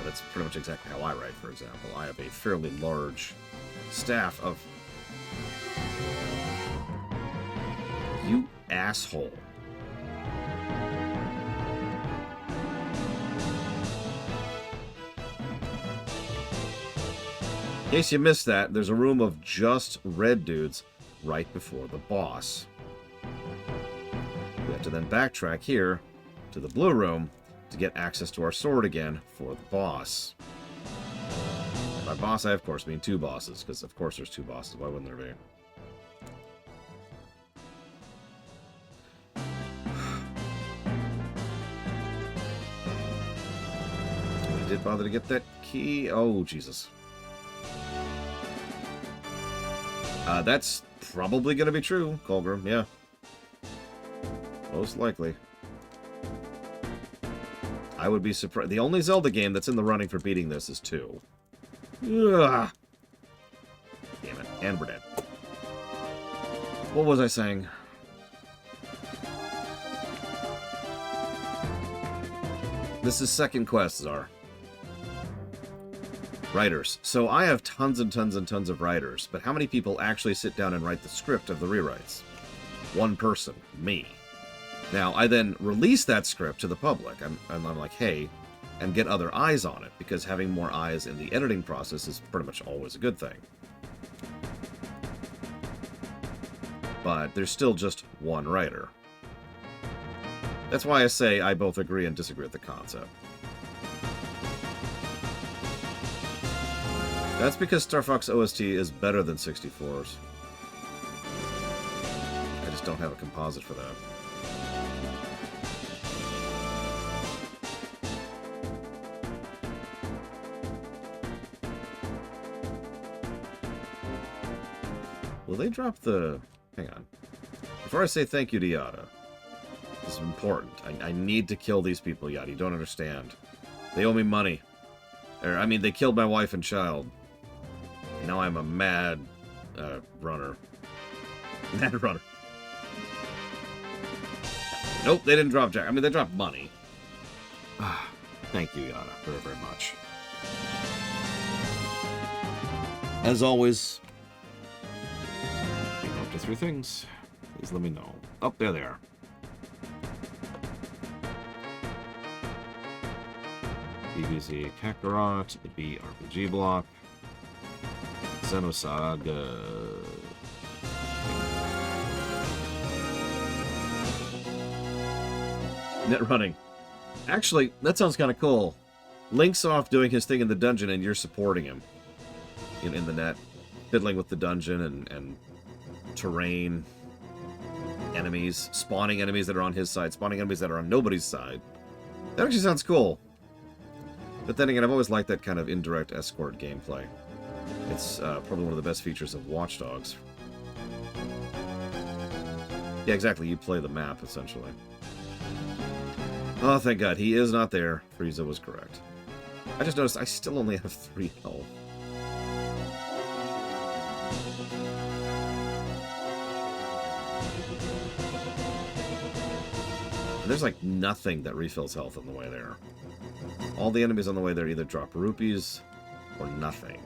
That's pretty much exactly how I write, for example. I have a fairly large staff of... You asshole. In case you missed that, there's a room of just red dudes right before the boss. We have to then backtrack here to the blue room to get access to our sword again for the boss. By boss, I of course mean two bosses, because of course there's two bosses. Why wouldn't there be? We did bother to get that key. Oh, Jesus. That's probably going to be true, Colgrim, yeah. Most likely. I would be surprised. The only Zelda game that's in the running for beating this is 2. Ugh. Damn it. And we're dead. What was I saying? This is second quest, Czar. Writers. So I have tons and tons and tons of writers, but how many people actually sit down and write the script of the rewrites? One person. Me. Now, I then release that script to the public, and I'm like, hey, and get other eyes on it, because having more eyes in the editing process is pretty much always a good thing. But there's still just one writer. That's why I say I both agree and disagree with the concept. That's because Star Fox OST is better than 64's. I just don't have a composite for that. Will they drop the... Hang on. Before I say thank you to Yada, this is important. I need to kill these people, Yada. You don't understand. They owe me money. I mean, they killed my wife and child. Now I'm a mad runner. Mad runner. Nope, they didn't drop Jack. I mean, they dropped money. Thank you, Yada, very, very much. As always, if you go up to 3 things, please let me know. Oh, there they are. BBC Kakarot, the B RPG block. Xenosaga. Net running. Actually, that sounds kind of cool. Link's off doing his thing in the dungeon and you're supporting him. In the net. Fiddling with the dungeon and terrain. Enemies. Spawning enemies that are on his side. Spawning enemies that are on nobody's side. That actually sounds cool. But then again, I've always liked that kind of indirect escort gameplay. It's probably one of the best features of Watch Dogs. Yeah, exactly. You play the map, essentially. Oh, thank God. He is not there. Frieza was correct. I just noticed I still only have 3 health. And there's like nothing that refills health on the way there. All the enemies on the way there either drop rupees or nothing.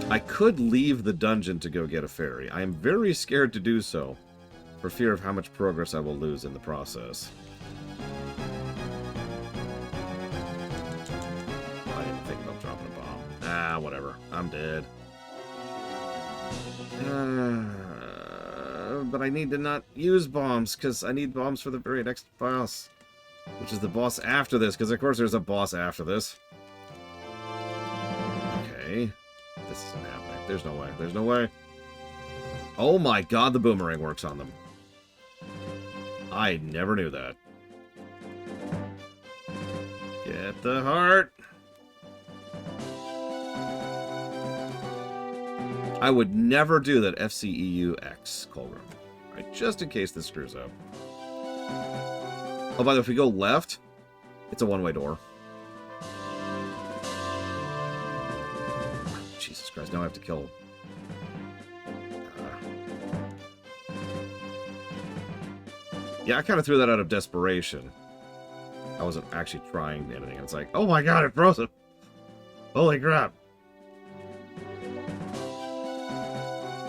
I could leave the dungeon to go get a fairy. I am very scared to do so, for fear of how much progress I will lose in the process. I didn't think about dropping a bomb. Ah, whatever. I'm dead. But I need to not use bombs, because I need bombs for the very next boss. Which is the boss after this, because of course there's a boss after this. Okay. This isn't happening. There's no way. There's no way. Oh my God, the boomerang works on them. I never knew that. Get the heart. I would never do that FCEUX, Colgrim. Right, just in case this screws up. Oh, by the way, if we go left, it's a one-way door. Jesus Christ, now I have to kill... Yeah, I kind of threw that out of desperation. I wasn't actually trying anything. It's like, oh my God, it froze it! Holy crap!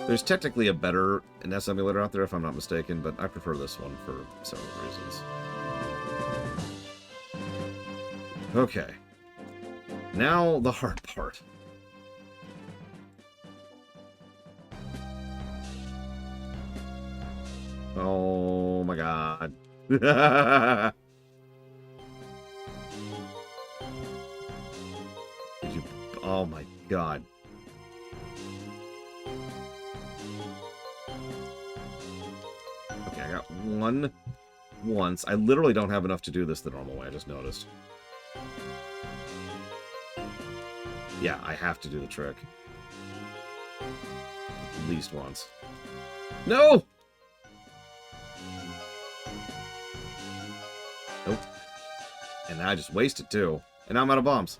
There's technically a better NES emulator out there, if I'm not mistaken, but I prefer this one for several reasons. Okay. Now, the hard part. Oh my God. Did you... Oh my God. Okay, I got one once. I literally don't have enough to do this the normal way, I just noticed. Yeah, I have to do the trick. At least once. No! Nope. And now I just wasted too. And now I'm out of bombs.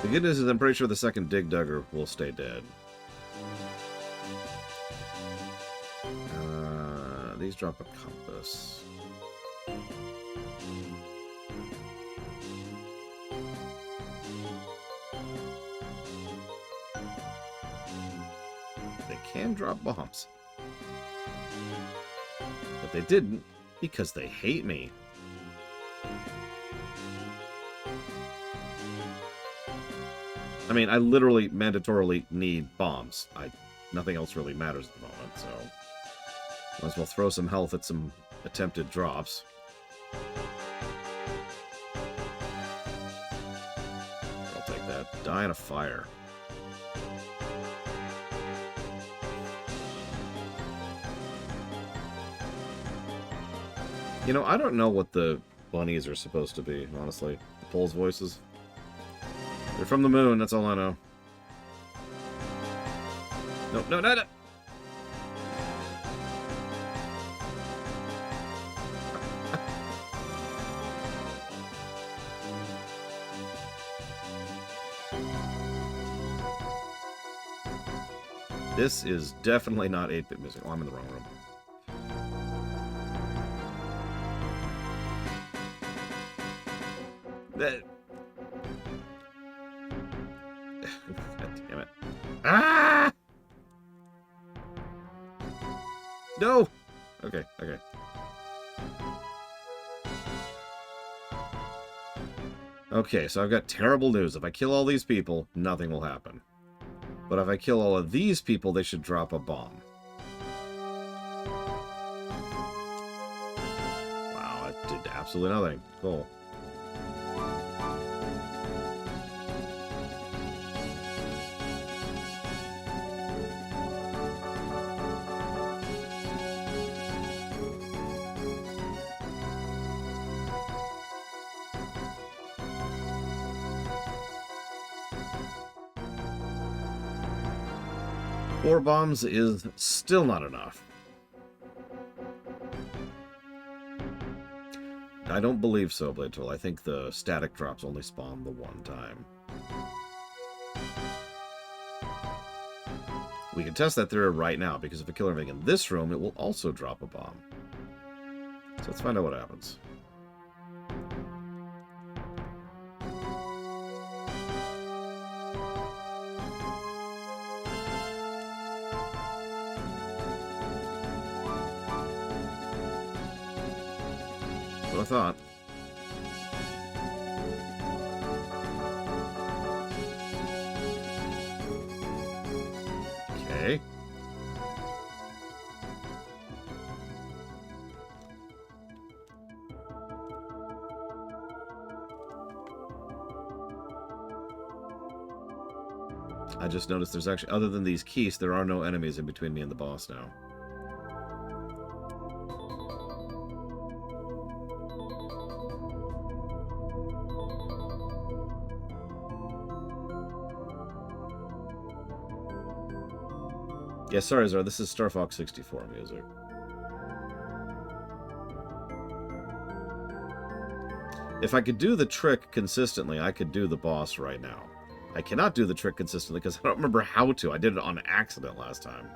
The good news is I'm pretty sure the second Dig Dugger will stay dead. These drop a compass. They can drop bombs. But they didn't because they hate me. I mean, I literally mandatorily need bombs. Nothing else really matters at the moment, so... Might as well throw some health at some attempted drops. I'll take that. Die in a fire. You know, I don't know what the bunnies are supposed to be, honestly. The Pole's voices. They're from the moon, that's all I know. No, no, no, no! This is definitely not 8-bit music. Oh, I'm in the wrong room. God damn it. Ah! No! Okay, okay. Okay, so I've got terrible news. If I kill all these people, nothing will happen. But if I kill all of these people, they should drop a bomb. Wow, it did absolutely nothing. Cool. Four bombs is still not enough. I don't believe so, Bladetool. I think the static drops only spawn the one time. We can test that theory right now, because if I kill everything in this room, it will also drop a bomb. So let's find out what happens. What I thought. Okay. I just noticed there's actually, other than these keys, there are no enemies in between me and the boss now. Yeah, sorry, Zara, this is Star Fox 64 music. If I could do the trick consistently, I could do the boss right now. I cannot do the trick consistently because I don't remember how to. I did it on accident last time.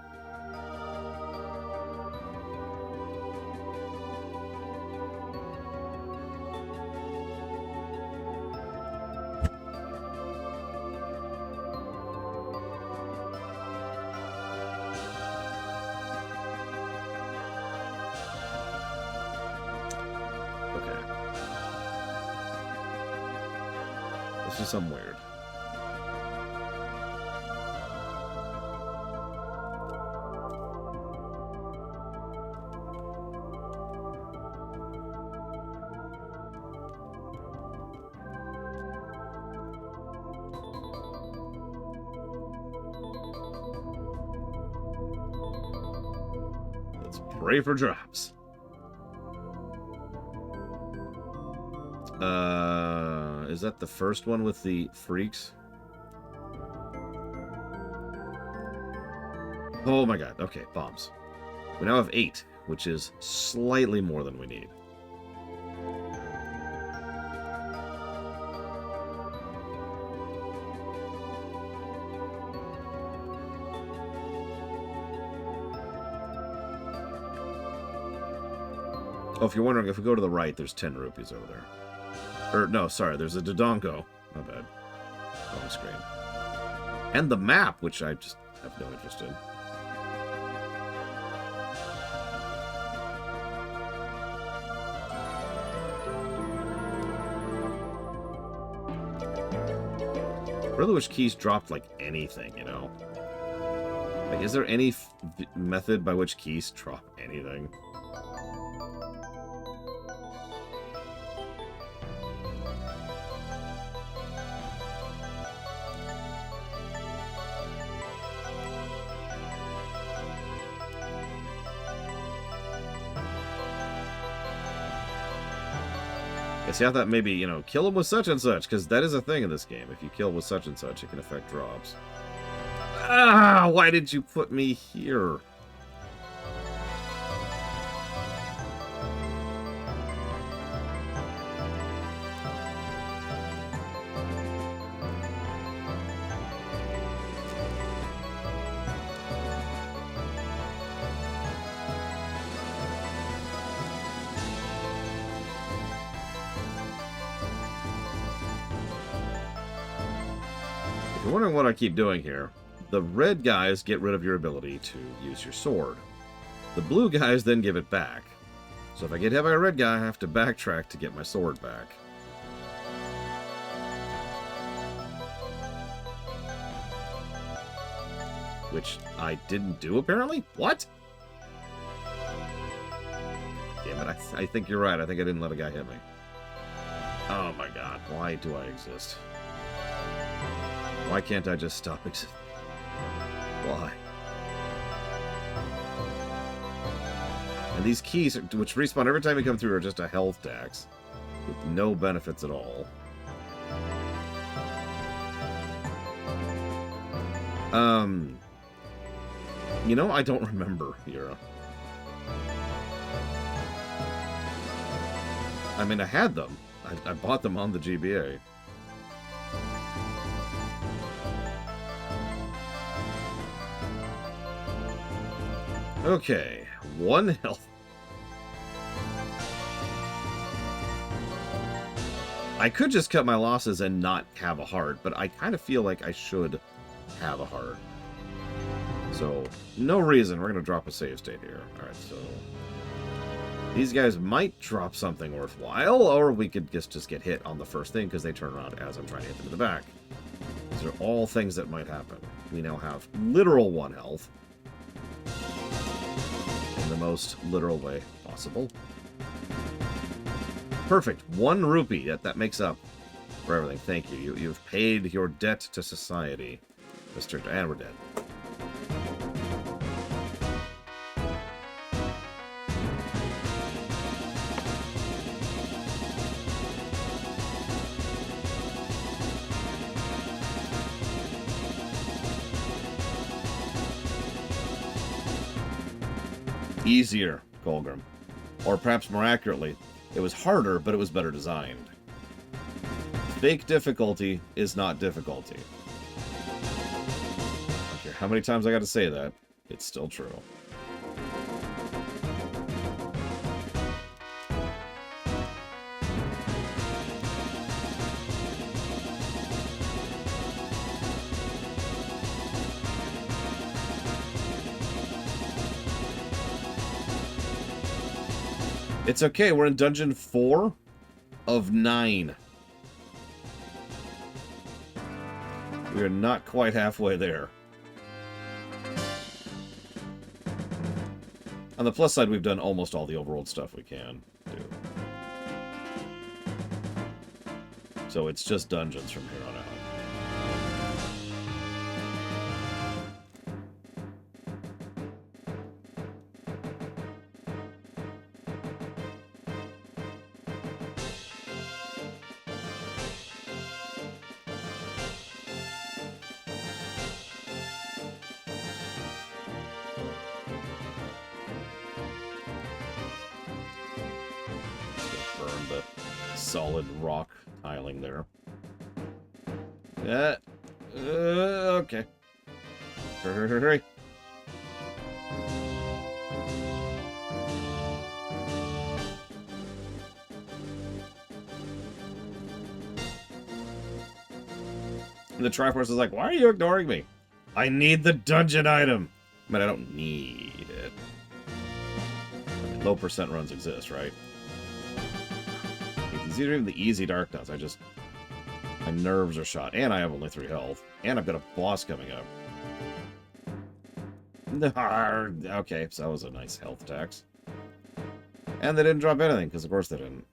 Something weird. Let's pray for drops. Is that the first one with the freaks? Oh my god. Okay, bombs. We now have 8, which is slightly more than we need. Oh, if you're wondering, if we go to the right, there's 10 rupees over there. Or, no, sorry, there's a Dodongo. My bad. On the screen. And the map, which I just have no interest in. I really wish keys dropped, like, anything, you know? Like, is there any method by which keys drop anything? See, I thought maybe, you know, kill him with such and such, because that is a thing in this game. If you kill with such and such, it can affect drops. Ah, why did you put me here? If you're wondering what I keep doing here, the red guys get rid of your ability to use your sword. The blue guys then give it back. So if I get hit by a red guy, I have to backtrack to get my sword back. which I didn't do, apparently? What? Damn it, I think you're right. I think I didn't let a guy hit me. Oh my god, why do I exist? Why can't I just stop existing? Why? And these keys, which respawn every time you come through, are just a health tax. With no benefits at all. You know, I don't remember, Yura. I mean, I had them. I bought them on the GBA. Okay, 1 health. I could just cut my losses and not have a heart, but I kind of feel like I should have a heart. So, no reason. We're going to drop a save state here. Alright, so... these guys might drop something worthwhile, or we could just get hit on the first thing because they turn around as I'm trying to hit them in the back. These are all things that might happen. We now have literal 1 health. In the most literal way possible. Perfect. 1 rupee. That makes up for everything. Thank you. You've paid your debt to society, Mr. And we're dead. Easier, Colgrim. Or perhaps more accurately, it was harder, but it was better designed. Fake difficulty is not difficulty. I don't care how many times I gotta say that, it's still true. It's okay, we're in dungeon 4 of 9. We are not quite halfway there. On the plus side, we've done almost all the overworld stuff we can do. So it's just dungeons from here on out. Solid rock tiling there. Okay. Hurry. And the Triforce is like, why are you ignoring me? I need the dungeon item. I mean, I don't need it. I mean, low percent runs exist, right? These are even the easy dark nuts. My nerves are shot. And I have only 3 health. And I've got a boss coming up. Okay, so that was a nice health tax. And they didn't drop anything, because of course they didn't.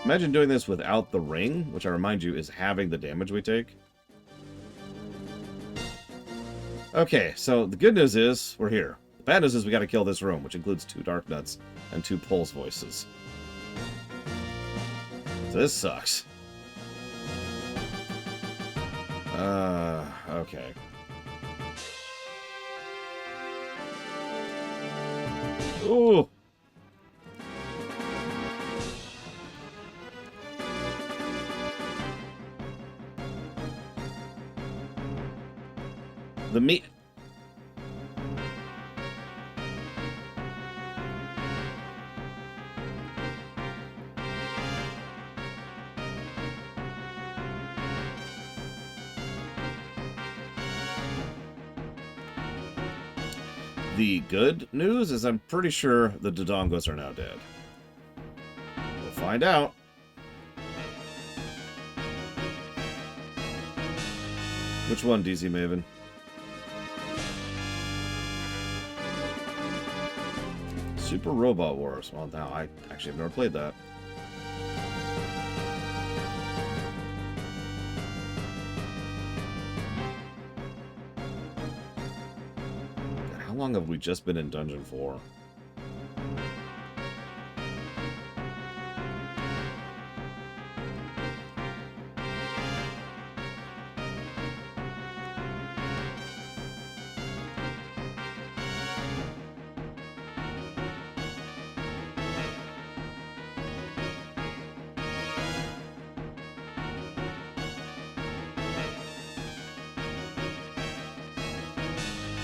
Imagine doing this without the ring, which I remind you is having the damage we take. Okay, so the good news is we're here. The bad news is we gotta kill this room, which includes 2 dark nuts and 2 pulse voices. So this sucks. Okay. Ooh! The meat. The good news is I'm pretty sure the Dodongos are now dead. We'll find out. Which one, DZ Maven? Super Robot Wars. Well, now I actually have never played that. God, how long have we just been in Dungeon 4?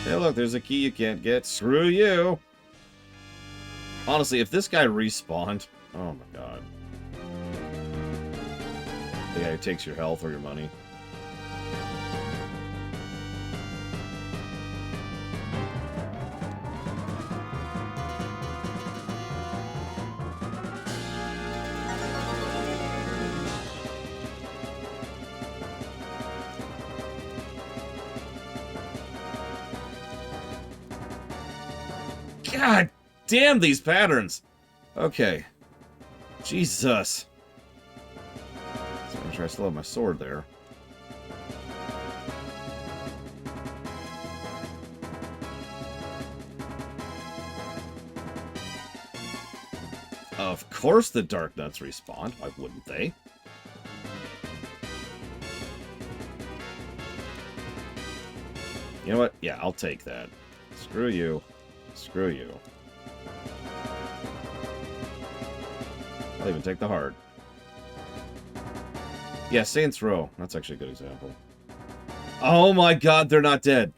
Hey, look, there's a key you can't get. Screw you! Honestly, if this guy respawned... Oh my god. The guy who takes your health or your money. God damn these patterns! Okay. Jesus. So make sure I still have my sword there. Of course the Dark Nuts respawn. Why wouldn't they? You know what? Yeah, I'll take that. Screw you. Screw you. I'll even take the heart. Yeah, Saints Row. That's actually a good example. Oh my god, they're not dead.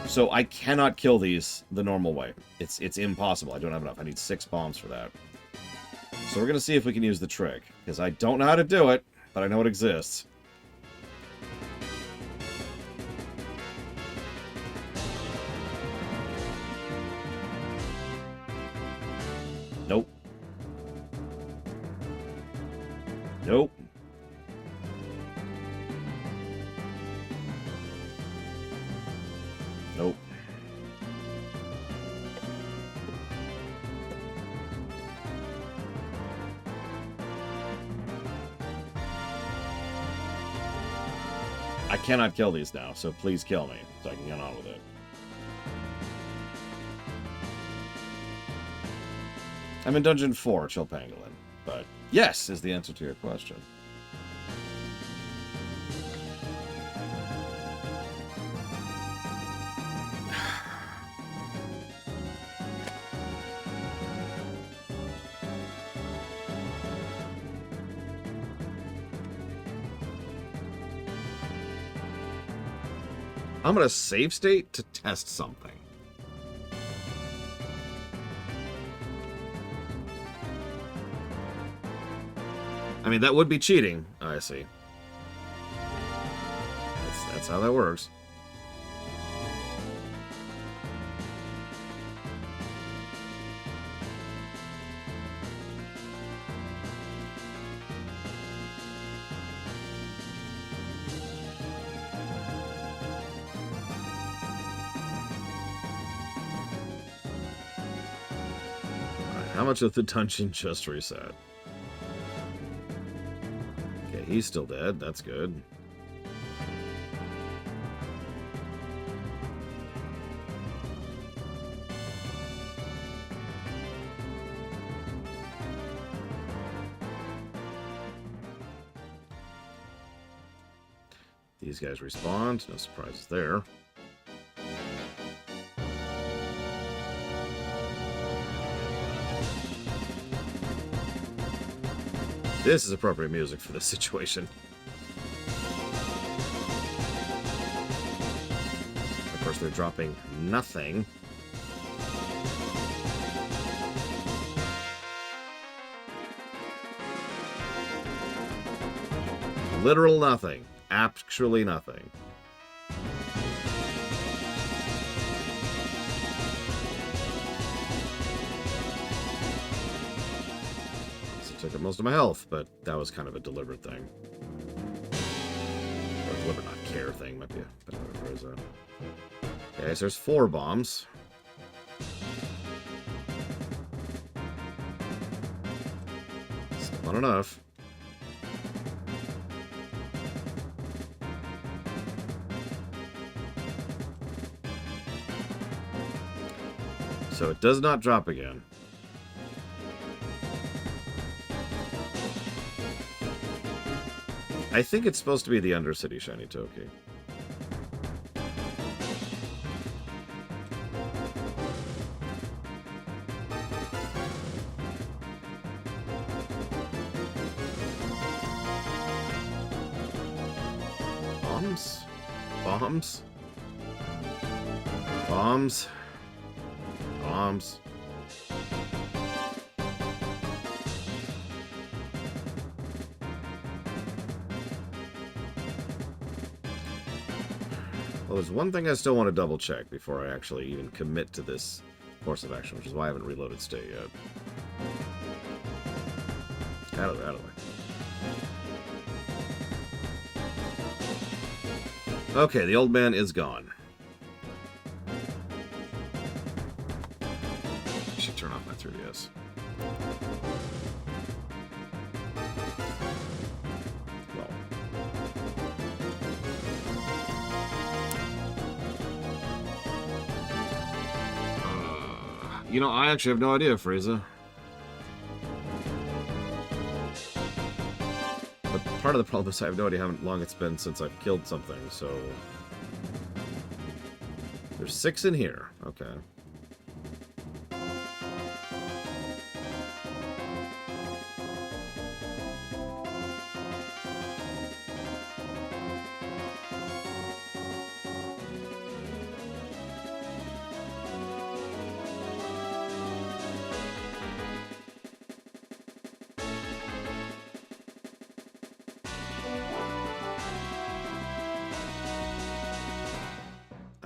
So I cannot kill these the normal way. It's impossible. I don't have enough. I need 6 bombs for that. So we're going to see if we can use the trick. Because I don't know how to do it, but I know it exists. Nope. Nope. Nope. I cannot kill these now, so please kill me, so I can get on with it. I'm in Dungeon 4, Chill Pangolin, but yes is the answer to your question. I'm going to save state to test something. I mean, that would be cheating. Oh, I see. That's how that works. How much of the dungeon just reset? Okay, he's still dead. That's good. These guys respawned. No surprises there. This is appropriate music for this situation. Of course, they're dropping nothing. Literal nothing. Actually nothing. So it took up most of my health, but that was kind of a deliberate thing. Or a deliberate not care thing, might be a better way to phrase that. Okay, so there's 4 bombs. Still not enough. So it does not drop again. I think it's supposed to be the Undercity Shiny Toki. Bombs? Bombs? Bombs? Bombs. Well, there's one thing I still want to double check before I actually even commit to this course of action, which is why I haven't reloaded state yet. Out of the way. Okay, the old man is gone. I should turn off my 3DS. Well. You know, I actually have no idea, Frieza. But part of the problem is I have no idea how long it's been since I've killed something, so... There's 6 in here. Okay.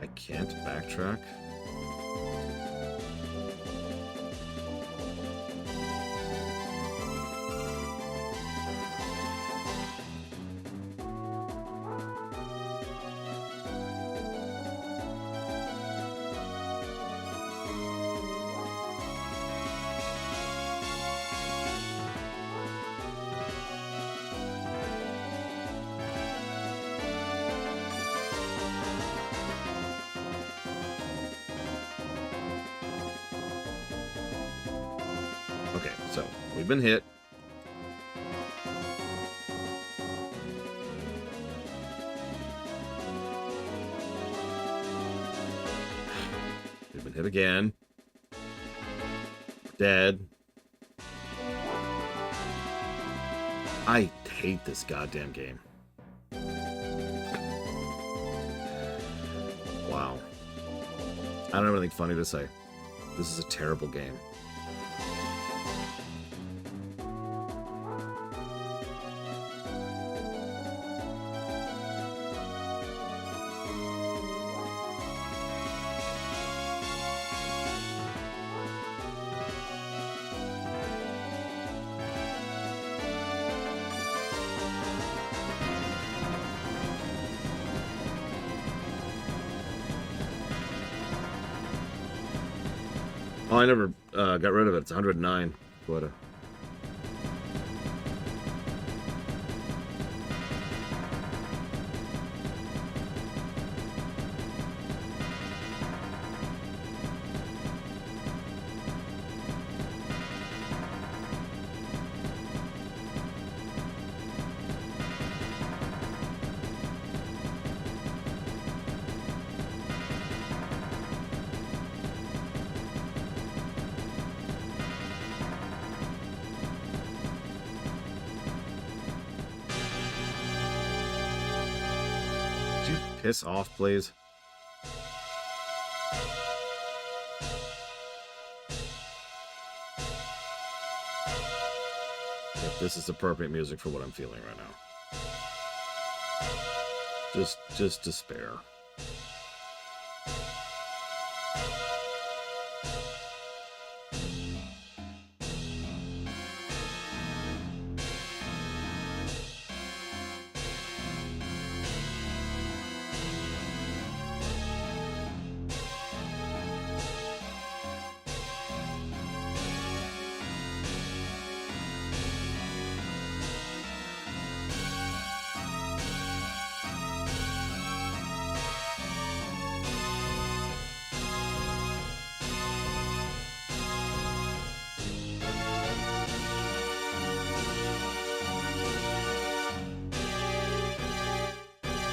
I can't backtrack. Okay, so we've been hit. We've been hit again. Dead. I hate this goddamn game. Wow. I don't have anything funny to say. This is a terrible game. Oh, I never got rid of it. It's 109. What a... Piss off, please. If this is appropriate music for what I'm feeling right now. Just despair.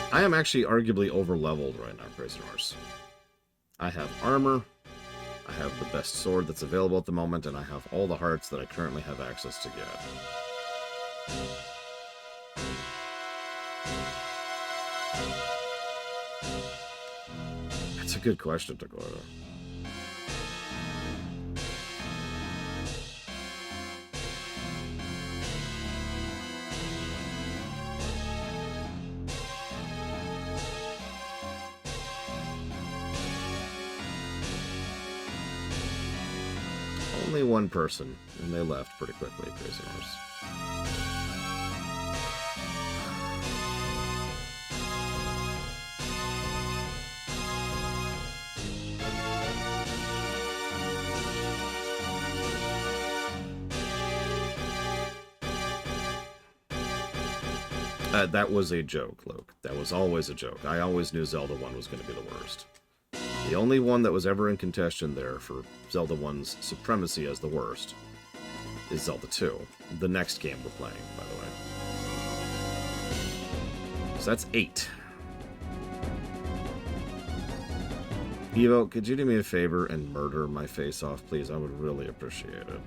I am actually arguably over-leveled right now, prisoners. I have armor, I have the best sword that's available at the moment, and I have all the hearts that I currently have access to get. That's a good question, Dakota. Only one person, and they left pretty quickly, prisoners. That was a joke, Luke. That was always a joke. I always knew Zelda 1 was going to be the worst. The only one that was ever in contention there for Zelda 1's supremacy as the worst is Zelda 2. The next game we're playing, by the way. So that's 8. Evo, could you do me a favor and murder my face off, please? I would really appreciate it.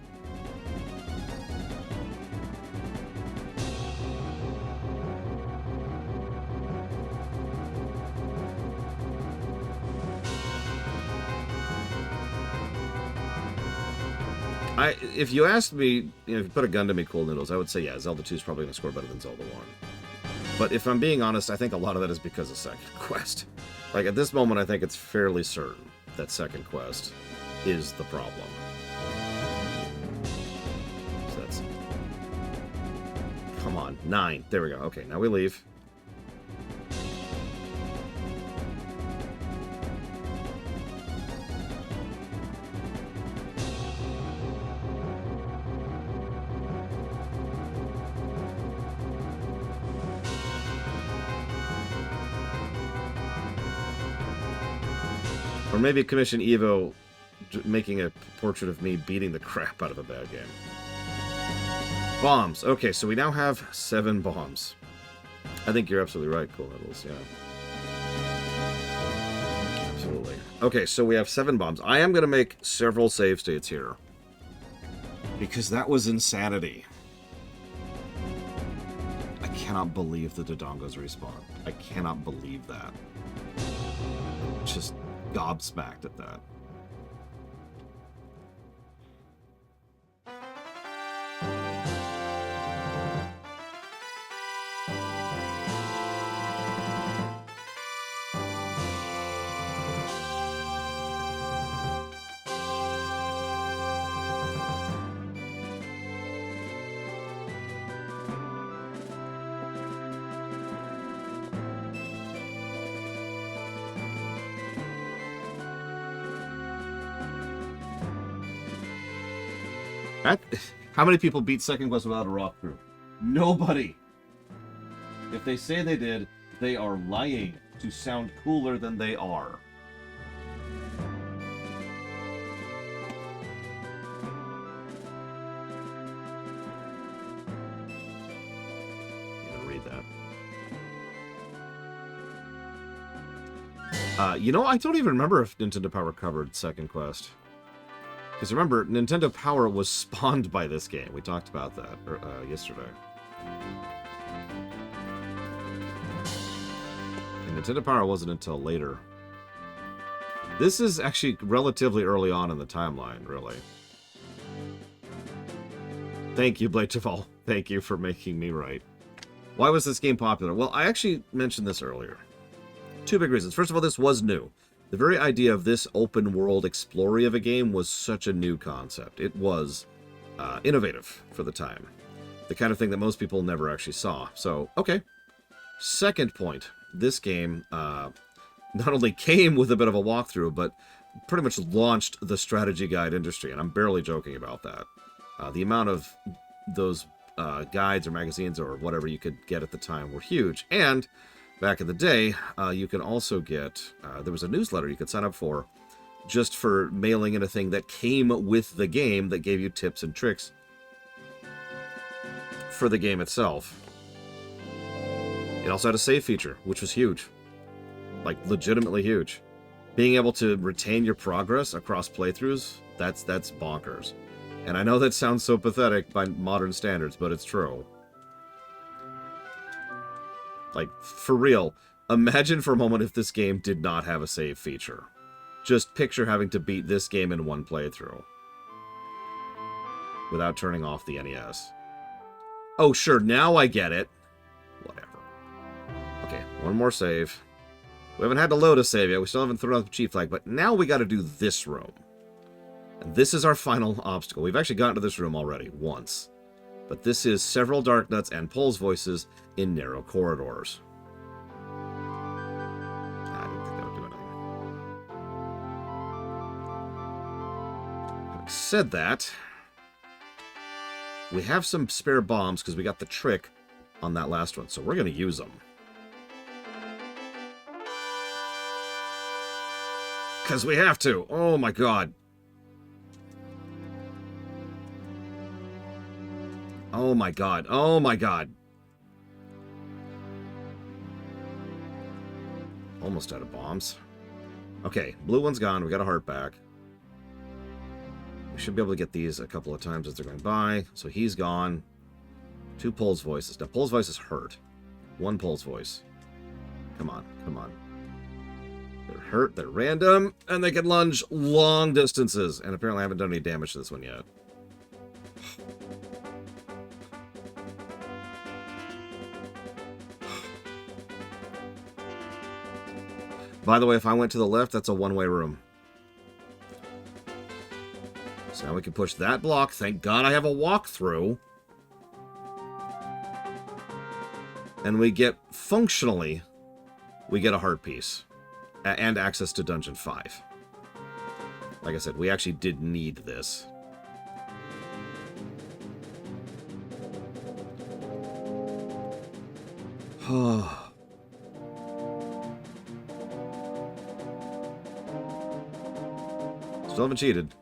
If you asked me, if you put a gun to me, Cool Noodles, I would say, yeah, Zelda 2 is probably going to score better than Zelda 1. But if I'm being honest, I think a lot of that is because of second quest. Like, at this moment, I think it's fairly certain that second quest is the problem. So that's... Come on, 9. There we go. Okay, now we leave. Or maybe commission Evo making a portrait of me beating the crap out of a bad game. Bombs. Okay, so we now have 7 bombs. I think you're absolutely right, Cool Noodles, yeah. Absolutely. Okay, so we have 7 bombs. I am going to make several save states here. Because that was insanity. I cannot believe the Dodongos respawn. I cannot believe that. Just gobsmacked at that. How many people beat second quest without a rock crew? Nobody. If they say they did, they are lying to sound cooler than they are. I'm gonna read that. You know, I don't even remember if Nintendo Power covered second quest. Because remember, Nintendo Power was spawned by this game. We talked about that yesterday. And Nintendo Power wasn't until later. This is actually relatively early on in the timeline, really. Thank you, Blade Chaval. Thank you for making me right. Why was this game popular? Well, I actually mentioned this earlier. Two big reasons. First of all, this was new. The very idea of this open world explory of a game was such a new concept. It was innovative for the time. The kind of thing that most people never actually saw. So, okay. Second point, this game not only came with a bit of a walkthrough, but pretty much launched the strategy guide industry, and I'm barely joking about that. The amount of those guides or magazines or whatever you could get at the time were huge. And back in the day, you could also get, there was a newsletter you could sign up for just for mailing in a thing that came with the game that gave you tips and tricks for the game itself. It also had a save feature, which was huge. Like, legitimately huge. Being able to retain your progress across playthroughs, that's bonkers. And I know that sounds so pathetic by modern standards, but it's true. Like, for real, imagine for a moment if this game did not have a save feature. Just picture having to beat this game in one playthrough. Without turning off the NES. Oh, sure, now I get it. Whatever. Okay, one more save. We haven't had to load a save yet. We still haven't thrown out the cheat flag, but now we got to do this room. And this is our final obstacle. We've actually gotten to this room already, once. But this is several dark nuts and Pole's voices in narrow corridors. I didn't think that would do anything. Having said that, we have some spare bombs because we got the trick on that last one, so we're going to use them. Because we have to. Oh my god. Oh my god. Oh my god. Almost out of bombs. Okay, blue one's gone. We got a heart back. We should be able to get these a couple of times as they're going by. So he's gone. 2 Pole's voices. Now, Pole's voice is hurt. 1 Pole's voice. Come on. Come on. They're hurt, they're random, and they can lunge long distances. And apparently I haven't done any damage to this one yet. By the way, if I went to the left, that's a one-way room. So now we can push that block. Thank God I have a walkthrough. And we get, functionally, we get a heart piece. And access to Dungeon 5. Like I said, we actually did need this. Still haven't cheated.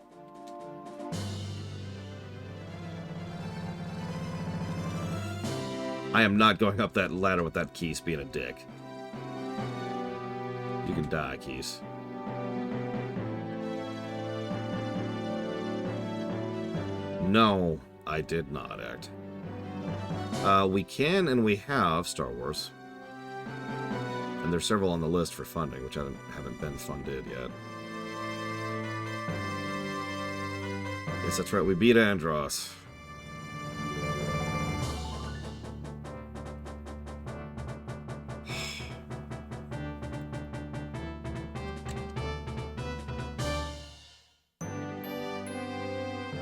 I am not going up that ladder with that Keese being a dick. You can die, Keese. No, I did not act. We can and we have Star Wars. And there's several on the list for funding, which haven't been funded yet. Yes, that's right, we beat Andros.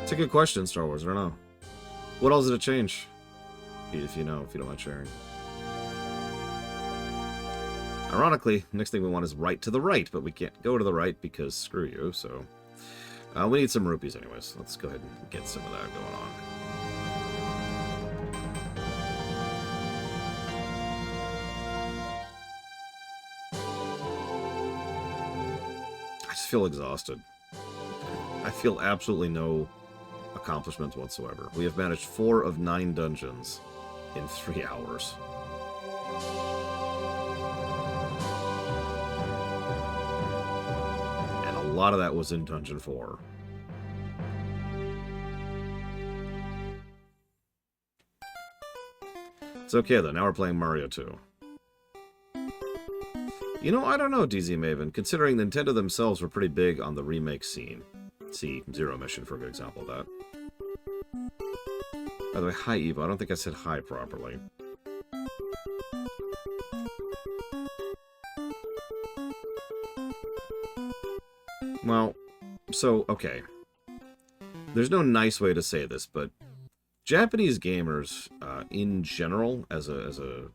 It's a good question, Star Wars. I don't know. What else did it change? If you know, if you don't mind sharing. Ironically, next thing we want is right to the right, but we can't go to the right because screw you, so... we need some rupees anyways. Let's go ahead and get some of that going on. I just feel exhausted. I feel absolutely no accomplishments whatsoever. We have managed 4 of 9 dungeons in 3 hours. And a lot of that was in Dungeon 4. It's okay though, now we're playing Mario 2. You know, I don't know, DZ Maven, considering Nintendo themselves were pretty big on the remake scene. See, Zero Mission for a good example of that. By the way, hi Eva, I don't think I said hi properly. Well, so, okay. There's no nice way to say this, but Japanese gamers, in general, as a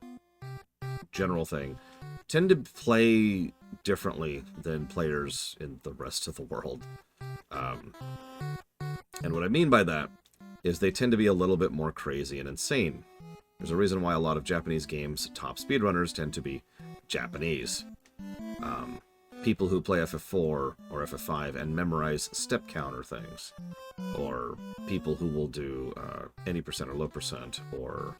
general thing, tend to play differently than players in the rest of the world. And what I mean by that is they tend to be a little bit more crazy and insane. There's a reason why a lot of Japanese games' top speedrunners tend to be Japanese. People who play FF4 or FF5 and memorize step counter things. Or people who will do any percent or low percent. Or,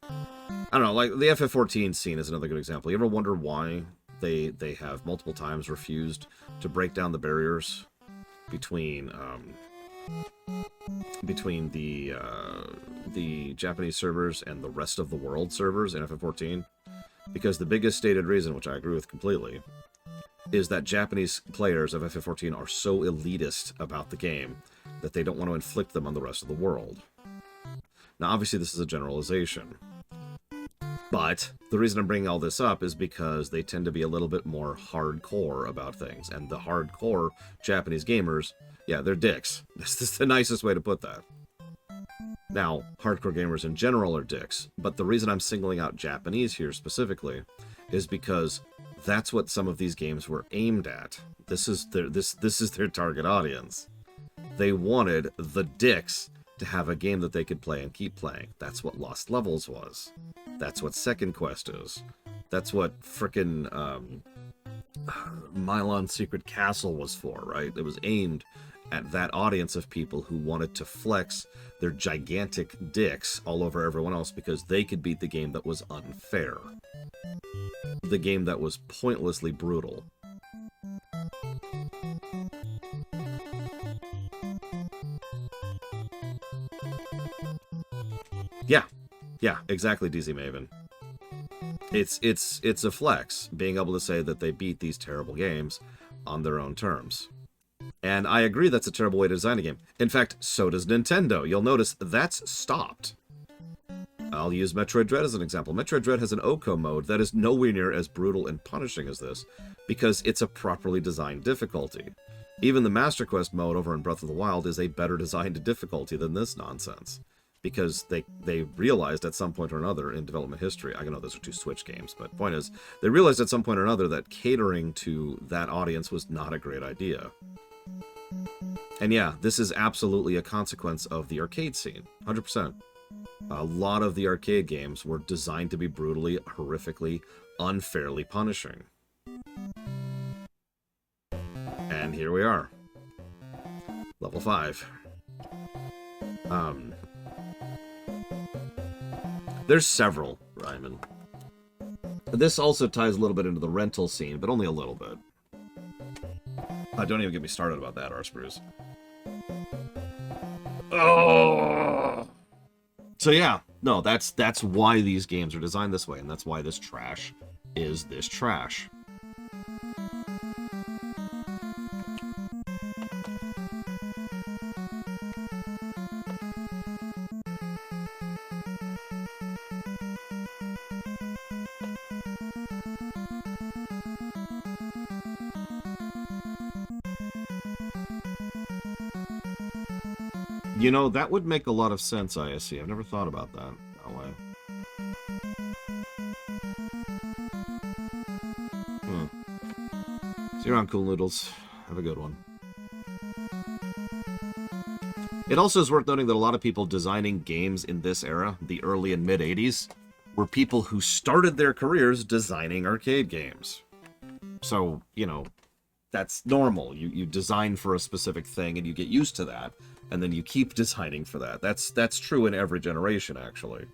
I don't know, like the FF14 scene is another good example. You ever wonder why they have multiple times refused to break down the barriers between the Japanese servers and the rest of the world servers in FF14? Because the biggest stated reason, which I agree with completely, is that Japanese players of FF14 are so elitist about the game that they don't want to inflict them on the rest of the world. Now, obviously, this is a generalization. But the reason I'm bringing all this up is because they tend to be a little bit more hardcore about things. And the hardcore Japanese gamers, yeah, they're dicks. This is the nicest way to put that. Now, hardcore gamers in general are dicks, but the reason I'm singling out Japanese here specifically is because that's what some of these games were aimed at. This is their target audience. They wanted the dicks to have a game that they could play and keep playing. That's what Lost Levels was. That's what Second Quest is. That's what frickin' Milon Secret Castle was for, right? It was aimed at that audience of people who wanted to flex their gigantic dicks all over everyone else because they could beat the game that was unfair. The game that was pointlessly brutal. Yeah, exactly, DZ Maven. It's a flex, being able to say that they beat these terrible games on their own terms. And I agree that's a terrible way to design a game. In fact, so does Nintendo. You'll notice that's stopped. I'll use Metroid Dread as an example. Metroid Dread has an Oko mode that is nowhere near as brutal and punishing as this, because it's a properly designed difficulty. Even the Master Quest mode over in Breath of the Wild is a better designed difficulty than this nonsense. Because they realized at some point or another in development history, I know those are two Switch games, but the point is, they realized at some point or another that catering to that audience was not a great idea. And yeah, this is absolutely a consequence of the arcade scene, 100%. A lot of the arcade games were designed to be brutally, horrifically, unfairly punishing. And here we are. Level 5. There's several, Ryman. This also ties a little bit into the rental scene, but only a little bit. Don't even get me started about that, Arspruce. Oh! So yeah, no, that's why these games are designed this way, and that's why this trash is this trash. You know, that would make a lot of sense, ISC. I've never thought about that way. See you around, Cool Noodles. Have a good one. It also is worth noting that a lot of people designing games in this era, the early and mid-'80s, were people who started their careers designing arcade games. So, you know, that's normal. You design for a specific thing and you get used to that. And then you keep designing for that. That's true in every generation, actually.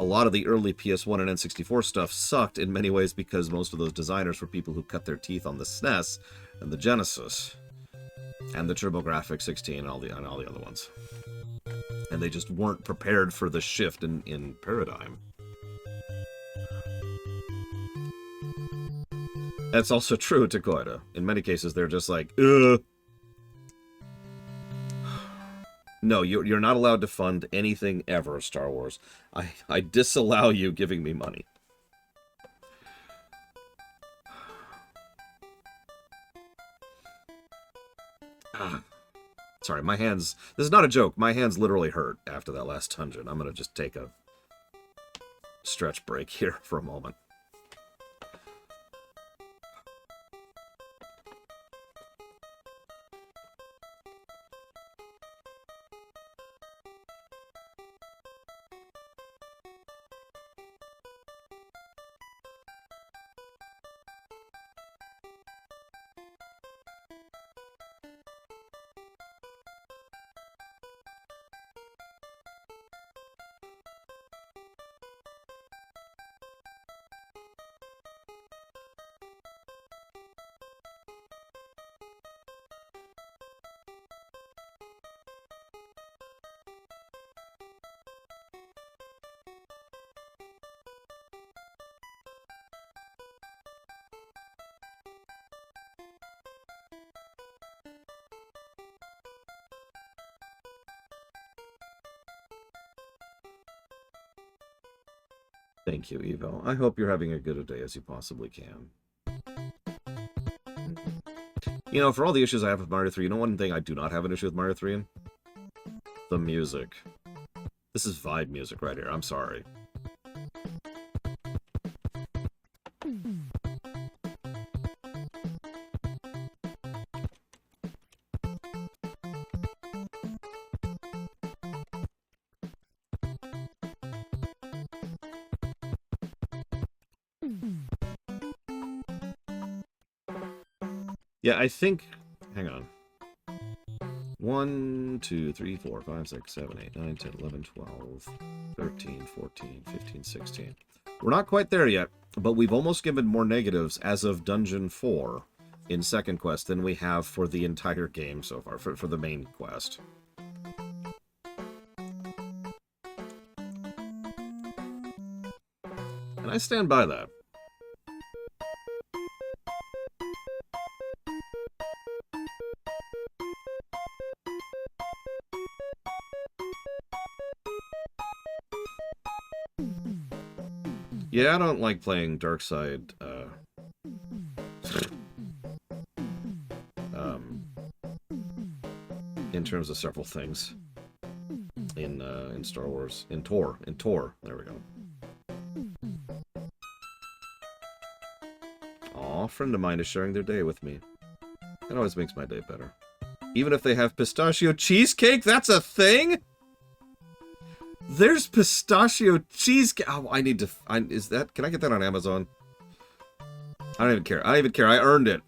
A lot of the early PS1 and N64 stuff sucked in many ways because most of those designers were people who cut their teeth on the SNES and the Genesis and the TurboGrafx 16 and all the other ones. And they just weren't prepared for the shift in paradigm. That's also true to Koida. In many cases, they're just like, ugh. No, you're not allowed to fund anything ever, Star Wars. I disallow you giving me money. Ah, sorry, my hands... This is not a joke. My hands literally hurt after that last dungeon. I'm going to just take a stretch break here for a moment. Thank you, Evo. I hope you're having as good a day as you possibly can. You know, for all the issues I have with Mario 3, you know one thing I do not have an issue with Mario 3 in? The music. This is vibe music right here. I'm sorry. Yeah, I think... Hang on. 1, 2, 3, 4, 5, 6, 7, 8, 9, 10, 11, 12, 13, 14, 15, 16. We're not quite there yet, but we've almost given more negatives as of Dungeon 4 in second quest than we have for the entire game so far, for the main quest. And I stand by that. Yeah, I don't like playing Darkside, in terms of several things in Star Wars. In Tor. There we go. Aw, a friend of mine is sharing their day with me. That always makes my day better. Even if they have pistachio cheesecake, that's a thing? There's pistachio cheesecake. Oh, I need to... is that... Can I get that on Amazon? I don't even care. I don't even care. I earned it.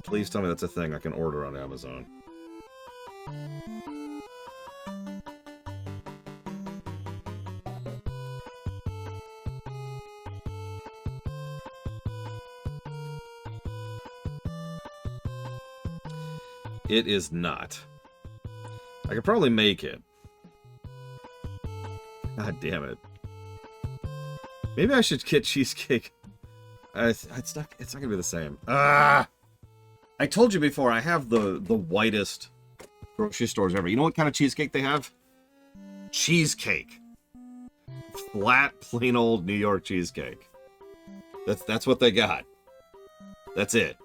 Please tell me that's a thing I can order on Amazon. It is not. I could probably make it. God damn it. Maybe I should get cheesecake. It's not gonna be the same. Ah! I told you before, I have the whitest grocery stores ever. You know what kind of cheesecake they have? Cheesecake. Flat, plain old New York cheesecake. That's what they got. That's it.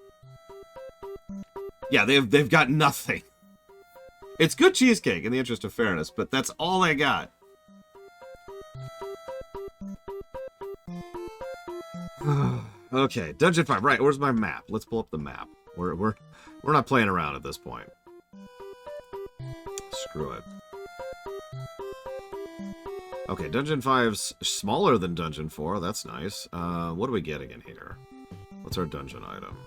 Yeah, they've got nothing. It's good cheesecake in the interest of fairness, but that's all they got. Okay, Dungeon 5. Right, where's my map? Let's pull up the map. We're not playing around at this point. Screw it. Okay, Dungeon 5's smaller than Dungeon 4. That's nice. What are we getting in here? What's our dungeon item?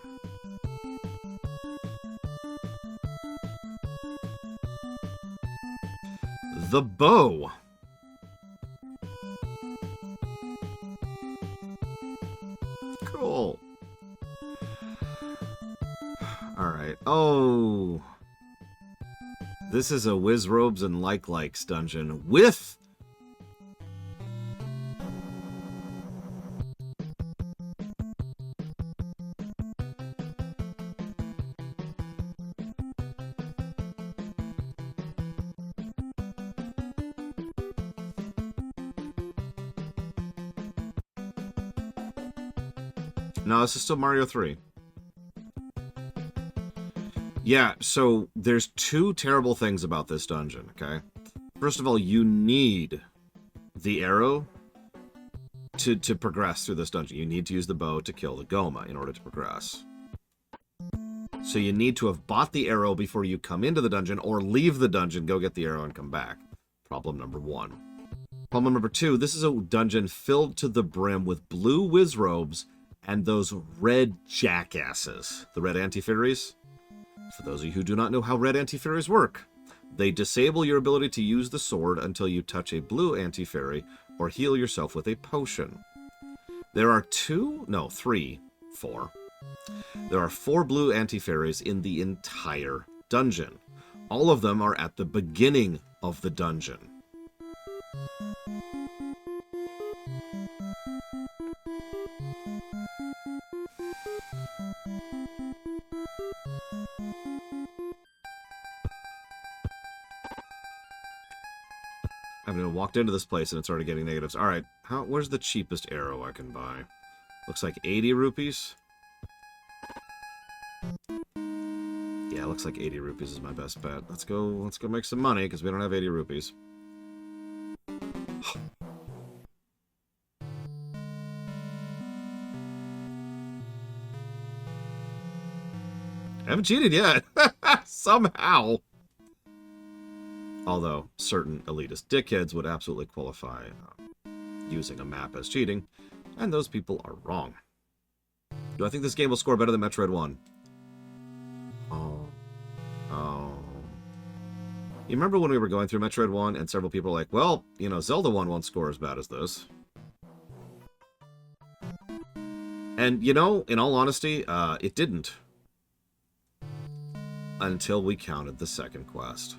The bow. Cool. Alright. Oh. This is a Wiz Robes and Likes dungeon with... No, this is still Mario 3. Yeah, so there's two terrible things about this dungeon, okay? First of all, you need the arrow to progress through this dungeon. You need to use the bow to kill the Goma in order to progress. So you need to have bought the arrow before you come into the dungeon, or leave the dungeon, go get the arrow, and come back. Problem number one. Problem number two, this is a dungeon filled to the brim with blue whiz robes and those red jackasses. The red anti-fairies? For those of you who do not know how red anti-fairies work, they disable your ability to use the sword until you touch a blue anti-fairy or heal yourself with a potion. There are four. There are 4 blue anti-fairies in the entire dungeon. All of them are at the beginning of the dungeon. I've walked into this place and it's already getting negatives. All right, where's the cheapest arrow I can buy? Looks like 80 rupees. Yeah, looks like 80 rupees is my best bet. Let's go make some money because we don't have 80 rupees. I haven't cheated yet. Somehow. Although certain elitist dickheads would absolutely qualify using a map as cheating, and those people are wrong. Do I think this game will score better than Metroid 1? Oh. You remember when we were going through Metroid 1 and several people were like, well, you know, Zelda 1 won't score as bad as this. And, you know, in all honesty, it didn't. Until we counted the second quest.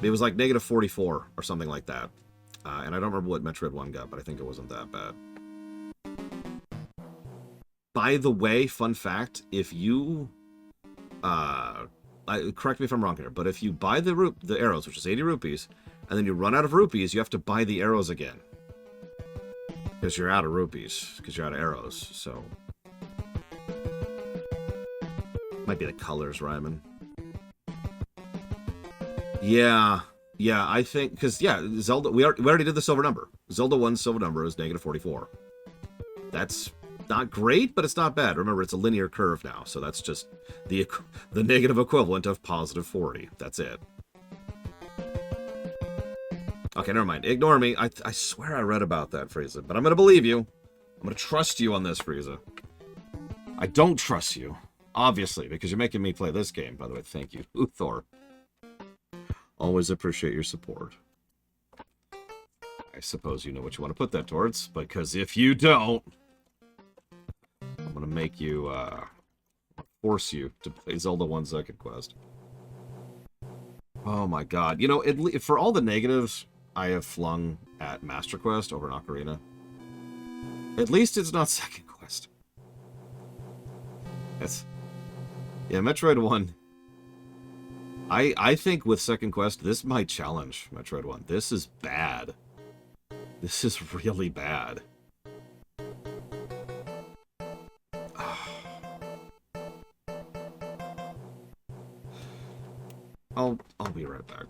It was like negative 44 or something like that. And I don't remember what Metroid 1 got, but I think it wasn't that bad. By the way, fun fact, if you... correct me if I'm wrong here, but if you buy the arrows, which is 80 rupees, and then you run out of rupees, you have to buy the arrows again. Because you're out of rupees, because you're out of arrows, so... Might be the colors, Ryman. Yeah, I think, because, yeah, Zelda, we already did the silver number. Zelda 1's silver number is negative 44. That's not great, but it's not bad. Remember, it's a linear curve now, so that's just the negative equivalent of positive 40. That's it. Okay, never mind. Ignore me. I swear I read about that, Frieza, but I'm going to believe you. I'm going to trust you on this, Frieza. I don't trust you, obviously, because you're making me play this game. By the way, thank you, Uthor. Always appreciate your support. I suppose you know what you want to put that towards, because if you don't, I'm going to make you, force you to play Zelda 1's second quest. Oh my god. You know, for all the negatives I have flung at Master Quest over an Ocarina, at least it's not second quest. Yeah, Metroid 1... I think with second quest, this might challenge Metroid 1. This is bad. This is really bad. I'll be right back.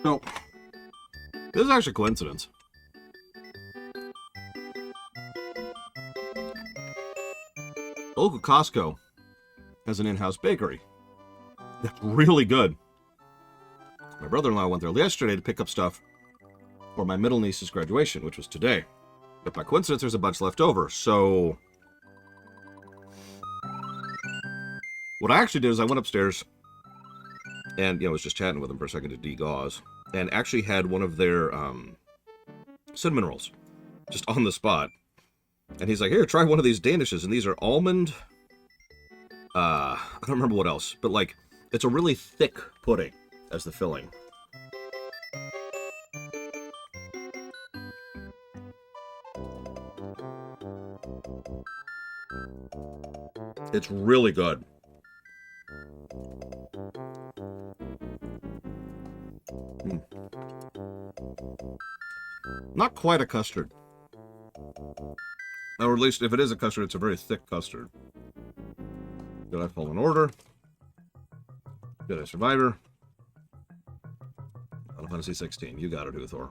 So, this is actually a coincidence. The local Costco has an in-house bakery. That's really good. My brother-in-law went there yesterday to pick up stuff for my middle niece's graduation, which was today. But by coincidence, there's a bunch left over. So what I actually did is I went upstairs and, was just chatting with him for a second to de-gauze, and actually had one of their cinnamon rolls just on the spot. And he's like, here, try one of these danishes. And these are almond. I don't remember what else, but like, it's a really thick pudding as the filling. It's really good. Not quite a custard. Or at least if it is a custard, it's a very thick custard. Did I fall in order? Did I Survivor? Final Fantasy 16. You got it, Uthor.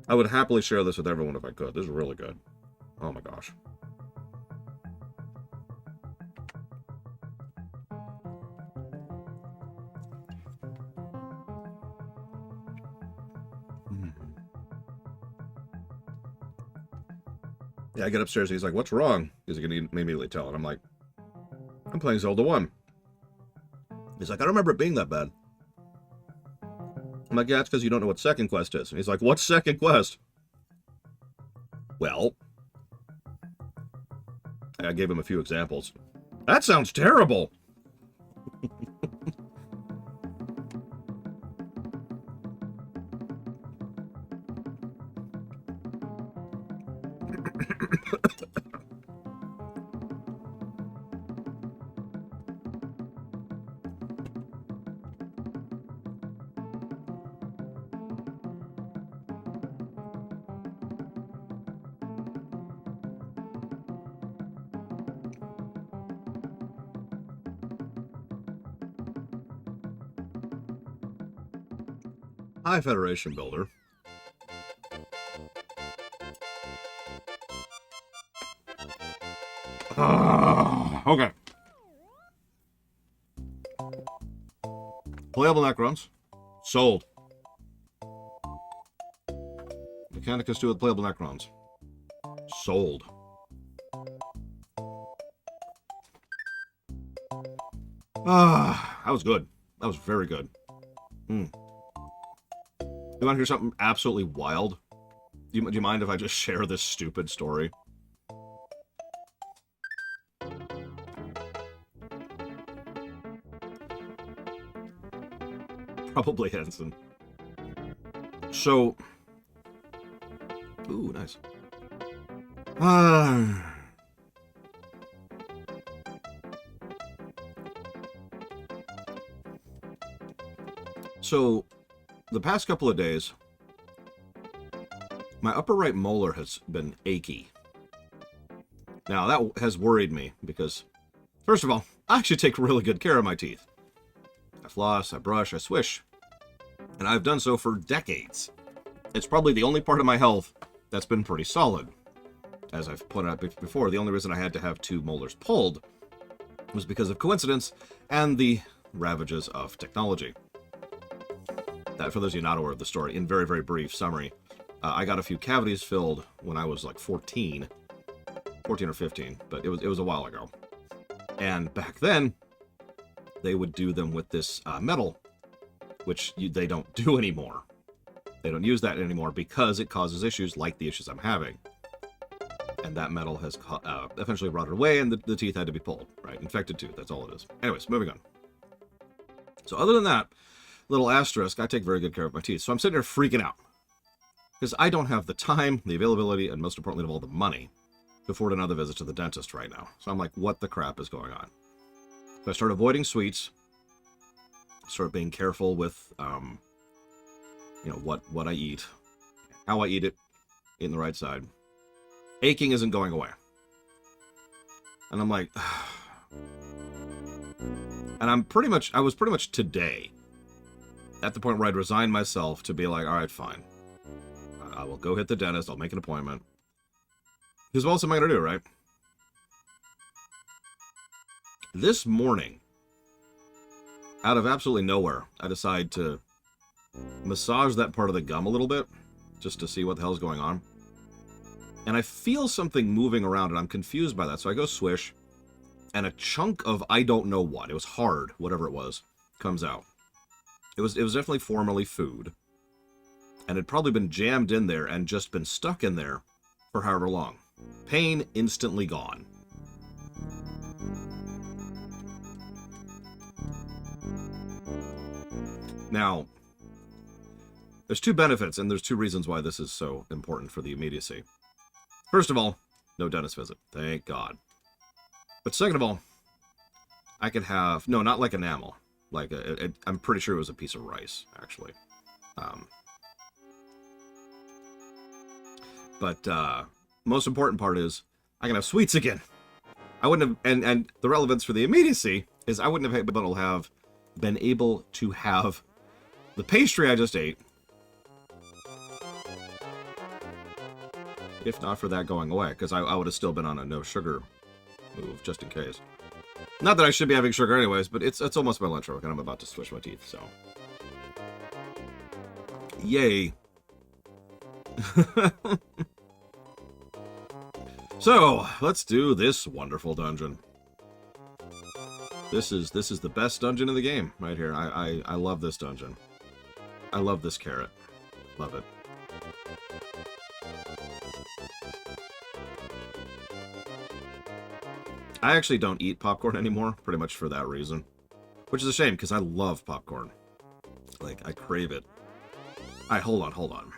I would happily share this with everyone if I could. This is really good. Oh my gosh. Yeah, I get upstairs and he's like, what's wrong? He's going to immediately tell. And I'm like, I'm playing Zelda 1. He's like, I don't remember it being that bad. I'm like, yeah, it's because you don't know what second quest is. And he's like, what's second quest? Well, I gave him a few examples. That sounds terrible. Hi, Federation Builder. Okay. Playable Necrons. Sold. Mechanicus 2 with playable Necrons. Sold. That was good. That was very good. You want to hear something absolutely wild? Do you mind if I just share this stupid story? Probably Henson. So... Ooh, nice. So... The past couple of days, my upper right molar has been achy. Now, that has worried me because, first of all, I actually take really good care of my teeth. I floss, I brush, I swish, and I've done so for decades. It's probably the only part of my health that's been pretty solid. As I've pointed out before, the only reason I had to have 2 molars pulled was because of coincidence and the ravages of technology. For those of you not aware of the story, in very, very brief summary, I got a few cavities filled when I was like 14 or 15, but it was a while ago. And back then, they would do them with this metal, which they don't do anymore. They don't use that anymore because it causes issues like the issues I'm having. And that metal has eventually rotted away, and the teeth had to be pulled, right? Infected tooth, that's all it is. Anyways, moving on. So other than that, little asterisk, I take very good care of my teeth. So I'm sitting here freaking out because I don't have the time, the availability, and most importantly of all, the money to afford another visit to the dentist right now. So I'm like, what the crap is going on? So I start avoiding sweets, start being careful with, what I eat, how I eat it, eating the right side. Aching isn't going away. And I'm like, And I was pretty much today at the point where I'd resigned myself to be like, all right, fine. I will go hit the dentist. I'll make an appointment. Because what else am I going to do, right? This morning, out of absolutely nowhere, I decide to massage that part of the gum a little bit, just to see what the hell's going on. And I feel something moving around, and I'm confused by that. So I go swish, and a chunk of I don't know what, it was hard, whatever it was, comes out. It was definitely formerly food. And had probably been jammed in there and just been stuck in there for however long. Pain instantly gone. Now, there's two benefits, and there's two reasons why this is so important for the immediacy. First of all, no dentist visit. Thank God. But second of all, I could have... No, not like enamel. Like, I'm pretty sure it was a piece of rice, actually. But most important part is, I can have sweets again. I wouldn't have... And the relevance for the immediacy is I wouldn't have been able to have the pastry I just ate, if not for that going away, because I would have still been on a no sugar move, just in case. Not that I should be having sugar anyways, but it's almost my lunch break, and I'm about to swish my teeth, so... Yay. So, let's do this wonderful dungeon. This is the best dungeon in the game, right here. I love this dungeon. I love this carrot. Love it. I actually don't eat popcorn anymore, pretty much for that reason. Which is a shame, because I love popcorn. Like, I crave it. Alright, hold on.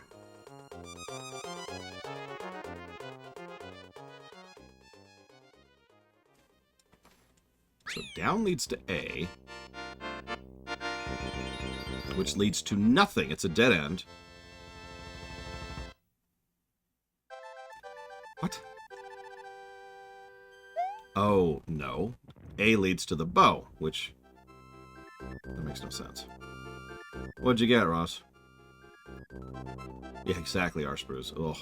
So down leads to A, which leads to nothing. It's a dead end. What? Oh, no. A leads to the bow, which... That makes no sense. What'd you get, Ross? Yeah, exactly, Arspruce. Ugh.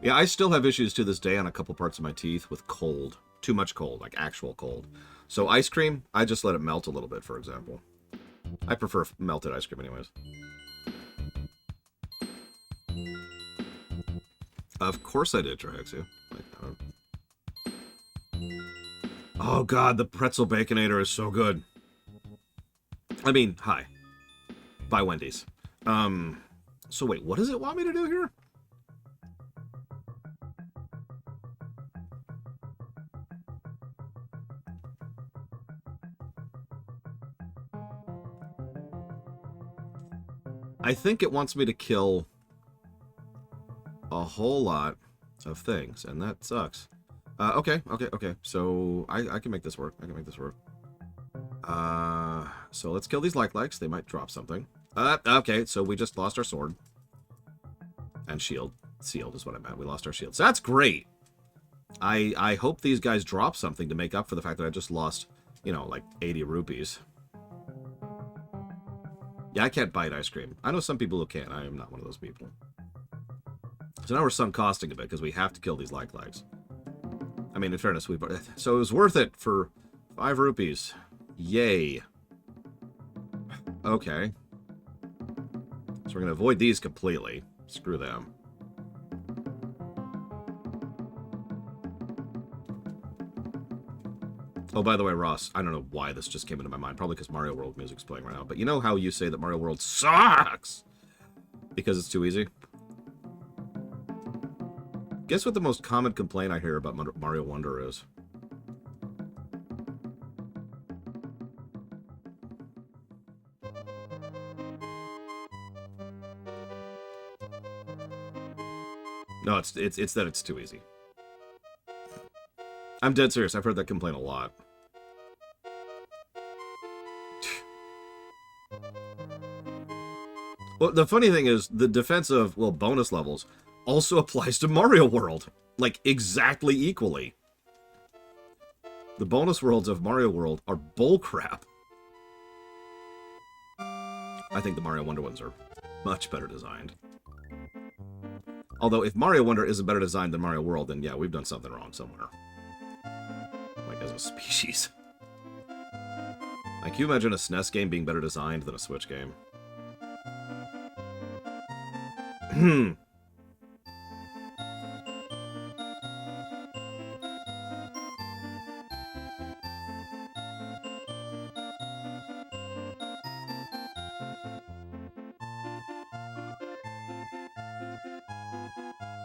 Yeah, I still have issues to this day on a couple parts of my teeth with cold. Too much cold, like actual cold. So ice cream, I just let it melt a little bit, for example. I prefer melted ice cream anyways. Of course I did, Trihexia. Oh god, the pretzel baconator is so good. I mean, hi. Bye, Wendy's. So wait, what does it want me to do here? I think it wants me to kill a whole lot of things, and that sucks. Okay. So I can make this work. So let's kill these likes. They might drop something. Okay, so we just lost our sword. And shield. Sealed is what I meant. We lost our shield. So that's great. I hope these guys drop something to make up for the fact that I just lost, you know, like 80 rupees. Yeah, I can't bite ice cream. I know some people who can. I am not one of those people. So now we're sunk costing a bit because we have to kill these likes. I mean, in fairness, so it was worth it for 5 rupees. Yay. Okay. So we're going to avoid these completely. Screw them. Oh, by the way, Ross, I don't know why this just came into my mind. Probably because Mario World music's playing right now. But you know how you say that Mario World sucks? Because it's too easy? Guess what the most common complaint I hear about Mario Wonder is? No, it's that it's too easy. I'm dead serious. I've heard that complaint a lot. Well, the funny thing is, the defense of, well, bonus levels also applies to Mario World. Like, exactly equally. The bonus worlds of Mario World are bullcrap. I think the Mario Wonder ones are much better designed. Although, if Mario Wonder isn't better designed than Mario World, then yeah, we've done something wrong somewhere. Like, as a species. Like, can you imagine a SNES game being better designed than a Switch game?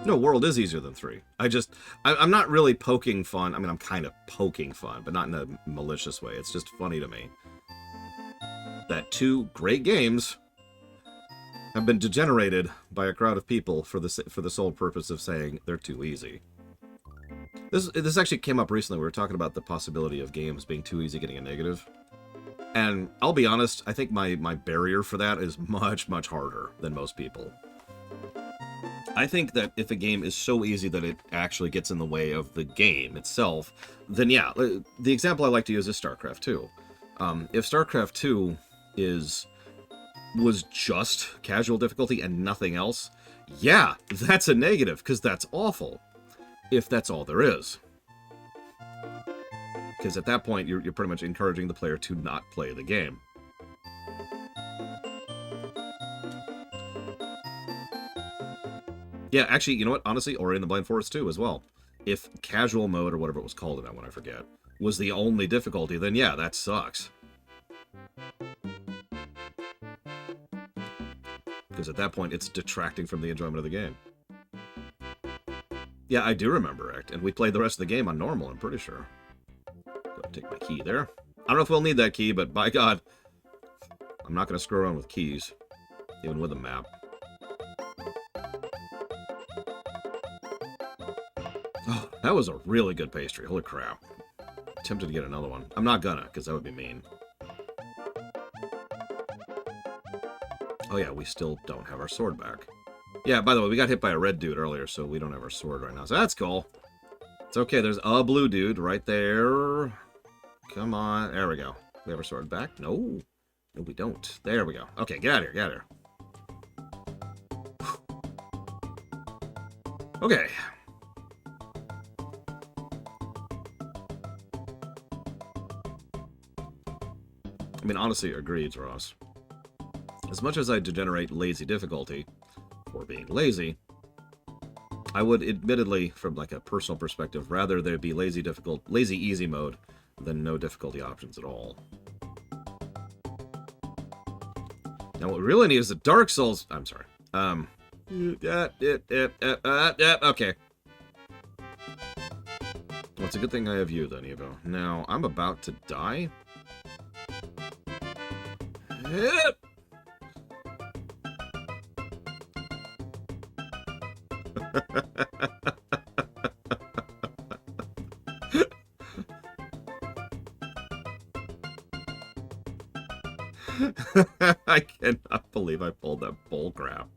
No, World is easier than 3. I'm not really poking fun. I mean, I'm kind of poking fun, but not in a malicious way. It's just funny to me that 2 great games have been degenerated by a crowd of people for the sole purpose of saying they're too easy. This actually came up recently. We were talking about the possibility of games being too easy, getting a negative. And I'll be honest, I think my barrier for that is much, much harder than most people. I think that if a game is so easy that it actually gets in the way of the game itself, then yeah, the example I like to use is StarCraft 2. If StarCraft 2 was just casual difficulty and nothing else, yeah, that's a negative, because that's awful. If that's all there is. Because at that point, you're pretty much encouraging the player to not play the game. Yeah, actually, you know what? Honestly, Ori and the Blind Forest 2 as well. If casual mode, or whatever it was called in that one, I forget, was the only difficulty, then yeah, that sucks. Because at that point, it's detracting from the enjoyment of the game. Yeah, I do remember it, and we played the rest of the game on normal, I'm pretty sure. Go ahead and take my key there. I don't know if we'll need that key, but by God, I'm not going to screw around with keys, even with a map. Oh, that was a really good pastry. Holy crap. Tempted to get another one. I'm not gonna, because that would be mean. Oh yeah, we still don't have our sword back. Yeah, by the way, we got hit by a red dude earlier, so we don't have our sword right now. So that's cool. It's okay, there's a blue dude right there. Come on. There we go. We have our sword back? No. No, we don't. There we go. Okay, get out of here, get out of here. Okay. I mean, honestly, agreed, Ross. As much as I degenerate lazy difficulty, for being lazy, I would admittedly, from like a personal perspective, rather there be lazy easy mode than no difficulty options at all. Now what we really need is a Dark Souls... I'm sorry. Okay. Well, it's a good thing I have you then, Evo. Now, I'm about to die. I cannot believe I pulled that bull crap.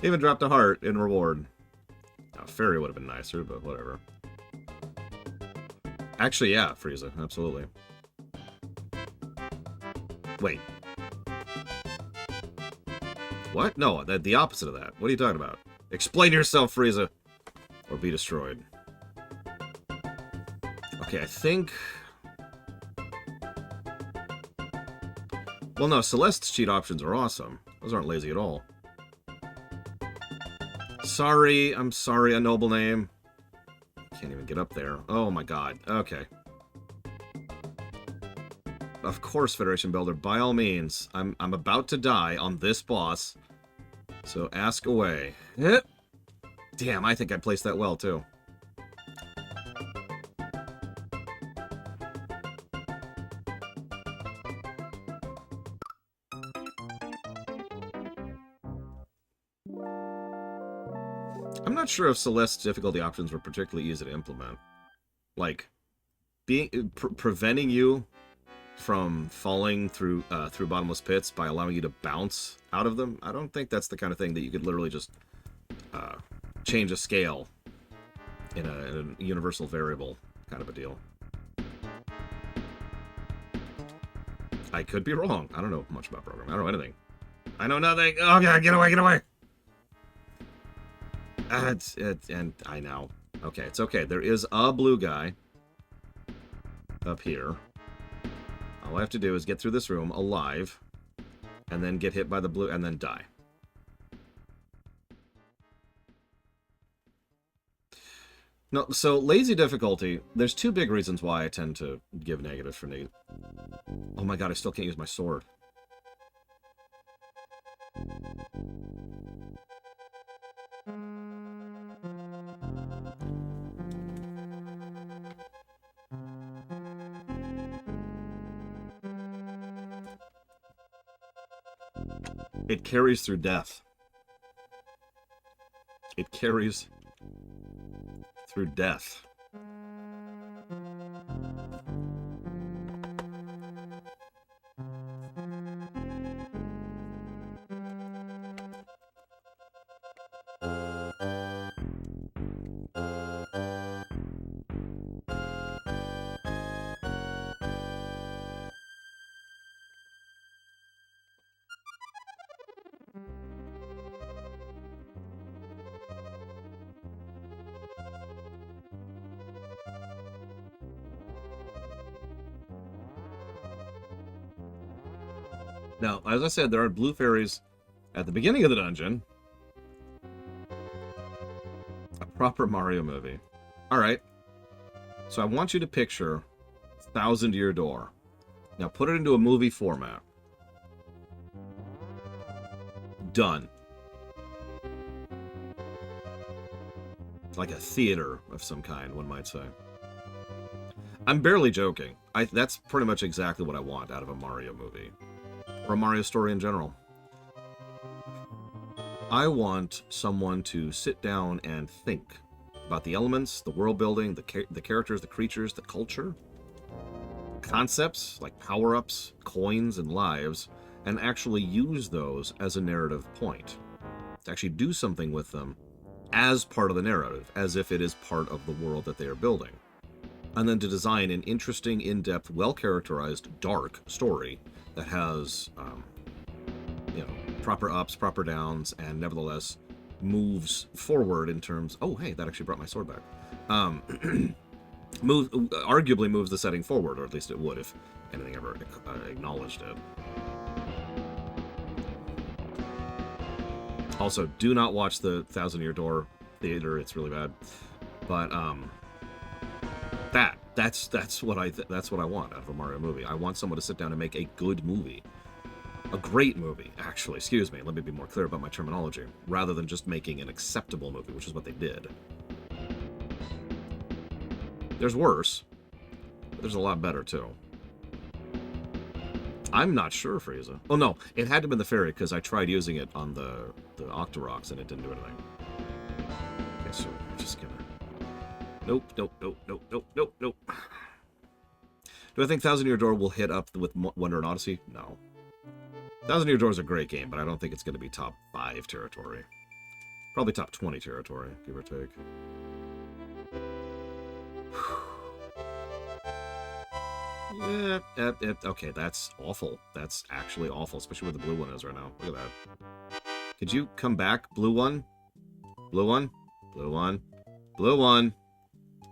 Even dropped a heart in reward. Now, fairy would have been nicer, but whatever. Actually, yeah, Frieza, absolutely. Wait. What? No, the opposite of that. What are you talking about? Explain yourself, Frieza! Or be destroyed. Okay, I think... Well, no, Celeste's cheat options are awesome. Those aren't lazy at all. Sorry, I'm sorry, a noble name. Can't even get up there. Oh my god. Okay. Of course, Federation Builder, by all means. I'm about to die on this boss. So ask away. Damn, I think I placed that well, too. I'm not sure if Celeste's difficulty options were particularly easy to implement. Like, preventing you from falling through bottomless pits by allowing you to bounce out of them. I don't think that's the kind of thing that you could literally just change a scale in a universal variable kind of a deal. I could be wrong. I don't know much about programming. I don't know anything. I know nothing. Oh, God, get away, get away. And I know. Okay, it's okay. There is a blue guy up here. All I have to do is get through this room alive, and then get hit by the blue, and then die. No, so lazy difficulty, there's two big reasons why I tend to give negative for negative. Oh my god, I still can't use my sword. It carries through death. It carries through death. Now, as I said, there are blue fairies at the beginning of the dungeon. A proper Mario movie. Alright. So I want you to picture Thousand Year Door. Now put it into a movie format. Done. It's like a theater of some kind, one might say. I'm barely joking. That's pretty much exactly what I want out of a Mario movie. Or a Mario story in general. I want someone to sit down and think about the elements, the world building, the characters, the creatures, the culture, concepts like power-ups, coins, and lives, and actually use those as a narrative point. To actually do something with them as part of the narrative, as if it is part of the world that they are building. And then to design an interesting, in-depth, well-characterized, dark story that has, proper ups, proper downs, and nevertheless moves forward in terms... Oh, hey, that actually brought my sword back. Arguably moves the setting forward, or at least it would if anything ever acknowledged it. Also, do not watch the Thousand Year Door theater. It's really bad. But that's what I want out of a Mario movie. I want someone to sit down and make a good movie. A great movie, actually. Excuse me. Let me be more clear about my terminology. Rather than just making an acceptable movie, which is what they did. There's worse, but there's a lot better, too. I'm not sure, Frieza. Oh, no. It had to have been the fairy, because I tried using it on the Octoroks, and it didn't do anything. Okay, so we're just gonna... Nope. Do I think Thousand Year Door will hit up with Wonder and Odyssey? No. Thousand Year Door is a great game, but I don't think it's going to be top 5 territory. Probably top 20 territory, give or take. Okay, that's awful. That's actually awful, especially where the blue one is right now. Look at that. Could you come back, blue one? Blue one? Blue one? Blue one?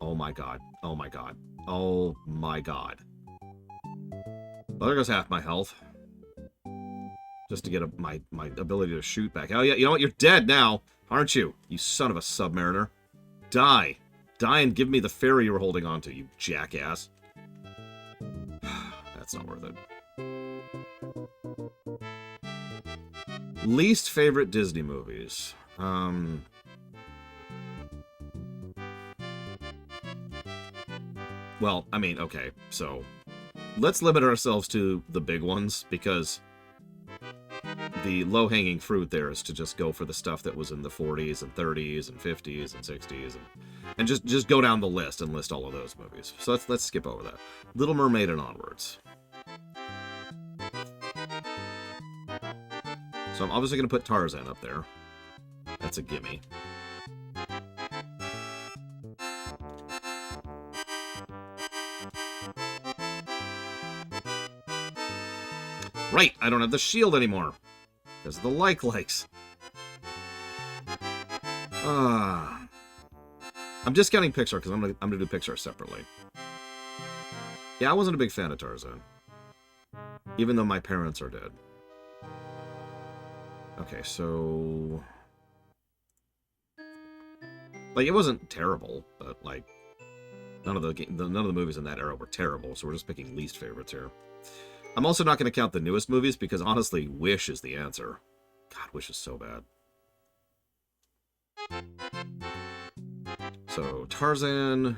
Oh my god. Oh my god. Oh my god. Well, there goes half my health. Just to get my ability to shoot back. Oh yeah, you know what? You're dead now, aren't you? You son of a submariner. Die. Die and give me the fairy you were holding on to, you jackass. That's not worth it. Least favorite Disney movies. Well, I mean, okay, so let's limit ourselves to the big ones, because the low-hanging fruit there is to just go for the stuff that was in the 40s and 30s and 50s and 60s and just go down the list and list all of those movies. So let's skip over that. Little Mermaid and onwards. So I'm obviously going to put Tarzan up there. That's a gimme. Right, I don't have the shield anymore. Because of the likes. I'm discounting Pixar because I'm gonna do Pixar separately. Yeah, I wasn't a big fan of Tarzan. Even though my parents are dead. Okay, so... Like, it wasn't terrible, but, like, none of the movies in that era were terrible, so we're just picking least favorites here. I'm also not going to count the newest movies, because, honestly, Wish is the answer. God, Wish is so bad. So, Tarzan...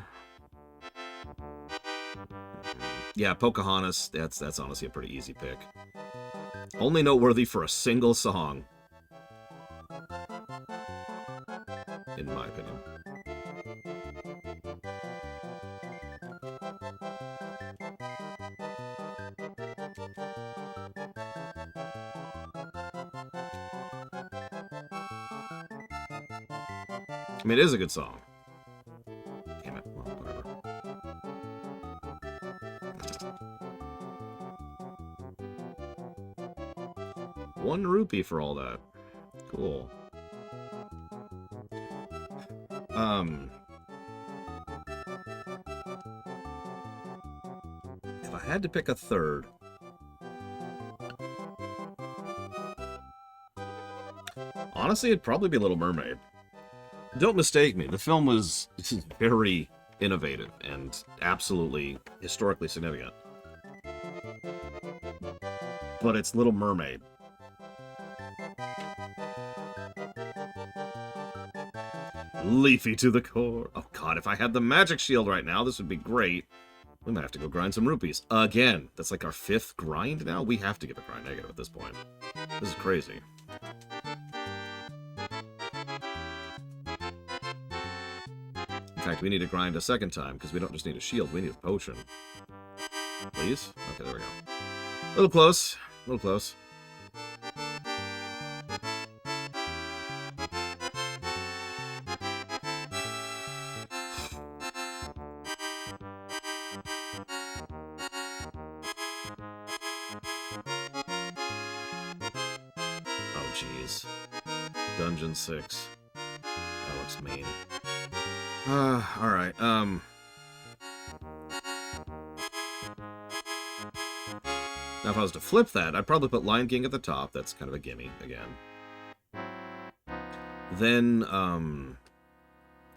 Yeah, Pocahontas, that's honestly a pretty easy pick. Only noteworthy for a single song. In my opinion. I mean, it is a good song. Damn it. Well, whatever. One rupee for all that. Cool. If I had to pick a third... Honestly, it'd probably be Little Mermaid. Don't mistake me, the film was very innovative and absolutely historically significant. But it's Little Mermaid. Leafy to the core. Oh god, if I had the magic shield right now, this would be great. We might have to go grind some rupees. Again, that's like our 5th grind now? We have to give a grind negative at this point. This is crazy. In fact, we need to grind a second time, because we don't just need a shield, we need a potion. Please? Okay, there we go. A little close. A little close. Oh, jeez. Dungeon 6. That looks mean. Alright, Now, if I was to flip that, I'd probably put Lion King at the top. That's kind of a gimme, again. Then, I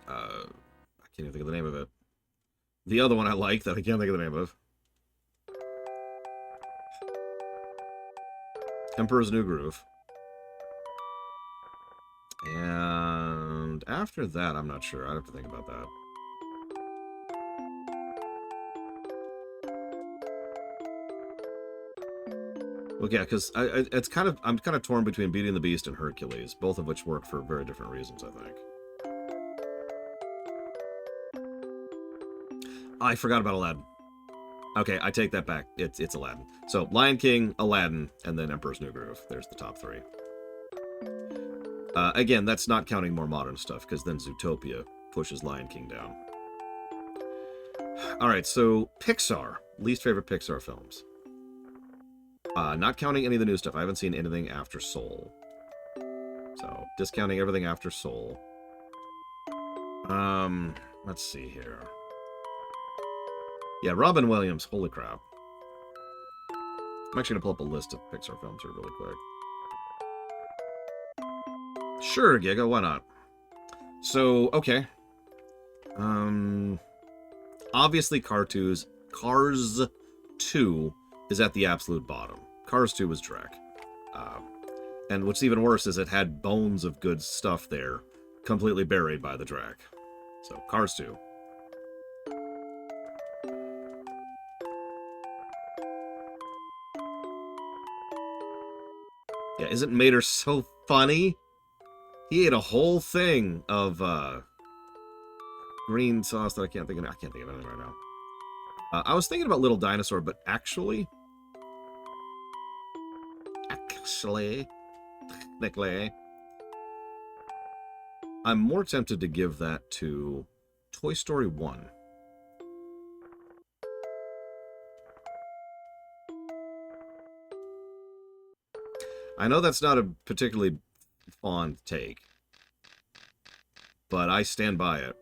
can't even think of the name of it. The other one I like that I can't think of the name of. Emperor's New Groove. And after that, I'm not sure. I'd have to think about that. Well, yeah, because I'm kind of torn between Beauty and the Beast and Hercules, both of which work for very different reasons, I think. Oh, I forgot about Aladdin. Okay, I take that back. It's Aladdin. So, Lion King, Aladdin, and then Emperor's New Groove. There's the top 3. Again, that's not counting more modern stuff, because then Zootopia pushes Lion King down. Alright, so Pixar. Least favorite Pixar films. Not counting any of the new stuff. I haven't seen anything after Soul. So, discounting everything after Soul. Let's see here. Yeah, Robin Williams. Holy crap. I'm actually going to pull up a list of Pixar films here really quick. Sure, Giga, why not? So, okay. Obviously Cars 2 is at the absolute bottom. Cars 2 was Shrek. And what's even worse is it had bones of good stuff there, completely buried by the Drac. So, Cars 2. Yeah, isn't Mater so funny? He ate a whole thing of green sauce that I can't think of anything right now. I was thinking about Little Dinosaur, but actually, technically, I'm more tempted to give that to Toy Story 1. I know that's not a particularly fond take, but I stand by it.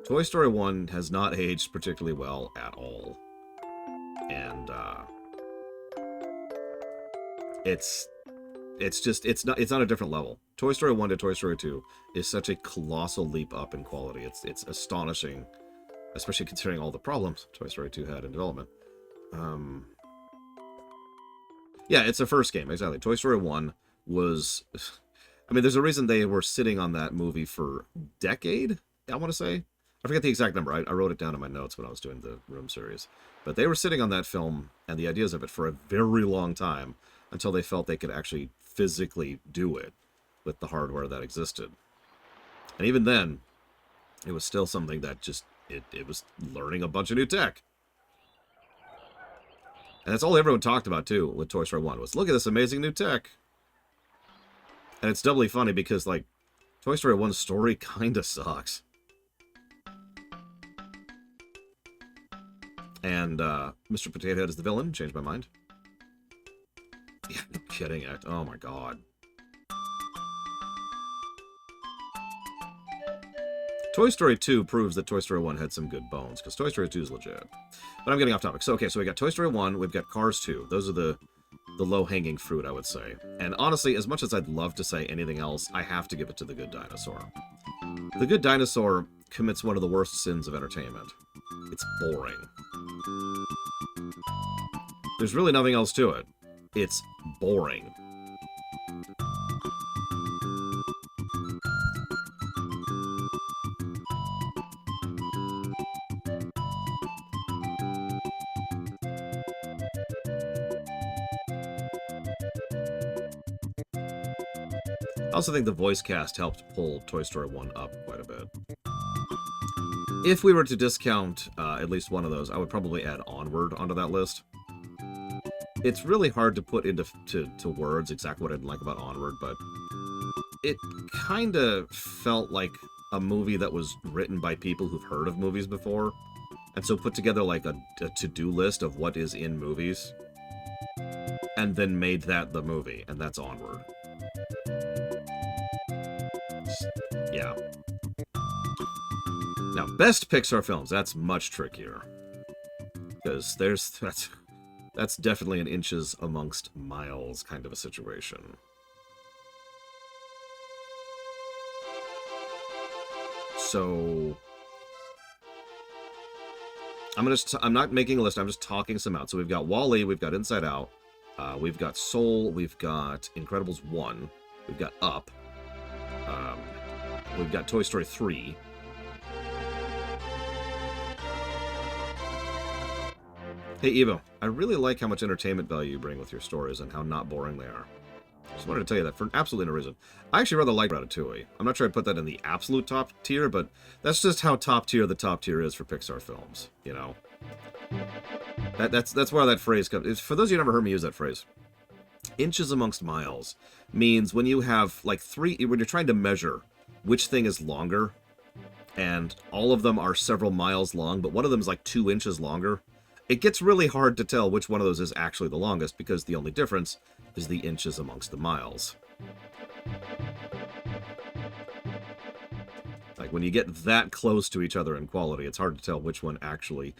Toy Story 1 has not aged particularly well at all. And, it's not a different level. Toy Story 1 to Toy Story 2 is such a colossal leap up in quality. It's astonishing, especially considering all the problems Toy Story 2 had in development. Yeah, it's a first game, exactly. Toy Story 1 was... I mean, there's a reason they were sitting on that movie for a decade, I want to say. I forget the exact number. I wrote it down in my notes when I was doing the Room series. But they were sitting on that film and the ideas of it for a very long time until they felt they could actually physically do it with the hardware that existed. And even then, it was still something that just... It was learning a bunch of new tech. And that's all everyone talked about, too, with Toy Story 1, was, look at this amazing new tech. And it's doubly funny because, like, Toy Story 1's story kind of sucks. And, Mr. Potato Head is the villain. Changed my mind. Yeah, no kidding. Oh, my God. Toy Story 2 proves that Toy Story 1 had some good bones, because Toy Story 2 is legit. But I'm getting off topic. So, okay, so we got Toy Story 1, we've got Cars 2. Those are the low-hanging fruit, I would say. And honestly, as much as I'd love to say anything else, I have to give it to The Good Dinosaur. The Good Dinosaur commits one of the worst sins of entertainment. It's boring. There's really nothing else to it. It's boring. I also think the voice cast helped pull Toy Story 1 up quite a bit. If we were to discount at least one of those, I would probably add Onward onto that list. It's really hard to put into words exactly what I didn't like about Onward, but it kind of felt like a movie that was written by people who've heard of movies before, and so put together like a to-do list of what is in movies, and then made that the movie, and that's Onward. Yeah. Now, best Pixar films, that's much trickier. Because that's definitely an inches amongst miles kind of a situation. So I'm not making a list, I'm just talking some out. So we've got WALL-E, we've got Inside Out, we've got Soul, we've got Incredibles 1, we've got Up, we've got Toy Story 3. Hey, Evo, I really like how much entertainment value you bring with your stories and how not boring they are. Just wanted to tell you that for absolutely no reason. I actually rather like Ratatouille. I'm not sure I'd put that in the absolute top tier, but that's just how top tier the top tier is for Pixar films, you know? That's where that phrase comes. For those of you who never heard me use that phrase, inches amongst miles means when you have, like, when you're trying to measure which thing is longer, and all of them are several miles long, but one of them is like 2 inches longer, it gets really hard to tell which one of those is actually the longest, because the only difference is the inches amongst the miles. Like, when you get that close to each other in quality, it's hard to tell which one actually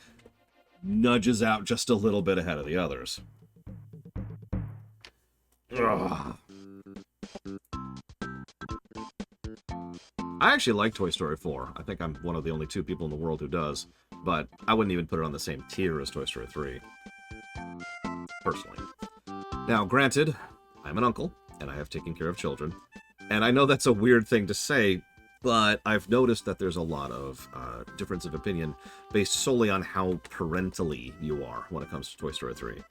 nudges out just a little bit ahead of the others. Ugh. I actually like Toy Story 4. I think I'm one of the only 2 people in the world who does, but I wouldn't even put it on the same tier as Toy Story 3. Personally. Now, granted, I'm an uncle, and I have taken care of children, and I know that's a weird thing to say, but I've noticed that there's a lot of difference of opinion based solely on how parentally you are when it comes to Toy Story 3.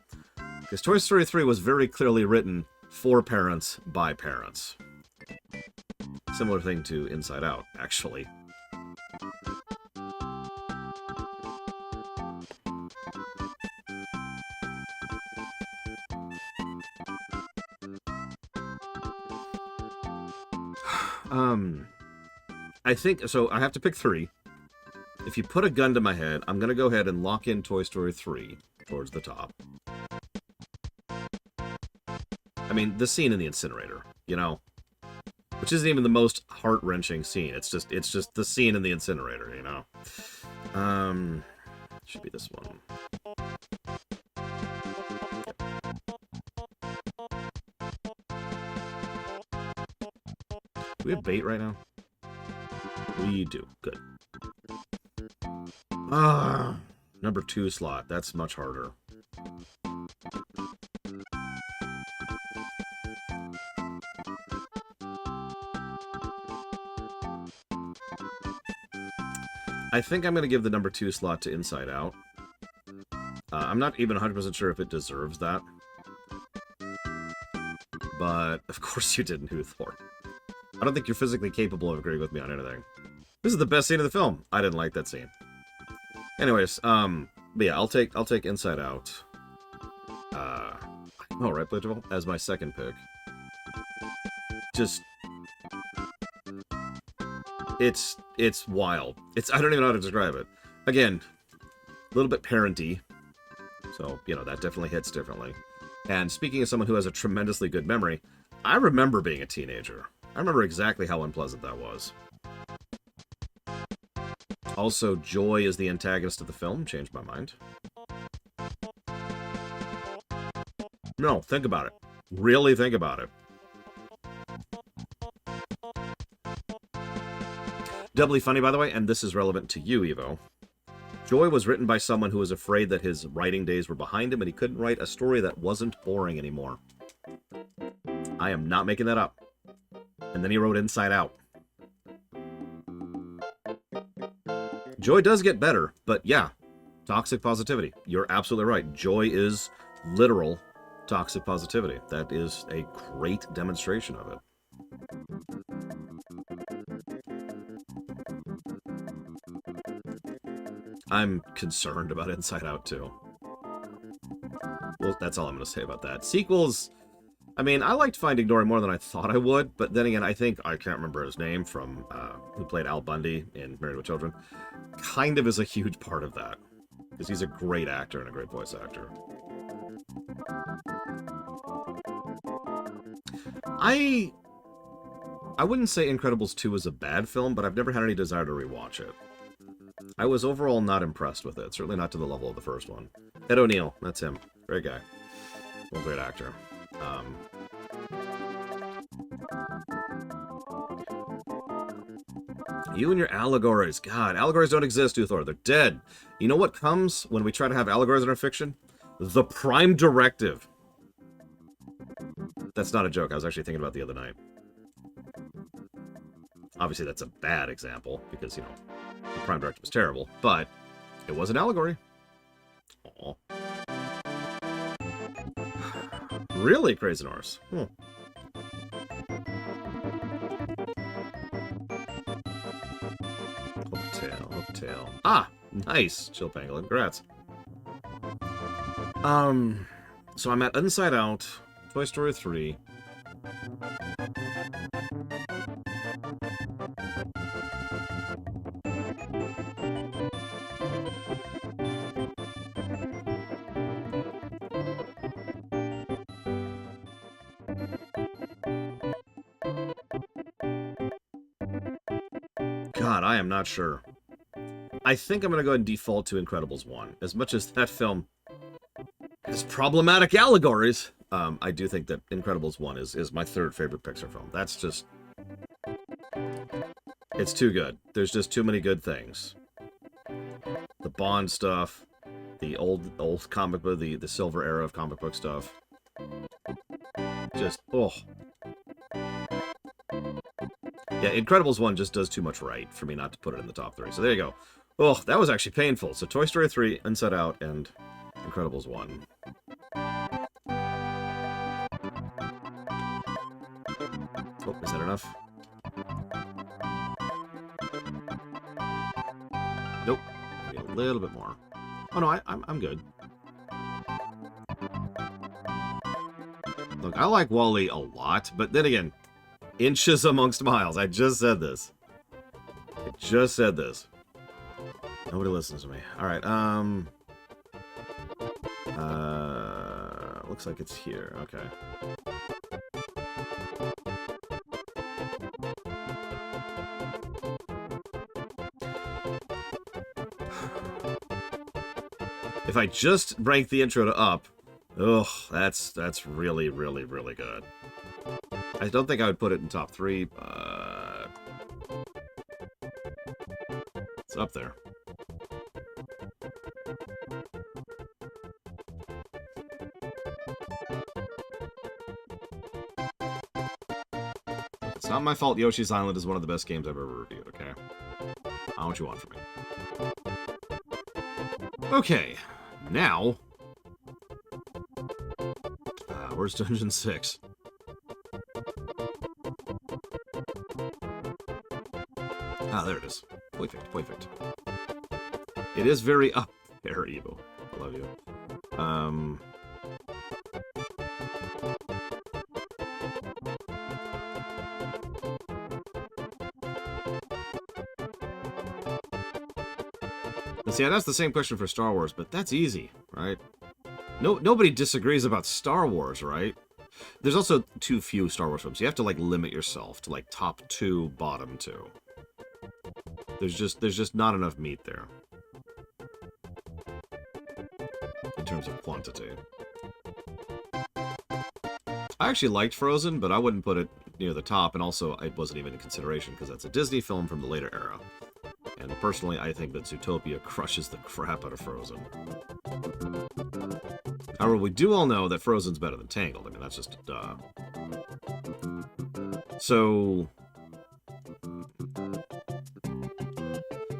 Because Toy Story 3 was very clearly written for parents by parents. Similar thing to Inside Out, actually. I think, so I have to pick 3. If you put a gun to my head, I'm going to go ahead and lock in Toy Story 3 towards the top. I mean, the scene in the incinerator, you know? Which isn't even the most heart-wrenching scene. It's just the scene in the incinerator, you know? Should be this one. Do we have bait right now? We do. Good. Number 2 slot. That's much harder. I think I'm going to give the number 2 slot to Inside Out. I'm not even 100% sure if it deserves that. But, of course you didn't, Huthor. I don't think you're physically capable of agreeing with me on anything. This is the best scene of the film. I didn't like that scene. Anyways, but yeah, I'll take Inside Out. Right, Pledgeable, as my second pick. Just... It's wild. I don't even know how to describe it. Again, a little bit parenty. So, you know, that definitely hits differently. And speaking of someone who has a tremendously good memory, I remember being a teenager. I remember exactly how unpleasant that was. Also, Joy is the antagonist of the film. Changed my mind. No, think about it. Really think about it. Doubly funny, by the way, and this is relevant to you, Evo. Joy was written by someone who was afraid that his writing days were behind him and he couldn't write a story that wasn't boring anymore. I am not making that up. And then he wrote Inside Out. Joy does get better, but yeah, toxic positivity. You're absolutely right. Joy is literal toxic positivity. That is a great demonstration of it. I'm concerned about Inside Out, too. Well, that's all I'm going to say about that. Sequels, I mean, I liked Finding Dory more than I thought I would, but then again, I can't remember his name from, who played Al Bundy in Married with Children, kind of is a huge part of that. Because he's a great actor and a great voice actor. I wouldn't say Incredibles 2 is a bad film, but I've never had any desire to rewatch it. I was overall not impressed with it. Certainly not to the level of the first one. Ed O'Neill, that's him. Great guy. Well, great actor. You and your allegories. God, allegories don't exist, Uthor. They're dead. You know what comes when we try to have allegories in our fiction? The Prime Directive. That's not a joke. I was actually thinking about the other night. Obviously, that's a bad example, because, you know, the Prime Directive was terrible, but it was an allegory. Aww. Really, Crazy Norse? Hooktail. Ah! Nice! Chill Pangolin. Congrats. So I'm at Inside Out, Toy Story 3. God, I am not sure. I think I'm going to go ahead and default to Incredibles 1. As much as that film has problematic allegories, I do think that Incredibles 1 is my third favorite Pixar film. That's just... It's too good. There's just too many good things. The Bond stuff, the old comic book, the silver era of comic book stuff. Just, oh... Yeah, Incredibles 1 just does too much right for me not to put it in the top 3. So there you go. Oh, that was actually painful. So Toy Story 3, Inside Out, and Incredibles 1. Oh, is that enough? Nope. Maybe a little bit more. Oh no, I'm good. Look, I like WALL-E a lot, but then again, inches amongst miles. I just said this. Nobody listens to me. Alright, looks like it's here. Okay. If I just rank the intro to up, ugh, that's really, really, really good. I don't think I would put it in top 3, but it's up there. It's not my fault Yoshi's Island is one of the best games I've ever reviewed, okay? I want what you want from me. Okay, now... where's Dungeon 6? Ah, there it is. Perfect, perfect. It is very up there, Evo. I love you. Let's see, I'd ask the same question for Star Wars, but that's easy, right? Nobody disagrees about Star Wars, right? There's also too few Star Wars films. You have to, like, limit yourself to, like, top 2, bottom 2. There's just not enough meat there. In terms of quantity. I actually liked Frozen, but I wouldn't put it near the top, and also it wasn't even in consideration, because that's a Disney film from the later era. And personally, I think that Zootopia crushes the crap out of Frozen. However, we do all know that Frozen's better than Tangled. I mean, that's just a duh. So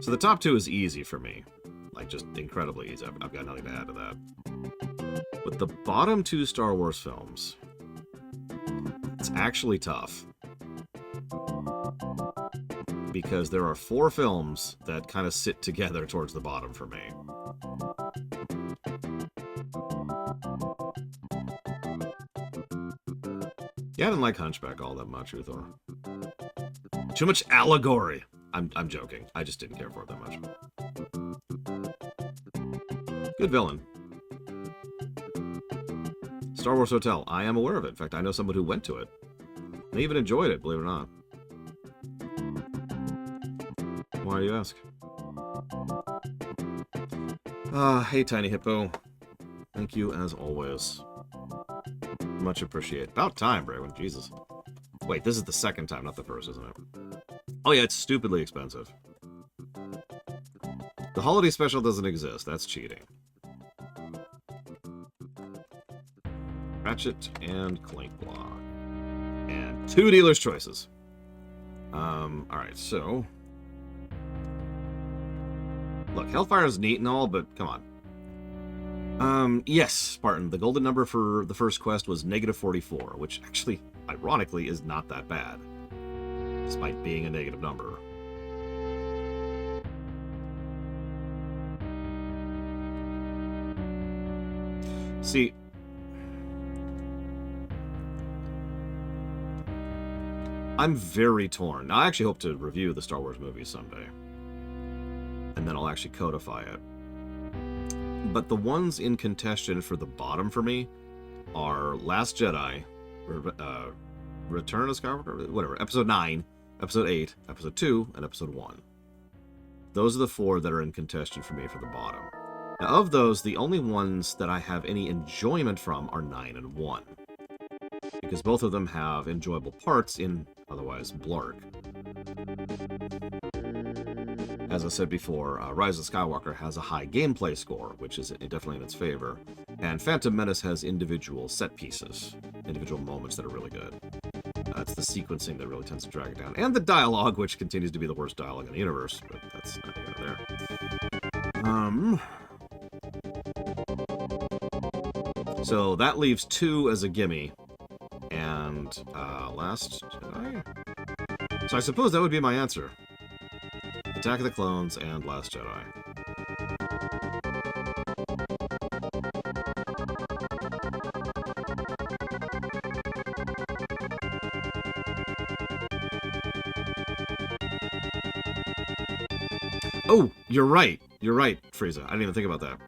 the top 2 is easy for me. Like, just incredibly easy. I've got nothing to add to that. But the bottom 2 Star Wars films, it's actually tough. Because there are 4 films that kind of sit together towards the bottom for me. Yeah, I didn't like Hunchback all that much, Uthor. Too much allegory. I'm joking. I just didn't care for it that much. Good villain. Star Wars Hotel. I am aware of it. In fact, I know someone who went to it. They even enjoyed it, believe it or not. Why do you ask? Hey, Tiny Hippo. Thank you, as always. Much appreciated. About time, Braywin. Jesus. Wait, this is the second time, not the first, isn't it? Oh yeah, it's stupidly expensive. The holiday special doesn't exist. That's cheating. Ratchet and Clank Block. And 2 dealer's choices. Alright, so... Look, Hellfire is neat and all, but come on. Yes, Spartan. The golden number for the first quest was -44, which actually, ironically, is not that bad. Despite being a negative number. See, I'm very torn. I actually hope to review the Star Wars movies someday. And then I'll actually codify it. But the ones in contention for the bottom for me are Last Jedi, Return of Skywalker, whatever, Episode 9, Episode 8, Episode 2, and Episode 1. Those are the 4 that are in contention for me for the bottom. Now, of those, the only ones that I have any enjoyment from are 9 and 1. Because both of them have enjoyable parts in, otherwise, blarg. As I said before, Rise of Skywalker has a high gameplay score, which is definitely in its favor. And Phantom Menace has individual set pieces, individual moments that are really good. It's the sequencing that really tends to drag it down. And the dialogue, which continues to be the worst dialogue in the universe, but that's not here there. So that leaves 2 as a gimme. And Last Jedi? So I suppose that would be my answer. Attack of the Clones and Last Jedi. Oh, you're right. You're right, Frieza. I didn't even think about that.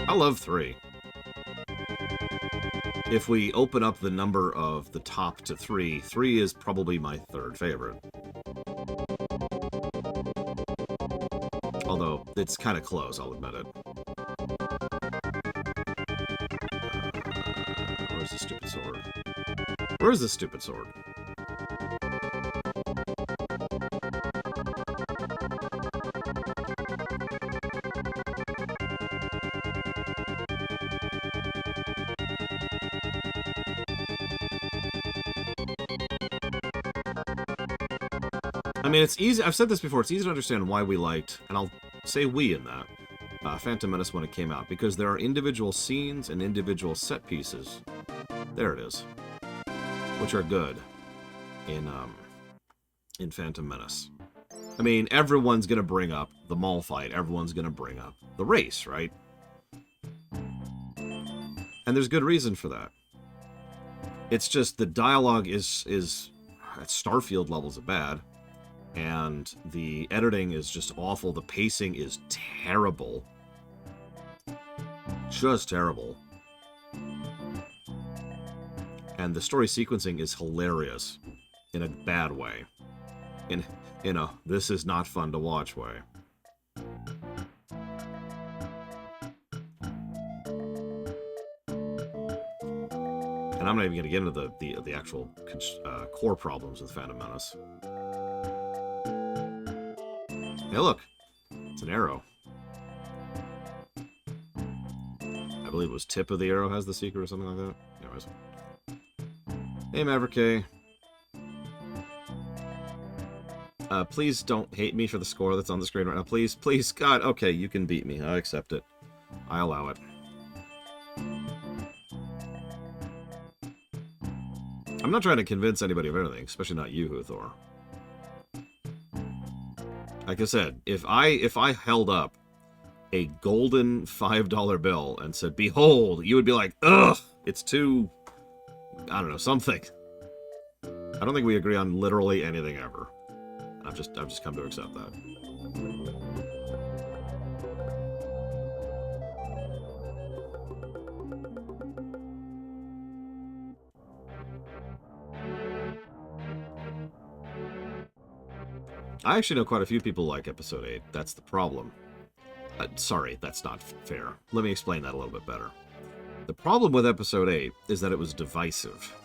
I love 3. If we open up the number of the top to 3, 3 is probably my 3rd favorite. Although, it's kind of close, I'll admit it. Where's the stupid sword? Where's the stupid sword? I mean, it's easy. I've said this before. It's easy to understand why we liked, and I'll say we in that, Phantom Menace when it came out, because there are individual scenes and individual set pieces. There it is, which are good in Phantom Menace. I mean, everyone's gonna bring up the mall fight. Everyone's gonna bring up the race, right? And there's good reason for that. It's just the dialogue is at Starfield levels of bad. And the editing is just awful. The pacing is terrible. Just terrible. And the story sequencing is hilarious. In a bad way. In a this is not fun to watch way. And I'm not even going to get into the actual core problems with Phantom Menace. Hey, look. It's an arrow. I believe it was tip of the arrow has the secret or something like that. Anyways. Hey, Maverick K. Please don't hate me for the score that's on the screen right now. Please, please, God. Okay, you can beat me. I accept it. I allow it. I'm not trying to convince anybody of anything, especially not you, Huthor. Like I said, if I held up a golden $5 bill and said, "Behold," you would be like, "Ugh, it's too," I don't know, something. I don't think we agree on literally anything ever. I've just come to accept that. I actually know quite a few people like Episode 8. That's the problem. Sorry, that's not fair. Let me explain that a little bit better. The problem with Episode 8 is that it was divisive.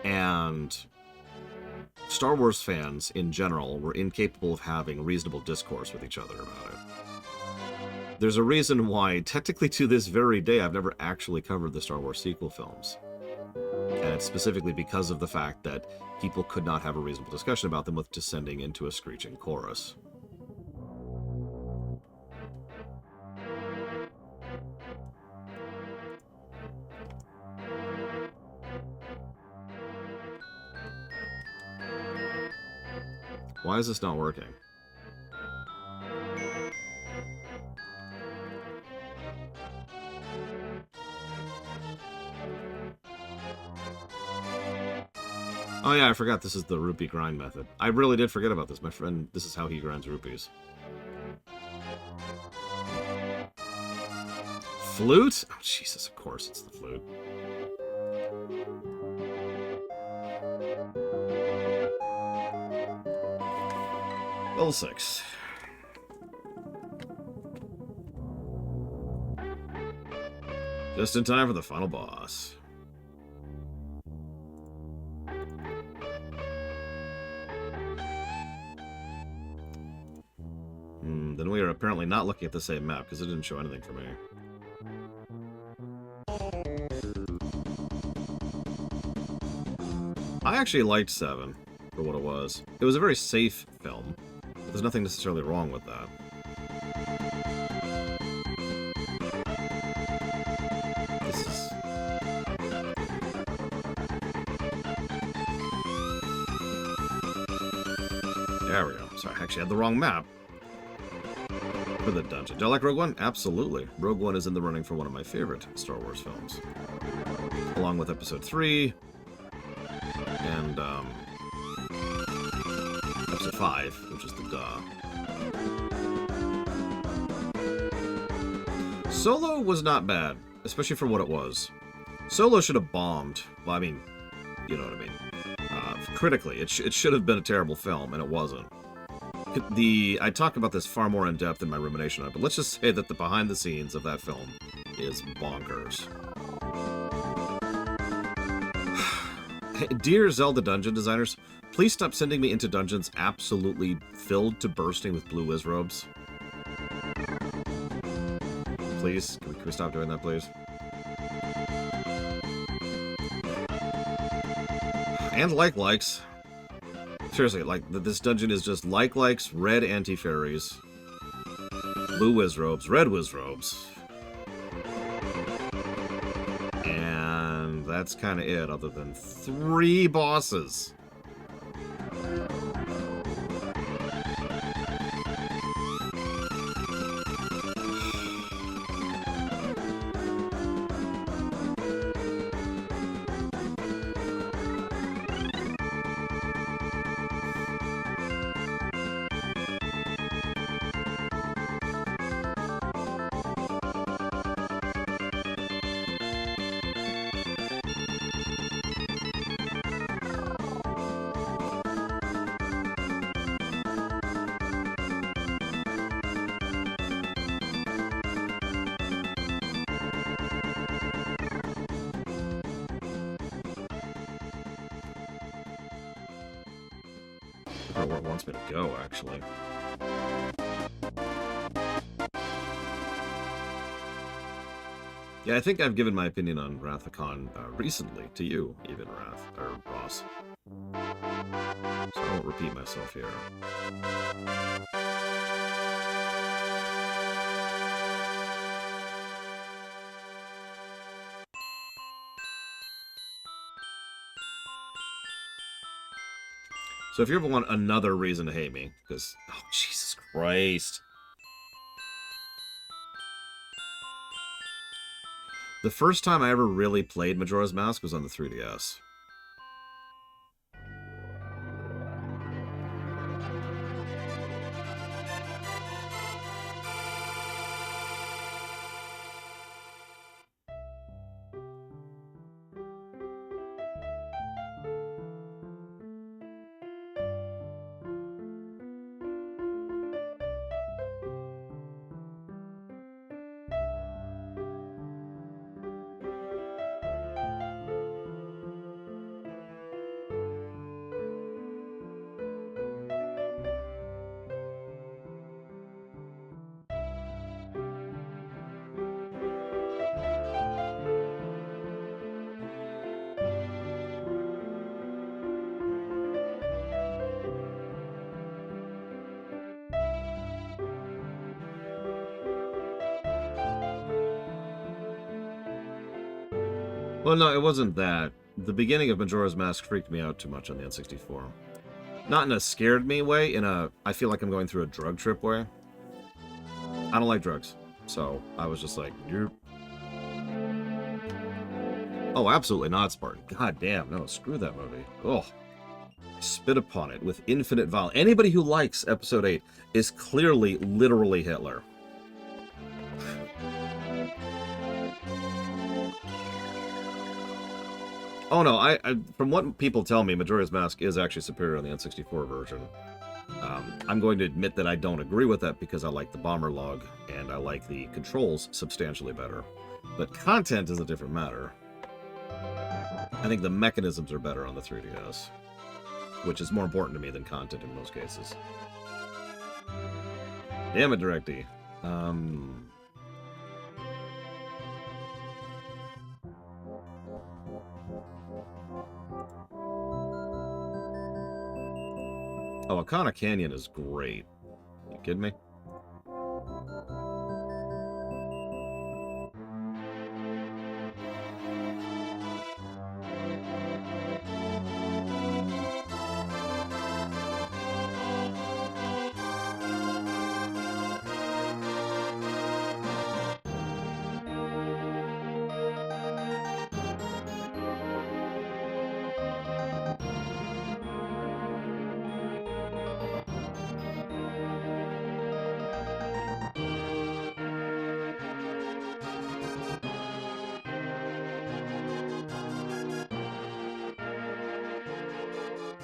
And Star Wars fans, in general, were incapable of having reasonable discourse with each other about it. There's a reason why, technically to this very day, I've never actually covered the Star Wars sequel films. And it's specifically because of the fact that people could not have a reasonable discussion about them with descending into a screeching chorus. Why is this not working? Oh yeah, I forgot this is the rupee grind method. I really did forget about this. My friend, this is how he grinds rupees. Flute? Oh, Jesus, of course it's the flute. Level 6. Just in time for the final boss. Then we are apparently not looking at the same map, because it didn't show anything for me. I actually liked 7 for what it was. It was a very safe film. But there's nothing necessarily wrong with that. This is... There we go. Sorry, I actually had the wrong map. For the dungeon. Do I like Rogue One? Absolutely. Rogue One is in the running for one of my favorite Star Wars films. Along with Episode 3, and Episode 5, which is the duh. Solo was not bad, especially for what it was. Solo should have bombed. Well, I mean, you know what I mean. Critically, it should have been a terrible film, and it wasn't. I talk about this far more in depth in my rumination on it, but let's just say that the behind the scenes of that film is bonkers. Dear Zelda dungeon designers, please stop sending me into dungeons absolutely filled to bursting with blue whiz robes. Please, can we stop doing that, please? And likes. Seriously, like, this dungeon is just likes, red anti-fairies, blue whiz robes, red whiz robes. And that's kind of it, other than 3 bosses. Where it wants me to go, actually. Yeah, I think I've given my opinion on Wrath of Khan recently to you, even Ross. So I won't repeat myself here. So if you ever want another reason to hate me, because, oh, Jesus Christ. The first time I ever really played Majora's Mask was on the 3DS. Well, no, it wasn't that. The beginning of Majora's Mask freaked me out too much on the N64. Not in a scared me way, in a I feel like I'm going through a drug trip way. I don't like drugs. So I was just like, nope. Oh, absolutely not, Spartan. God damn, no, screw that movie. Oh. I spit upon it with infinite violence. Anybody who likes Episode 8 is clearly, literally Hitler. Oh no, I from what people tell me, Majora's Mask is actually superior on the N64 version. I'm going to admit that I don't agree with that because I like the bomber log and I like the controls substantially better. But content is a different matter. I think the mechanisms are better on the 3DS, which is more important to me than content in most cases. Damn it, DirectD. Oh, Akana Canyon is great. You kidding me?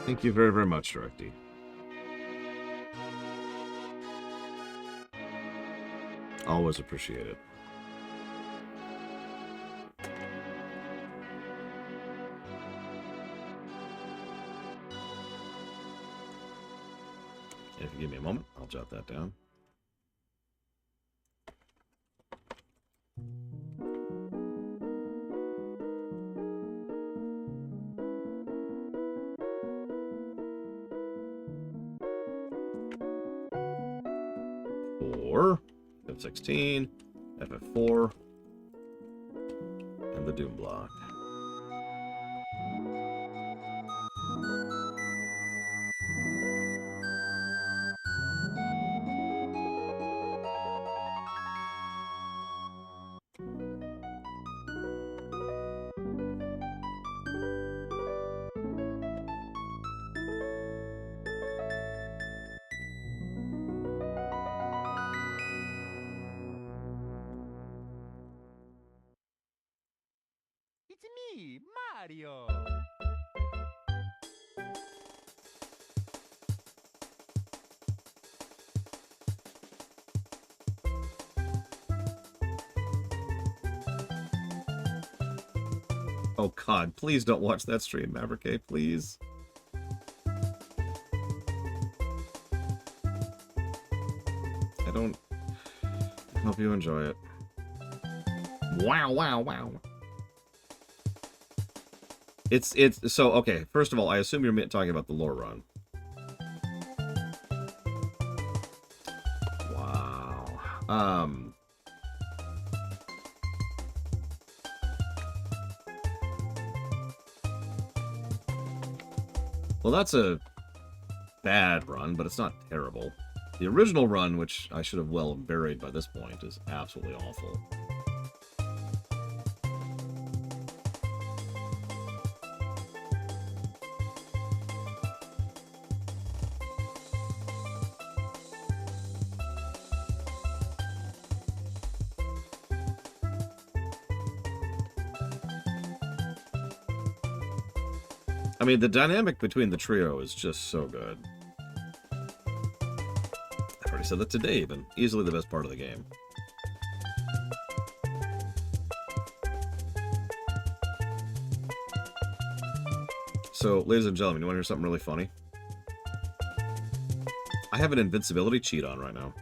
Thank you very, very much, DirectD. Always appreciate it. If you give me a moment, I'll jot that down. F16, FF4, and the Doom block. It's me, Mario! Oh god, please don't watch that stream, Maverick, please. I don't... I hope you enjoy it. Wow, wow, wow. It's, so, okay, first of all, I assume you're talking about the lore run. Wow. Well, that's a bad run, but it's not terrible. The original run, which I should have well buried by this point, is absolutely awful. I mean, the dynamic between the trio is just so good. I've already said that to Dave, and easily the best part of the game. So, ladies and gentlemen, you want to hear something really funny? I have an invincibility cheat on right now.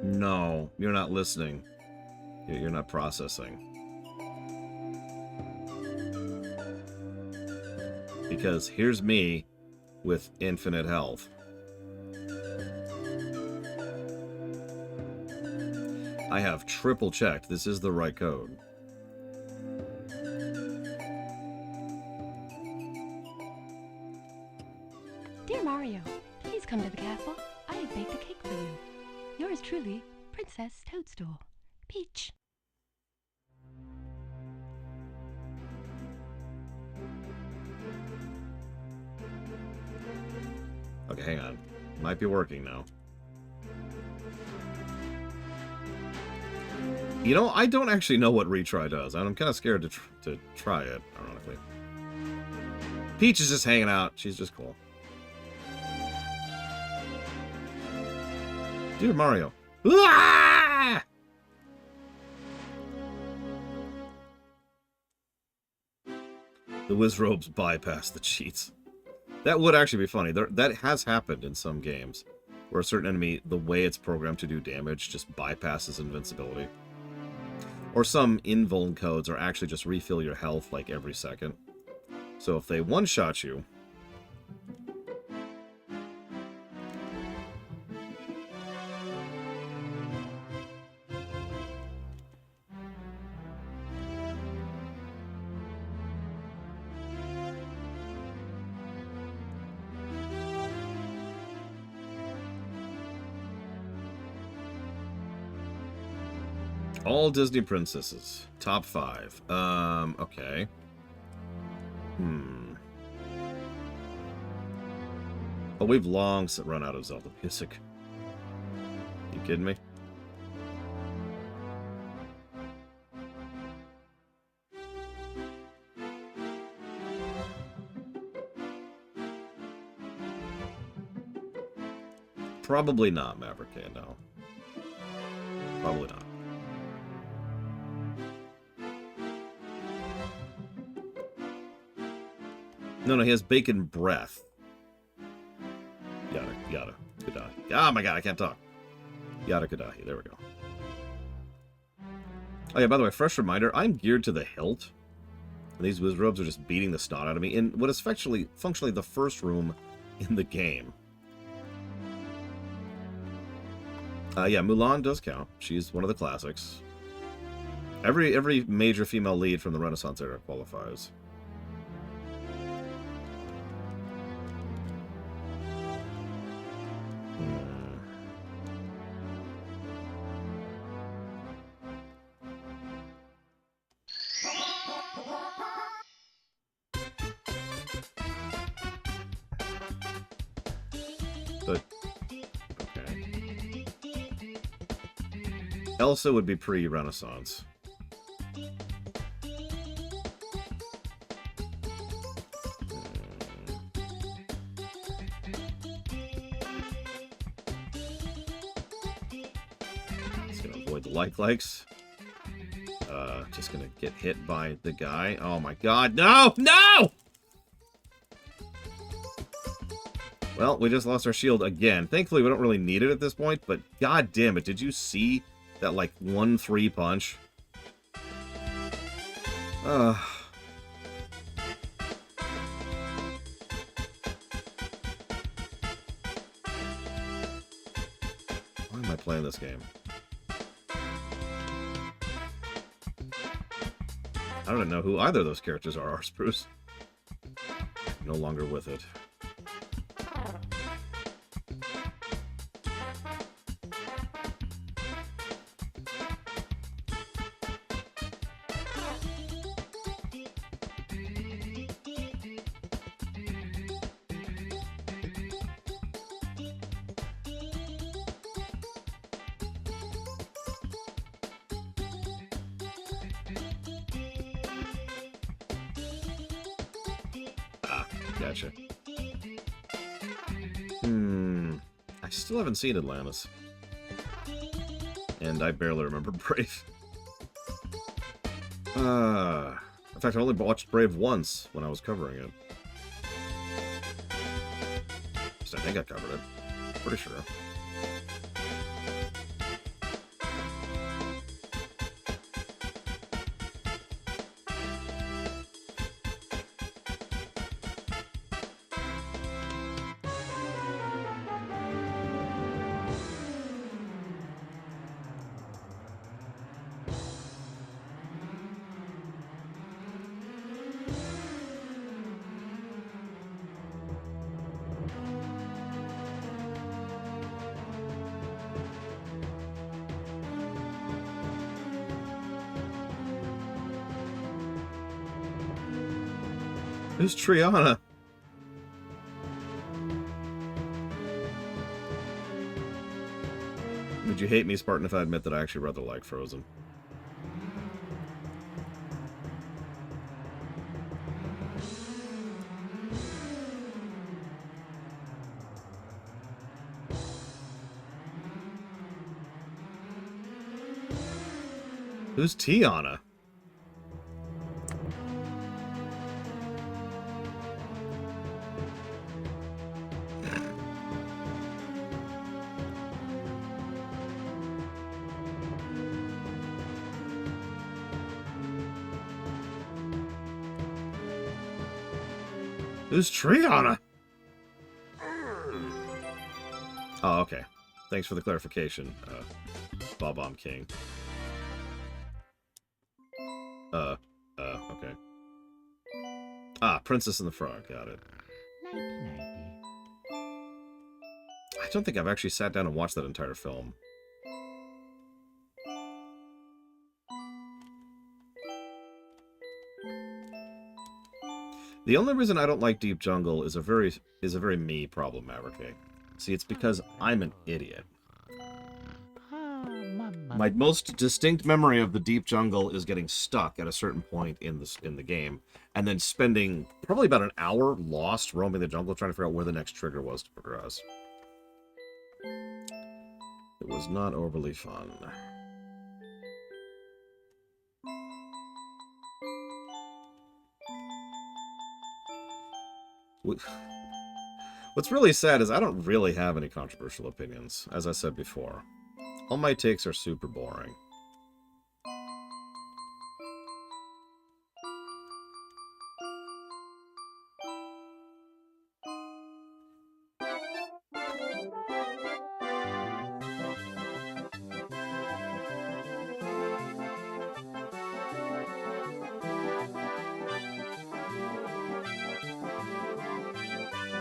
No, you're not listening. You're not processing. Because here's me with infinite health. I have triple checked. This is the right code. Dear Mario, please come to the castle. I have baked a cake for you. Yours truly, Princess Toadstool. Peach. Okay, hang on. Might be working now. You know, I don't actually know what retry does. I'm kind of scared to try it, ironically. Peach is just hanging out. She's just cool. Dear Mario. Ah! The Wizrobes bypass the cheats. That would actually be funny. That has happened in some games, where a certain enemy, the way it's programmed to do damage, just bypasses invincibility. Or some invuln codes are actually just refill your health like every second. So if they one-shot you... All Disney princesses. Top 5. Okay. Oh, we've long run out of Zelda music. You kidding me? Probably not, Maverick. No. Probably not. No, he has bacon breath. Yada. Kadahi. Oh my god, I can't talk. Yada Kadahi. There we go. Oh yeah, by the way, fresh reminder, I'm geared to the hilt. And these wizrobes are just beating the snot out of me in what is functionally the first room in the game. Yeah, Mulan does count. She's one of the classics. Every major female lead from the Renaissance era qualifies. But okay. Elsa would be pre-Renaissance. Just gonna avoid the likes. Just gonna get hit by the guy. Oh my god, no! No! Well, we just lost our shield again. Thankfully, we don't really need it at this point, but god damn it, did you see that, like, 1-3 punch? Why am I playing this game? I don't know who either of those characters are, Spruce. No longer with it. Gotcha. I still haven't seen Atlantis. And I barely remember Brave. In fact, I only watched Brave once when I was covering it. So I think I covered it. Pretty sure. Who's Triana? Would you hate me, Spartan, if I admit that I actually rather like Frozen? Who's Tiana? Who's Triana? Oh, okay. Thanks for the clarification, Bob-omb King. Okay. Ah, Princess and the Frog, got it. I don't think I've actually sat down and watched that entire film. The only reason I don't like Deep Jungle is a very me problem, Maverick. See, it's because I'm an idiot. My most distinct memory of the Deep Jungle is getting stuck at a certain point in the game, and then spending probably about an hour lost roaming the jungle trying to figure out where the next trigger was to progress. It was not overly fun. What's really sad is I don't really have any controversial opinions, as I said before. All my takes are super boring.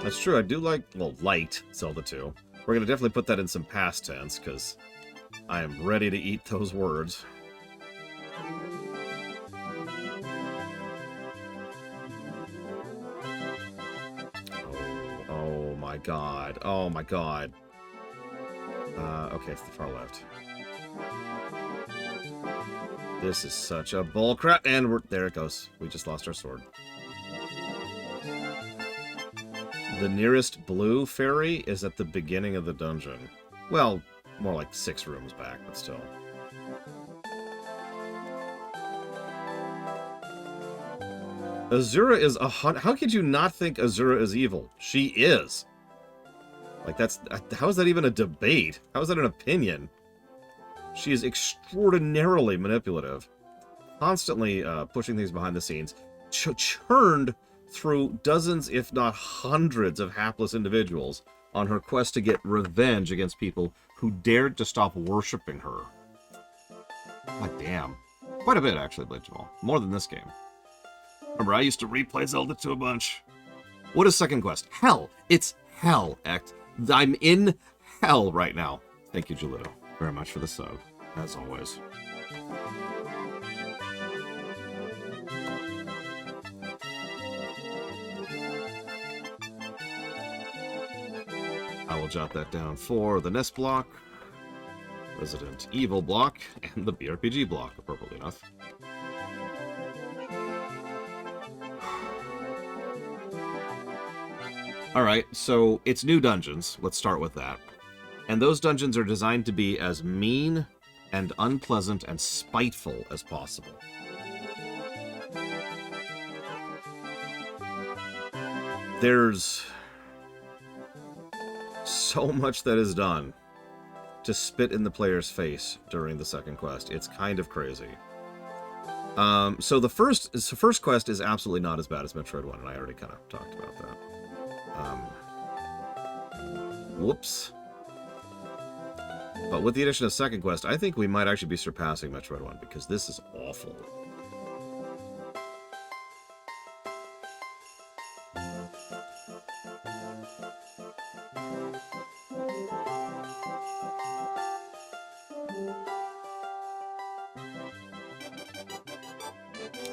That's true, I do like, well, light Zelda 2. We're going to definitely put that in some past tense, because I am ready to eat those words. Oh my god. Oh my god. Okay, it's the far left. This is such a bullcrap, and there it goes. We just lost our sword. The nearest blue fairy is at the beginning of the dungeon. Well, more like 6 rooms back, but still. Azura is how could you not think Azura is evil? She is. Like, how is that even a debate? How is that an opinion? She is extraordinarily manipulative. Constantly pushing things behind the scenes. Churned through dozens, if not hundreds, of hapless individuals on her quest to get revenge against people who dared to stop worshipping her. God damn. Quite a bit, actually, Blade Jamal. More than this game. Remember, I used to replay Zelda 2 a bunch. What is second quest? Hell. It's hell, Act. I'm in hell right now. Thank you, Julito, very much for the sub, as always. I will jot that down for the NES block, Resident Evil block, and the BRPG block, appropriately enough. Alright, so it's new dungeons. Let's start with that. And those dungeons are designed to be as mean and unpleasant and spiteful as possible. There's so much that is done to spit in the player's face during the second quest. It's kind of crazy. So the first quest is absolutely not as bad as Metroid 1, and I already kind of talked about that. Whoops. But with the addition of second quest, I think we might actually be surpassing Metroid 1, because this is awful.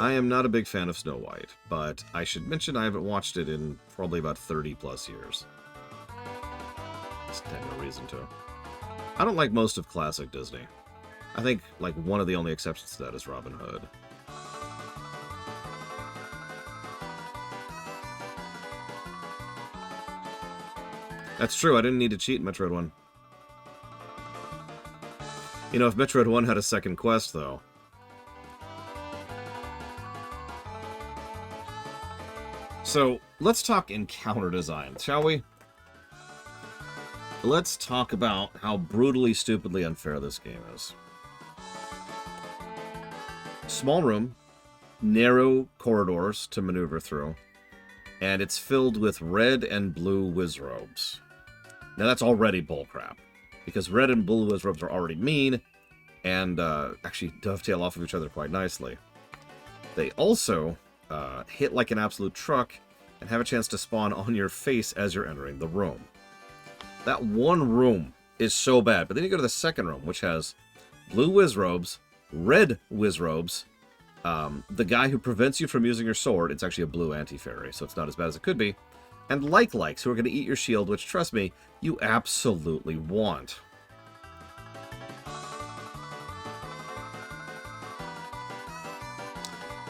I am not a big fan of Snow White, but I should mention I haven't watched it in probably about 30 plus years. Just have no reason to. I don't like most of classic Disney. I think, like, one of the only exceptions to that is Robin Hood. That's true, I didn't need to cheat in Metroid 1. You know, if Metroid 1 had a second quest, though... So, let's talk encounter design, shall we? Let's talk about how brutally, stupidly unfair this game is. Small room, narrow corridors to maneuver through, and it's filled with red and blue wizrobes. Now that's already bullcrap, because red and blue wizrobes are already mean, and actually dovetail off of each other quite nicely. They also hit like an absolute truck, and have a chance to spawn on your face as you're entering the room. That one room is so bad, but then you go to the second room, which has blue wizrobes, red wizrobes, The guy who prevents you from using your sword, it's actually a blue anti-fairy, so it's not as bad as it could be. And likes, who are going to eat your shield, which, trust me, you absolutely want.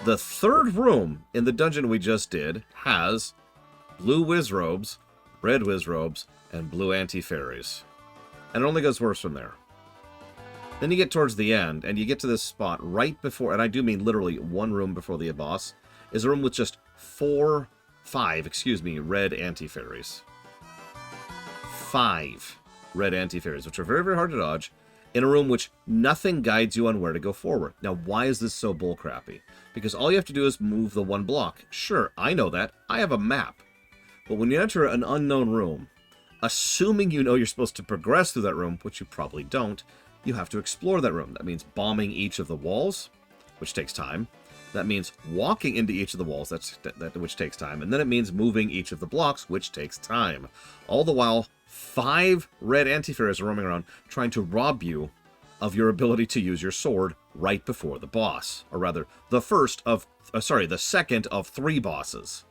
The third room in the dungeon we just did has blue wizrobes, red wizrobes, and blue anti-fairies. And it only goes worse from there. Then you get towards the end, and you get to this spot right before, and I do mean literally one room before the boss, is a room with just five red anti-fairies. 5 red anti-fairies, which are very, very hard to dodge, in a room which nothing guides you on where to go forward. Now, why is this so bullcrappy? Because all you have to do is move the one block. Sure, I know that. I have a map. But when you enter an unknown room, assuming you know you're supposed to progress through that room, which you probably don't, you have to explore that room. That means bombing each of the walls, which takes time. That means walking into each of the walls, which takes time. And then it means moving each of the blocks, which takes time. All the while, 5 red anti-fairies are roaming around trying to rob you of your ability to use your sword right before the boss. Or rather, the second of 3 bosses.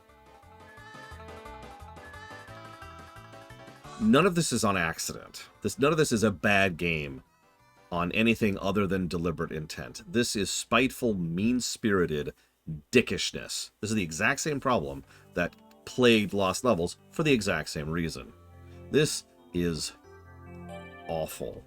None of this is on accident. None of this is a bad game on anything other than deliberate intent. This is spiteful, mean-spirited dickishness. This is the exact same problem that plagued Lost Levels for the exact same reason. This is awful.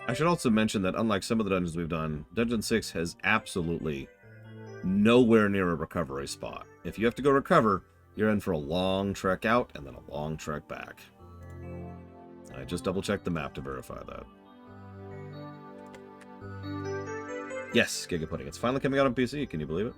I should also mention that unlike some of the dungeons we've done, Dungeon 6 has absolutely nowhere near a recovery spot. If you have to go recover, you're in for a long trek out and then a long trek back. I just double-checked the map to verify that. Yes, Giga Pudding. It's finally coming out on PC. Can you believe it?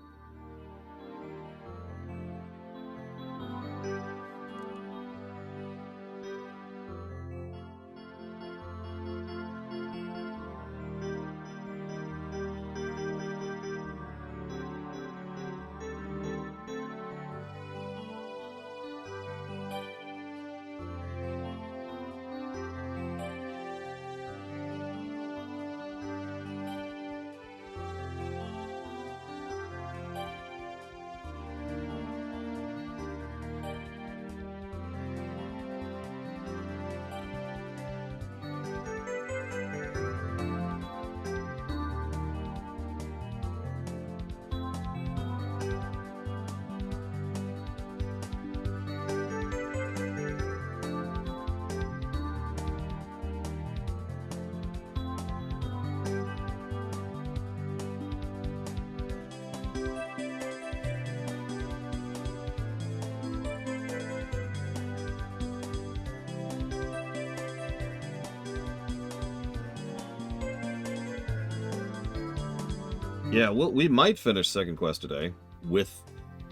Yeah, well, we might finish second quest today with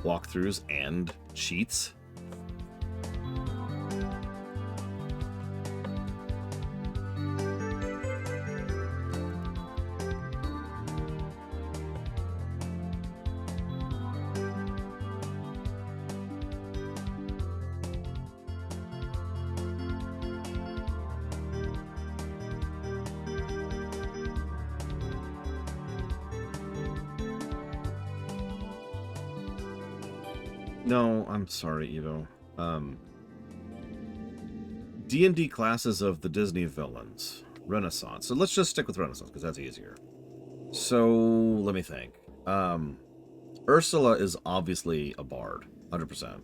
walkthroughs and cheats. No, I'm sorry, Evo. D&D classes of the Disney villains. Renaissance. So let's just stick with Renaissance, because that's easier. So, let me think. Ursula is obviously a bard. 100%.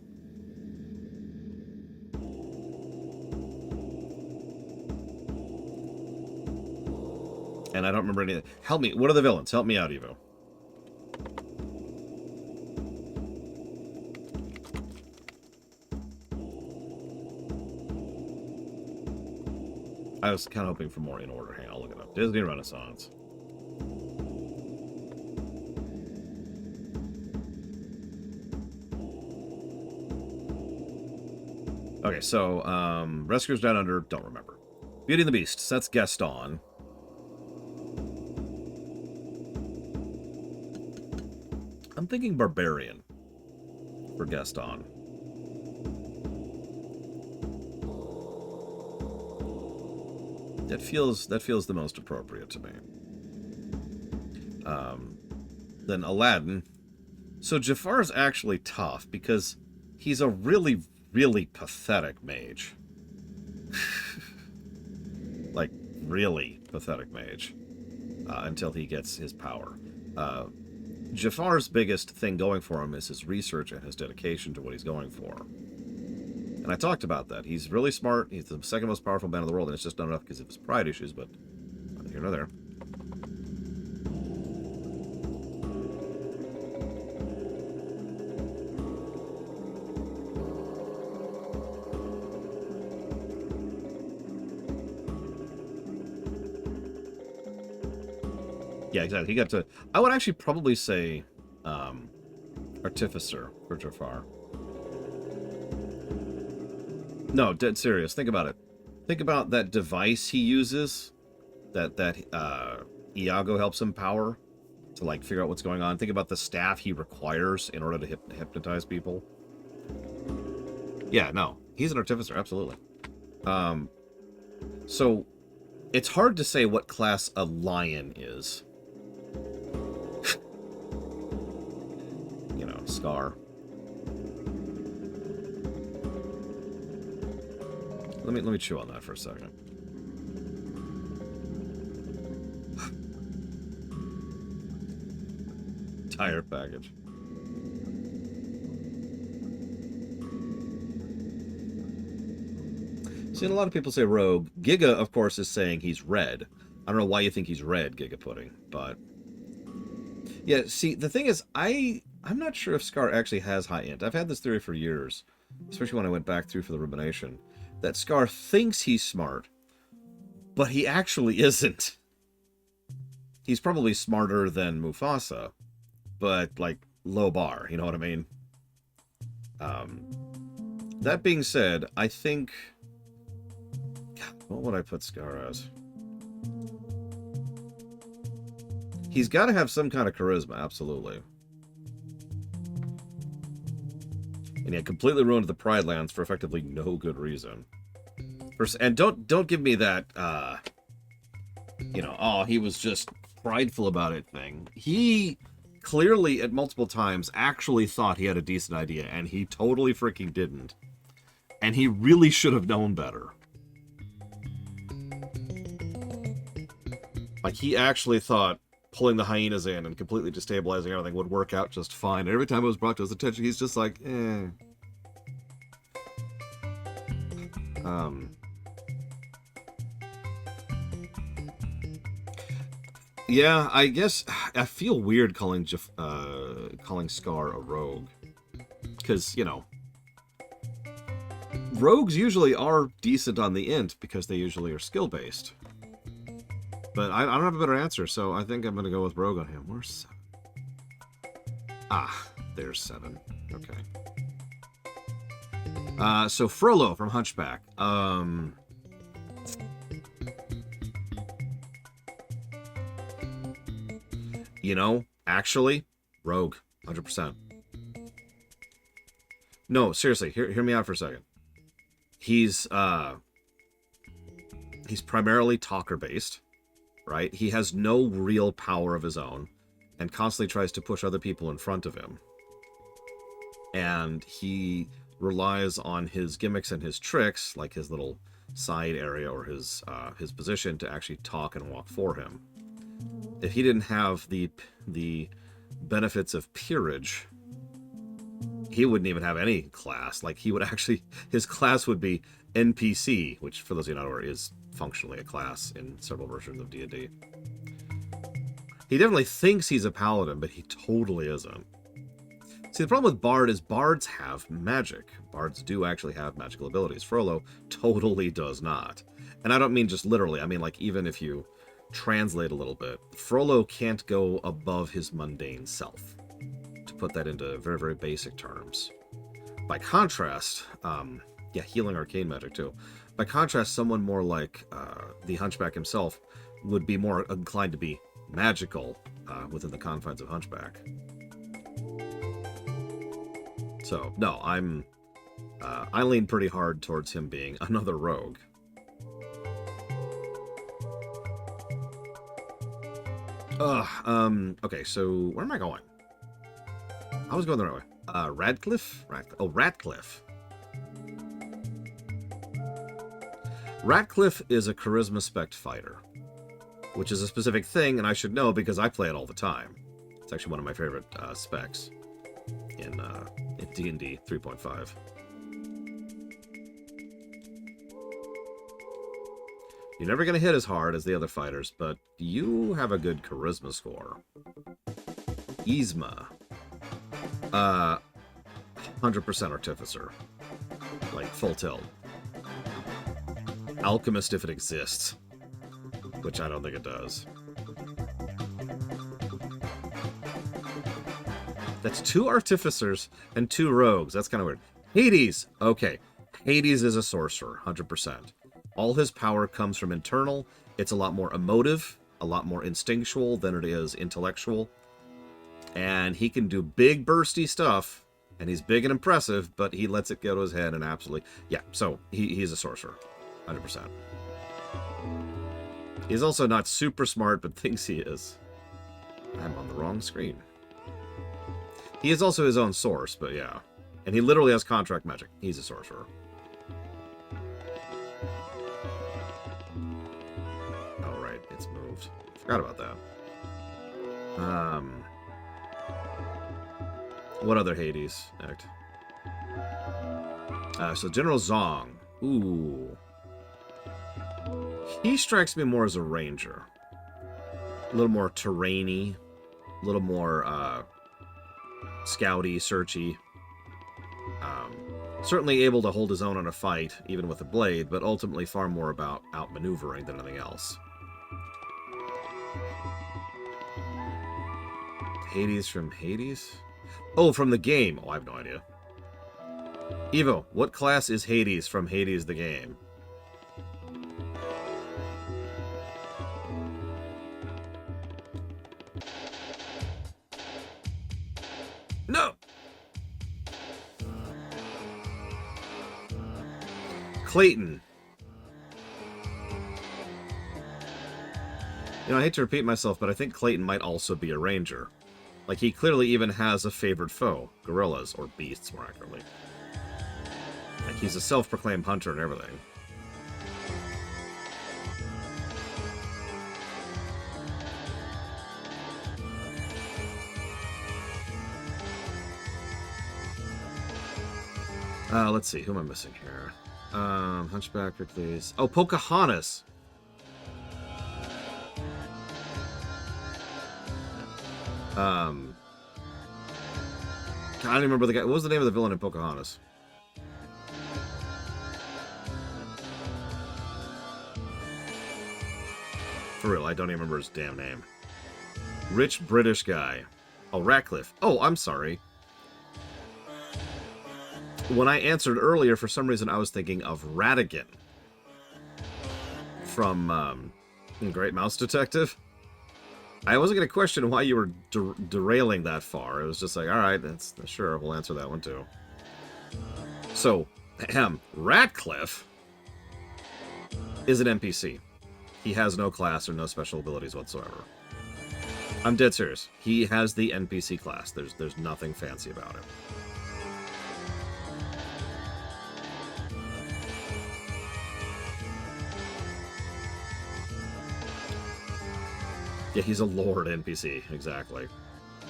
And I don't remember anything. Help me. What are the villains? Help me out, Evo. I was kind of hoping for more in order. Hang on, I'll look it up. Disney Renaissance. Okay, so, Rescuers Down Under, don't remember. Beauty and the Beast, that's Gaston. I'm thinking Barbarian for Gaston. That feels the most appropriate to me. Then Aladdin. So Jafar's actually tough because he's a really, really pathetic mage. Like, really pathetic mage. Until he gets his power. Jafar's biggest thing going for him is his research and his dedication to what he's going for. And I talked about that. He's really smart. He's the second most powerful man in the world, and it's just not enough because of his pride issues, but neither here nor there. Yeah, exactly. He got to... I would actually probably say Artificer for Jafar. No, dead serious. Think about it. Think about that device he uses that Iago helps him power to, like, figure out what's going on. Think about the staff he requires in order to hypnotize people. Yeah, no. He's an Artificer, absolutely. So, it's hard to say what class a lion is. You know, Scar. Let me chew on that for a second. Tire package. Seen a lot of people say Rogue. Giga, of course, is saying he's red. I don't know why you think he's red, Giga Pudding, but... Yeah, see, the thing is, I'm not sure if Scar actually has high int. I've had this theory for years, especially when I went back through for the Rumination, that Scar thinks he's smart, but he actually isn't. He's probably smarter than Mufasa, but, like, low bar, you know what I mean? That being said, I think... God, what would I put Scar as? He's got to have some kind of charisma, absolutely. And he completely ruined the Pride Lands for effectively no good reason. And don't give me that, you know, oh, he was just prideful about it thing. He clearly, at multiple times, actually thought he had a decent idea, and he totally freaking didn't. And he really should have known better. Like, he actually thought pulling the hyenas in and completely destabilizing everything would work out just fine. And every time it was brought to his attention, he's just like, eh. Yeah, I guess I feel weird calling Scar a rogue. Because, you know, rogues usually are decent on the int because they usually are skill-based. But I don't have a better answer, so I think I'm going to go with rogue on him. Where's 7? Ah, there's 7. Okay. So Frollo from Hunchback. You know, actually, rogue, 100%. No, seriously, hear me out for a second. He's primarily talker-based, right? He has no real power of his own, and constantly tries to push other people in front of him. And he relies on his gimmicks and his tricks, like his little side area or his position, to actually talk and walk for him. If he didn't have the benefits of peerage, he wouldn't even have any class. Like, he would actually, his class would be NPC, which, for those of you not aware, is functionally a class in several versions of D&D. He definitely thinks he's a paladin, but he totally isn't. See, the problem with Bard is bards have magic. Bards do actually have magical abilities. Frollo totally does not. And I don't mean just literally. I mean, like, even if you translate a little bit, Frollo can't go above his mundane self. To put that into very, very basic terms. By contrast, yeah, healing arcane magic too. By contrast, someone more like the Hunchback himself would be more inclined to be magical within the confines of Hunchback. So, no, I lean pretty hard towards him being another rogue. Okay, so where am I going? I was going the right way. Radcliffe? Oh, Ratcliffe. Ratcliffe is a charisma spec fighter, which is a specific thing, and I should know because I play it all the time. It's actually one of my favorite specs in D&D 3.5. You're never going to hit as hard as the other fighters, but you have a good charisma score. Yzma. 100% Artificer. Like, full tilt. Alchemist if it exists. Which I don't think it does. That's 2 Artificers and 2 Rogues. That's kind of weird. Hades! Okay. Hades is a sorcerer, 100%. All his power comes from internal. It's a lot more emotive, a lot more instinctual than it is intellectual. And he can do big, bursty stuff, and he's big and impressive, but he lets it go to his head and absolutely... Yeah, so he's a sorcerer, 100%. He's also not super smart, but thinks he is. I'm on the wrong screen. He is also his own source, but yeah. And he literally has contract magic. He's a sorcerer. Oh, right. It's moved. Forgot about that. What other Hades act? So General Zong. Ooh. He strikes me more as a ranger. A little more terrainy. A little more, scouty, searchy. Certainly able to hold his own in a fight, even with a blade, but ultimately far more about outmaneuvering than anything else. Hades from Hades? Oh, from the game. Oh, I have no idea. Evo, what class is Hades from Hades the game? No! Clayton. You know, I hate to repeat myself, but I think Clayton might also be a ranger. Like, he clearly even has a favored foe. Gorillas, or beasts, more accurately. Like, he's a self-proclaimed hunter and everything. Let's see, who am I missing here? Hunchback, Hercules. Oh, Pocahontas! I don't remember the guy. What was the name of the villain in Pocahontas? For real, I don't even remember his damn name. Rich British guy. Oh, Ratcliffe. Oh, I'm sorry. When I answered earlier, for some reason, I was thinking of Ratigan. From, Great Mouse Detective. I wasn't going to question why you were derailing that far. It was just like, alright, that's sure, we'll answer that one too. So, Ratcliffe is an NPC. He has no class or no special abilities whatsoever. I'm dead serious. He has the NPC class. There's nothing fancy about it. Yeah, he's a lord NPC, exactly.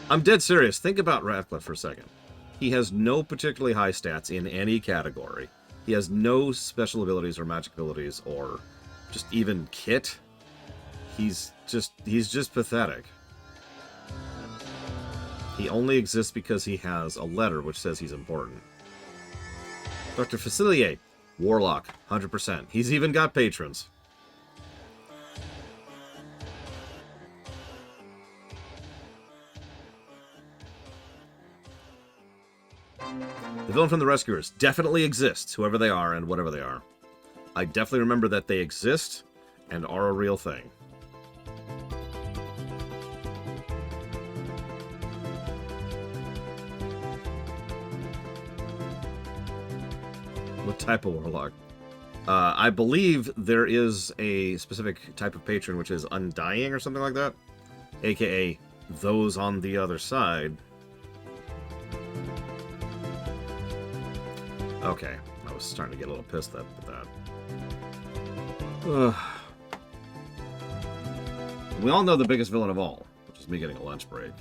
I'm dead serious. Think about Ratcliffe for a second. He has no particularly high stats in any category. He has no special abilities or magic abilities or just even kit. He's just pathetic. He only exists because he has a letter which says he's important. Dr. Facilier, Warlock, 100%. He's even got patrons. The villain from The Rescuers definitely exists, whoever they are and whatever they are. I definitely remember that they exist and are a real thing. What type of warlock? I believe there is a specific type of patron which is undying or something like that. AKA those on the other side. Okay, I was starting to get a little pissed at that. We all know the biggest villain of all, which is me getting a lunch break.